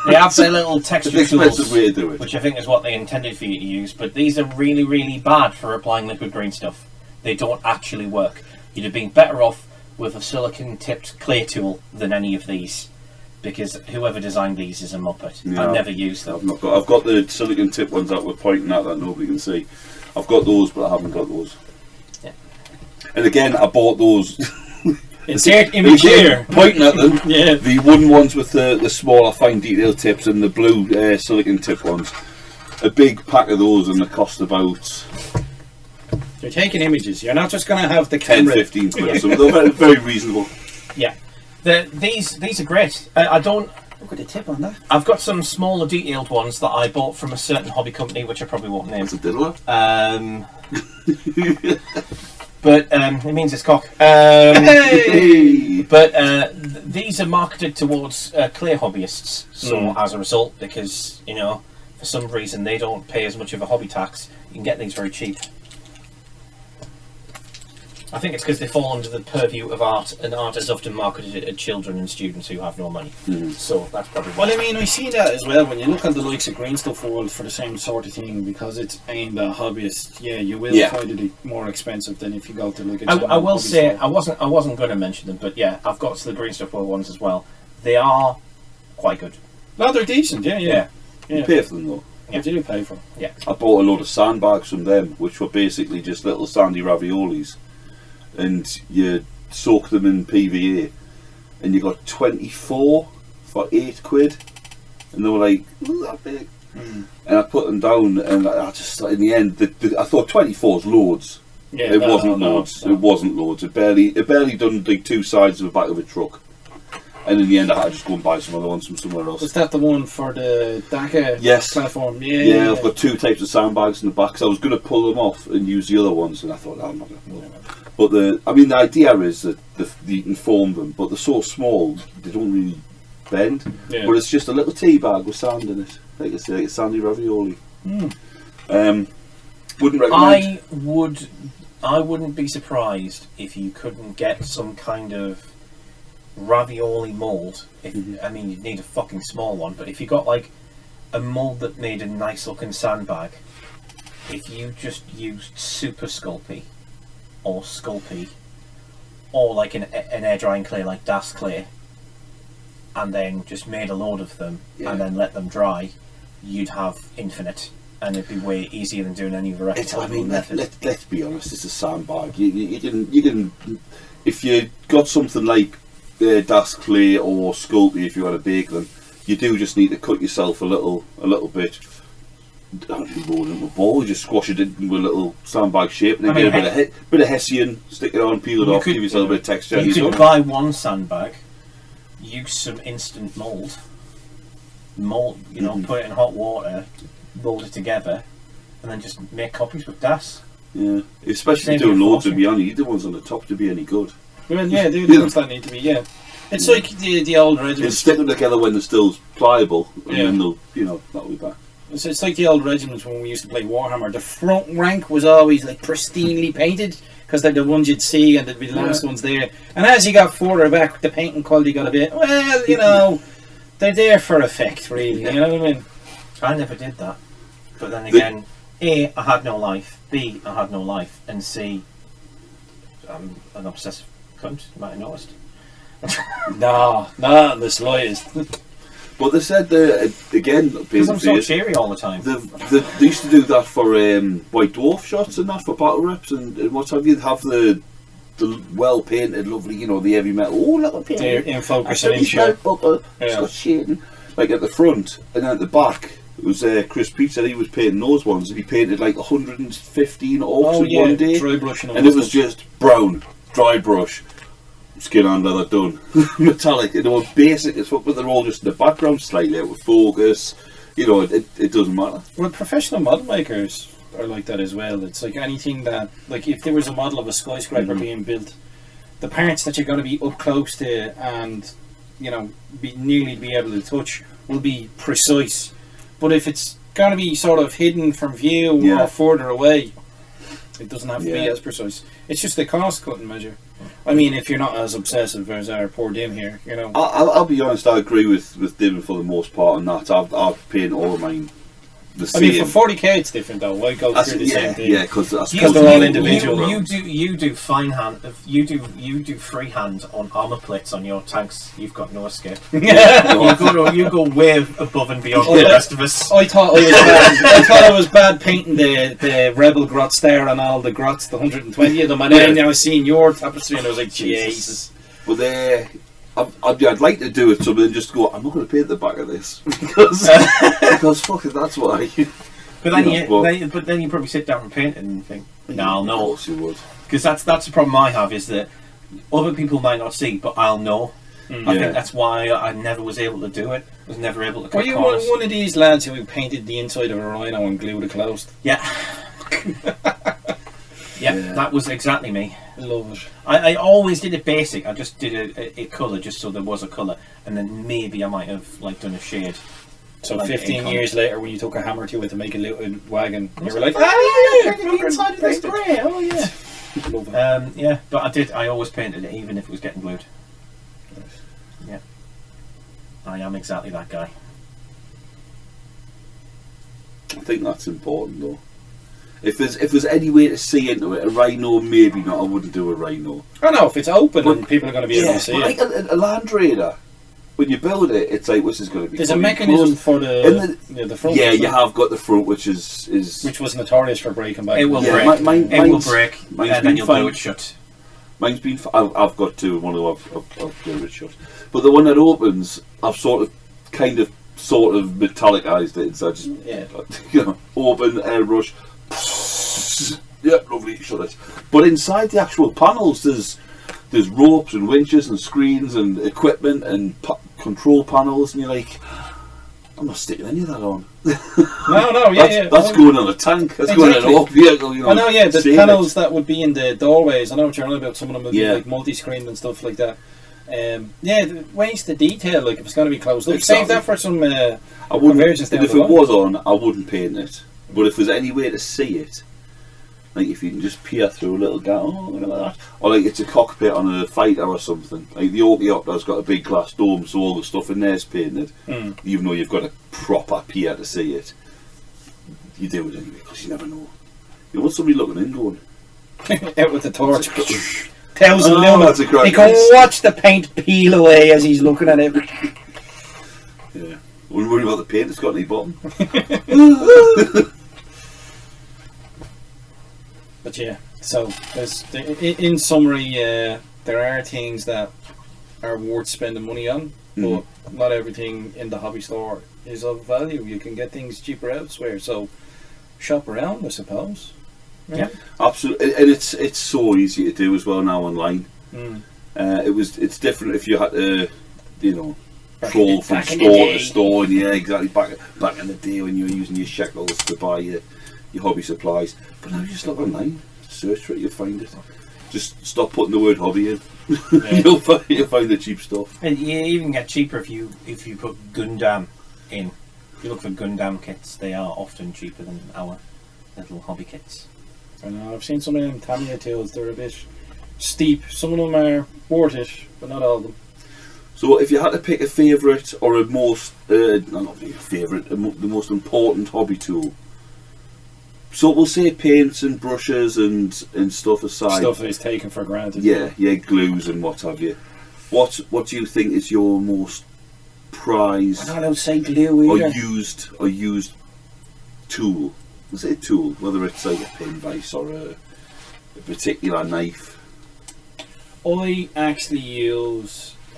Speaker 6: They have their little texture
Speaker 2: It's an expensive
Speaker 6: tools,
Speaker 2: way to do it.
Speaker 6: which I think is what they intended for you to use, but these are really, really bad for applying liquid green stuff. They don't actually work. You'd have been better off with a silicon-tipped clay tool than any of these, because whoever designed these is a muppet.
Speaker 2: Yeah,
Speaker 6: I've never used them.
Speaker 2: I've got the silicon tip ones that we're pointing at that nobody can see. I've got those, but I haven't got those.
Speaker 6: Yeah.
Speaker 2: And again, I bought those.
Speaker 1: Insert image here.
Speaker 2: Pointing at them.
Speaker 1: Yeah.
Speaker 2: The wooden ones with the smaller fine detail tips and the blue silicon tip ones. A big pack of those, and they cost about.
Speaker 1: You're taking images. You're not just going to have the
Speaker 2: 10,
Speaker 1: camera.
Speaker 2: 15 quid. So they're very, very reasonable.
Speaker 6: Yeah. These are great. I don't.
Speaker 1: Look at the tip on that.
Speaker 6: I've got some smaller detailed ones that I bought from a certain hobby company, which I probably won't name.
Speaker 2: It's a diddler.
Speaker 6: But it means it's cock.
Speaker 2: Hey!
Speaker 6: But these are marketed towards clay hobbyists. So as a result, because for some reason they don't pay as much of a hobby tax, you can get these very cheap. I think it's because they fall under the purview of art, and art is often marketed at children and students who have no money. So that's probably
Speaker 1: Well, I mean, I see that as well when you look at the likes of Green Stuff World for the same sort of thing, because it's aimed at hobbyists. Yeah, you will find it more expensive than if you go to look at.
Speaker 6: I will say I wasn't going to mention them, but yeah, I've got the Green Stuff World ones as well. They are quite good.
Speaker 1: No, they're decent. Yeah.
Speaker 2: You pay for them though.
Speaker 1: Yeah, you do pay for them.
Speaker 6: Yeah.
Speaker 2: I bought a load of sandbags from them, which were basically just little sandy raviolis. And you soak them in PVA, and you got 24 for £8, and they were like that big. And I put them down, and I just in the end, I thought 24's loads.
Speaker 1: Yeah,
Speaker 2: it wasn't loads. It wasn't loads. It barely done like two sides of the back of a truck. And in the end, I had to just go and buy some other ones from somewhere else.
Speaker 1: Was that the one for the DACA platform?
Speaker 2: Yeah, I've got two types of sandbags in the back, so I was going to pull them off and use the other ones, and I thought, I'm not going to pull them off. But the idea is that you can form them, but they're so small, they don't really bend.
Speaker 1: Yeah.
Speaker 2: But it's just a little tea bag with sand in it, like a sandy ravioli. Wouldn't recommend.
Speaker 6: I wouldn't be surprised if you couldn't get some kind of ravioli mould. I mean, you'd need a fucking small one, but if you got like a mould that made a nice looking sandbag, if you just used Super Sculpey or Sculpey or like an air drying clay like Das clay, and then just made a load of them and then let them dry, you'd have infinite, and it'd be way easier than doing any of the rest.
Speaker 2: Let's be honest, it's a sandbag. You can if you got something like Das clay or Sculpey, if you want to bake them, you do just need to cut yourself a little bit. Don't do more than a ball. You just squash it into a little sandbag shape, and then get a bit of Hessian, stick it on, peel it off, give yourself a bit of texture.
Speaker 6: You could buy one sandbag, use some instant mould, put it in hot water, mould it together, and then just make copies with das.
Speaker 2: Yeah, especially if you're doing loads of them, you only need the ones on the top to be any good.
Speaker 1: Well, yeah, the ones that need to be, yeah. It's like the old regiments.
Speaker 2: It's stick them together when they're still pliable, and then they'll, that'll be back.
Speaker 1: It's like the old regiments when we used to play Warhammer. The front rank was always like pristinely painted because they're the ones you'd see and there'd be the last ones there. And as you got further back, the painting quality got a bit, well, they're there for effect, really. You know what I mean?
Speaker 6: I never did that. But then again, A, I had no life. B, I had no life. And C, I'm an obsessive cunt. You might have noticed.
Speaker 1: Not in the slightest.
Speaker 2: But they said, again,
Speaker 6: because I'm so cheery all the time.
Speaker 2: They used to do that for White Dwarf shots and that for battle reps and what have you. Have the well painted, lovely, the heavy metal. Oh, look at
Speaker 1: they're in focus and in shot.
Speaker 2: Scott shading, like at the front, and then at the back. It was Chris Pete said he was painting those ones, and he painted like 115 orcs in one day,
Speaker 1: dry brushing,
Speaker 2: and it was just brown, dry brush. Skin and leather done. Metallic. They were basic as fuck, but they're all just in the background, slightly out of focus. It doesn't matter.
Speaker 1: Well, professional model makers are like that as well. It's like anything that, like if there was a model of a skyscraper being built, the parts that you're going to be up close to and nearly be able to touch will be precise. But if it's going to be sort of hidden from view or further away, it doesn't have to be as precise. It's just a cost cutting measure. I mean, if you're not as obsessive as our poor Dim here,
Speaker 2: I'll be honest, I agree with Dim for the most part on that. I've painted all of mine the same.
Speaker 1: I mean, for 40k it's different though. Why go through the same thing?
Speaker 2: Yeah, because
Speaker 1: they're all individual.
Speaker 6: You do fine hand. You do freehand on armor plates on your tanks. You've got no escape. you go way above and beyond the rest of us.
Speaker 1: I thought I was bad painting the rebel grots there and all the grots, the 120 of them, and then I was seeing your tapestry and I was like, Jesus.
Speaker 2: Well, I'd like to do it, so then just go, I'm not going to paint the back of this because fuck it, that's why.
Speaker 6: But then you probably sit down and paint it and think, no.
Speaker 2: Of course you would.
Speaker 6: Because that's the problem I have, is that other people might not see, but I'll know. I think that's why I never was able to do it. I was never able to cut corners.
Speaker 1: Were you one of these lads who painted the inside of a rhino and glued it closed?
Speaker 6: Yeah. Yeah, that was exactly me.
Speaker 1: Love it.
Speaker 6: I always did it basic. I just did a colour just so there was a colour, and then maybe I might have done a shade.
Speaker 1: So like 15 years later, when you took a hammer to it to make a little wagon, you were like,
Speaker 6: the inside of this grey. Oh yeah.
Speaker 1: Love it.
Speaker 6: Yeah, but I always painted it, even if it was getting glued.
Speaker 2: Nice.
Speaker 6: Yeah. I am exactly that guy.
Speaker 2: I think that's important though. If there's any way to see into it, a rhino, maybe not. I wouldn't do a rhino.
Speaker 1: I know if it's open and people are going to be able to see
Speaker 2: like
Speaker 1: it.
Speaker 2: A Land Raider, when you build it, it's like this is going to be.
Speaker 1: There's a mechanism for the front.
Speaker 2: Yeah, you have got the front, which
Speaker 1: was notorious for breaking back.
Speaker 6: It will break. It will break, and then you'll glue it shut.
Speaker 2: Mine's been. I've got two. One I've glued it shut, but the one that opens, I've sort of metallicized it. So I just open airbrush. Yep, lovely, shut it. But inside the actual panels, there's ropes and winches and screens and equipment and control panels, and you're like, I'm not sticking any of that on.
Speaker 1: No,
Speaker 2: that's going on a tank. That's going on an old vehicle.
Speaker 1: I know, the panels that would be in the doorways. I know what you're on about. Some of them would be like multi-screen and stuff like that. The ways to detail, like if it's going to be closed up, save that for some.
Speaker 2: I wouldn't. And if it was on, I wouldn't paint it. But if there's any way to see it, like if you can just peer through a little gap, look at that. Or like it's a cockpit on a fighter or something. Like the Orkiopter's got a big glass dome, so all the stuff in there's painted. Even though you've got a proper peer to see it, you do it anyway because you never know. You want somebody looking in going
Speaker 1: out with the torch. 1,000 lumens. He can watch the paint peel away as he's looking at it.
Speaker 2: Yeah. Wouldn't worry about the paint, it's got any bottom.
Speaker 1: But yeah, so in summary, there are things that are worth spending money on. but not everything in the hobby store is of value. You can get things cheaper elsewhere, so shop around, I suppose.
Speaker 6: Yeah.
Speaker 2: Absolutely, and it's so easy to do as well now online.
Speaker 1: Mm.
Speaker 2: It's different if you had to,
Speaker 1: Back
Speaker 2: troll
Speaker 1: in-
Speaker 2: from
Speaker 1: back in the
Speaker 2: store
Speaker 1: day.
Speaker 2: to store, and yeah, exactly. Back in the day when you were using your shekels to buy your hobby supplies, but now you just look online, search for it, you'll find it. Just stop putting the word hobby in. you'll find the cheap stuff.
Speaker 6: And you even get cheaper if you put Gundam in. If you look for Gundam kits, they are often cheaper than our little hobby kits.
Speaker 1: I know, I've seen some of them Tamiya tales, they're a bit steep. Some of them are worth it, but not all of them.
Speaker 2: So if you had to pick a favourite or a most, not a favourite, the most important hobby tool, so we'll say paints and brushes and stuff aside.
Speaker 1: Stuff is taken for granted.
Speaker 2: Yeah, glues and what have you. What do you think is your most prized
Speaker 1: We're not allowed to say glue
Speaker 2: or
Speaker 1: either.
Speaker 2: used tool? Was it a tool? Whether it's like a pin vise or a particular knife.
Speaker 1: I actually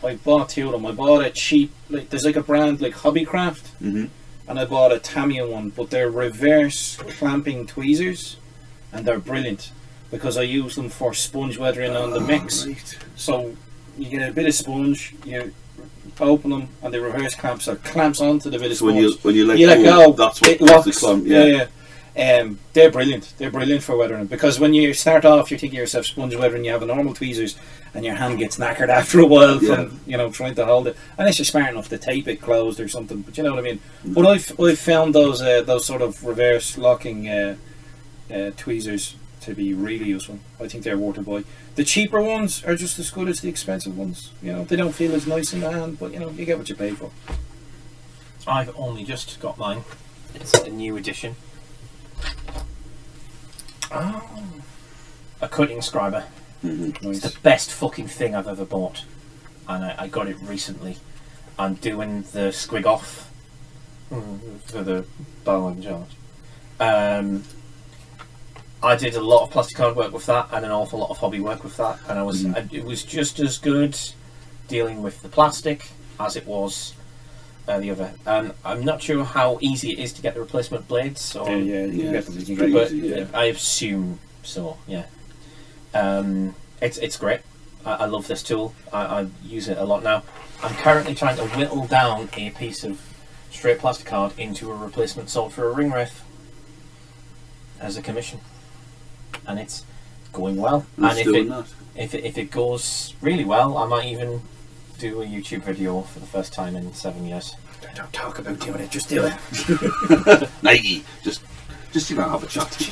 Speaker 1: I bought two of them. I bought a cheap, there's like a brand like Hobbycraft,
Speaker 2: Mm-hmm.
Speaker 1: and I bought a Tamiya one, but they're reverse clamping tweezers, and they're brilliant because I use them for sponge weathering on the mix.
Speaker 2: Right.
Speaker 1: So you get a bit of sponge, you open them, and the reverse clamps onto the bit of
Speaker 2: So
Speaker 1: sponge.
Speaker 2: when you let
Speaker 1: let
Speaker 2: go,
Speaker 1: go,
Speaker 2: that's what
Speaker 1: it
Speaker 2: that's
Speaker 1: locks.
Speaker 2: the clamp.
Speaker 1: Yeah. They're brilliant. They're brilliant for weathering, because when you start off, you're thinking yourself sponge weathering, you have a normal tweezers, and your hand gets knackered after a while from trying to hold it. Unless you're smart enough to tape it closed or something, but you know what I mean. But I've found those sort of reverse locking tweezers to be really useful. I think they're worth a buy. The cheaper ones are just as good as the expensive ones. They don't feel as nice in the hand, but you get what you pay for.
Speaker 6: I've only just got mine. It's a new edition.
Speaker 1: Oh,
Speaker 6: A cutting scriber.
Speaker 2: Mm-hmm.
Speaker 1: nice.
Speaker 6: It's the best fucking thing I've ever bought, and I got it recently. I'm doing the squig off for the bow and charge. I did a lot of plastic card work with that, and an awful lot of hobby work with that, and it was just as good dealing with the plastic as it was the other. I'm not sure how easy it is to get the replacement blades. Or,
Speaker 1: Yeah, you can get them. You can
Speaker 2: pretty
Speaker 1: get
Speaker 6: but
Speaker 2: easy, yeah.
Speaker 6: I assume so. Yeah. It's great. I love this tool. I use it a lot now. I'm currently trying to whittle down a piece of straight plastic card into a replacement sword for a ring wraith as a commission, and it's going well.
Speaker 2: Who's
Speaker 6: and
Speaker 2: doing that?
Speaker 6: if it goes really well, I might even do a YouTube video for the first time in 7 years.
Speaker 1: Don't talk about doing it, just do it.
Speaker 2: Nike, just have a chat.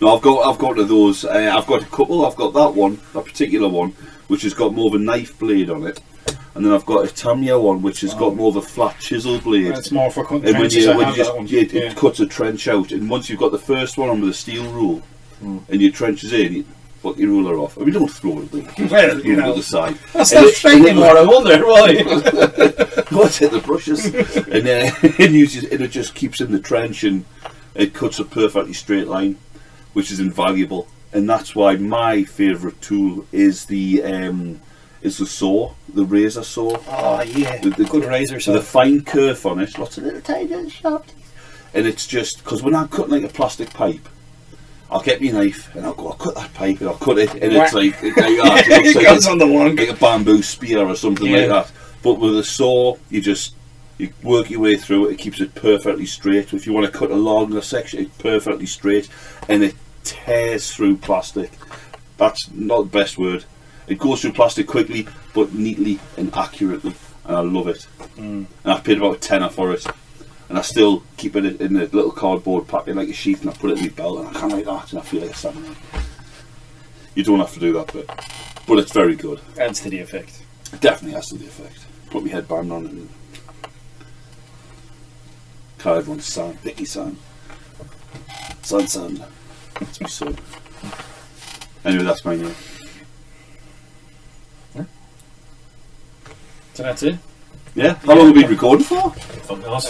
Speaker 2: No, I've got one of those. I've got a couple. I've got that particular one, which has got more of a knife blade on it, and then I've got a Tamiya one, which has got more of a flat chisel blade.
Speaker 1: It's more for cutting
Speaker 2: And when
Speaker 1: trenches.
Speaker 2: it cuts a trench out, and once you've got the first one on with a steel rule, and your trench is in, you put your ruler off. I mean, don't throw it away.
Speaker 1: Well,
Speaker 2: You know, the side.
Speaker 1: That's not straight anymore, I wonder why.
Speaker 2: What's it? The brushes, and then it just keeps in the trench, and it cuts a perfectly straight line, which is invaluable. And that's why my favourite tool is the saw, the razor saw.
Speaker 1: Oh yeah,
Speaker 2: The
Speaker 1: good razor.
Speaker 2: So the fine kerf on it, lots of little tiny little sharp teeth. And it's just because when I'm cutting like a plastic pipe, I'll get my knife and I'll cut that pipe and I'll cut it, and it's like that. It looks
Speaker 1: it goes on the one.
Speaker 2: like a bamboo spear or something like that. But with a saw, you work your way through it. It keeps it perfectly straight. If you want to cut a longer section, it's perfectly straight, and it tears through plastic. That's not the best word. It goes through plastic quickly, but neatly and accurately, and I love it. And I've paid about £10 for it, and I still keep it in a little cardboard packet like a sheath, and I put it in my belt, and I kind of like that, and I feel like a samurai. You don't have to do that bit, but it's very good.
Speaker 1: Adds to the effect.
Speaker 2: It definitely has to the effect. Put my headband on it and call everyone Sam, Vicky Sam. San. That's my son. Anyway, that's my name.
Speaker 1: So that's it.
Speaker 2: Yeah? How long have we been recording for?
Speaker 6: Fuck knows.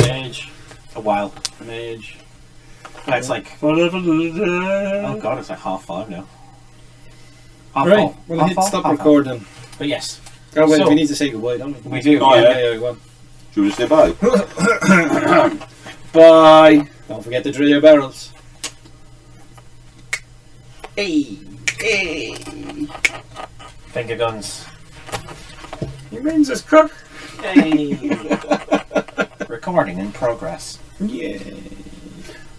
Speaker 6: A while.
Speaker 1: An age.
Speaker 6: It's like, oh god, it's like 5:30 now.
Speaker 1: Right. Well, hit stop recording.
Speaker 6: But yes,
Speaker 1: Oh, wait,
Speaker 6: So-
Speaker 1: we need to say goodbye, don't we?
Speaker 6: We do.
Speaker 2: Oh,
Speaker 1: Yeah, go on.
Speaker 2: Should we just say bye?
Speaker 1: Bye. Don't forget to drill your barrels.
Speaker 6: Hey, hey. Finger guns.
Speaker 1: Your rings is crook.
Speaker 6: Hey. Recording in progress.
Speaker 1: Yeah.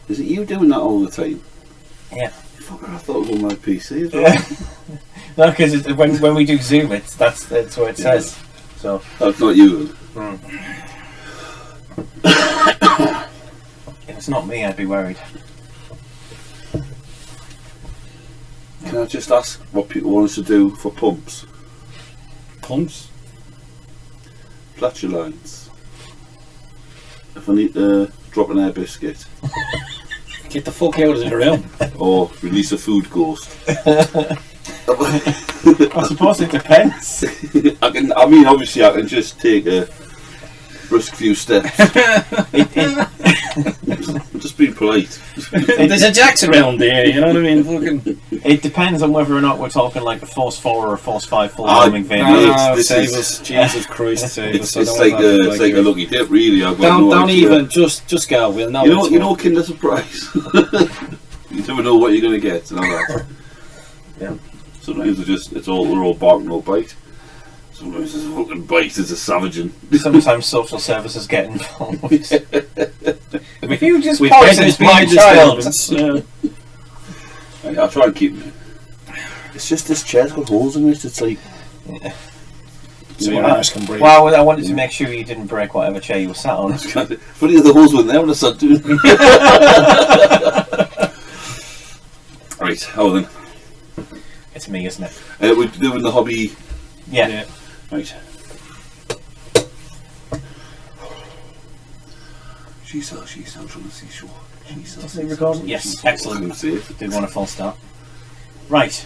Speaker 2: Is it you doing that all the time?
Speaker 6: Yeah.
Speaker 2: Fucker, I thought it was on my PC as well.
Speaker 6: No, because when we do Zoom, that's what it says. So
Speaker 2: That's not you.
Speaker 6: if it's not me, I'd be worried.
Speaker 2: Can I just ask what people want us to do for pumps?
Speaker 1: Pumps.
Speaker 2: Fletcher lines. If I need to drop an air biscuit
Speaker 1: Get the fuck out of the room.
Speaker 2: or release a food ghost.
Speaker 6: I suppose it depends.
Speaker 2: I mean, obviously I can just take a brisk few steps. I'm just being polite.
Speaker 1: There's a Jax around there, you know what I mean? Fucking.
Speaker 6: It depends on whether or not we're talking like a Force 4 or a Force 5 full
Speaker 2: Ah,
Speaker 6: roaming van.
Speaker 2: no.
Speaker 1: This
Speaker 2: This
Speaker 1: save
Speaker 2: is-
Speaker 1: us, Jesus Christ, save us.
Speaker 2: It's
Speaker 1: I
Speaker 2: like
Speaker 1: don't want that,
Speaker 2: it's like a lucky dip, really. I've got
Speaker 1: Don't,
Speaker 2: no
Speaker 1: don't
Speaker 2: idea.
Speaker 1: even, just go. We'll know.
Speaker 2: You know, Kinder Surprise. You never know what you're going to get. And all that.
Speaker 6: Yeah.
Speaker 2: Sometimes they're all bark, no bite. Sometimes it's a fucking bite. It's a savaging.
Speaker 6: Sometimes social services get involved. If you just
Speaker 1: We've
Speaker 6: poisoned my child.
Speaker 2: I'll try and keep it. It's just this chair's got holes in it. It's like.
Speaker 1: So your arse can breathe.
Speaker 6: Well, I wanted to make sure you didn't break whatever chair you were sat on.
Speaker 2: Funny the holes weren't there when I sat doing. Right. Oh then.
Speaker 6: It's me, isn't it?
Speaker 2: We're doing the hobby.
Speaker 6: Yeah.
Speaker 2: Right. She's on the seashore.
Speaker 6: Is it recording? Yes, excellent.
Speaker 2: Safe.
Speaker 6: Did want a full start. Right.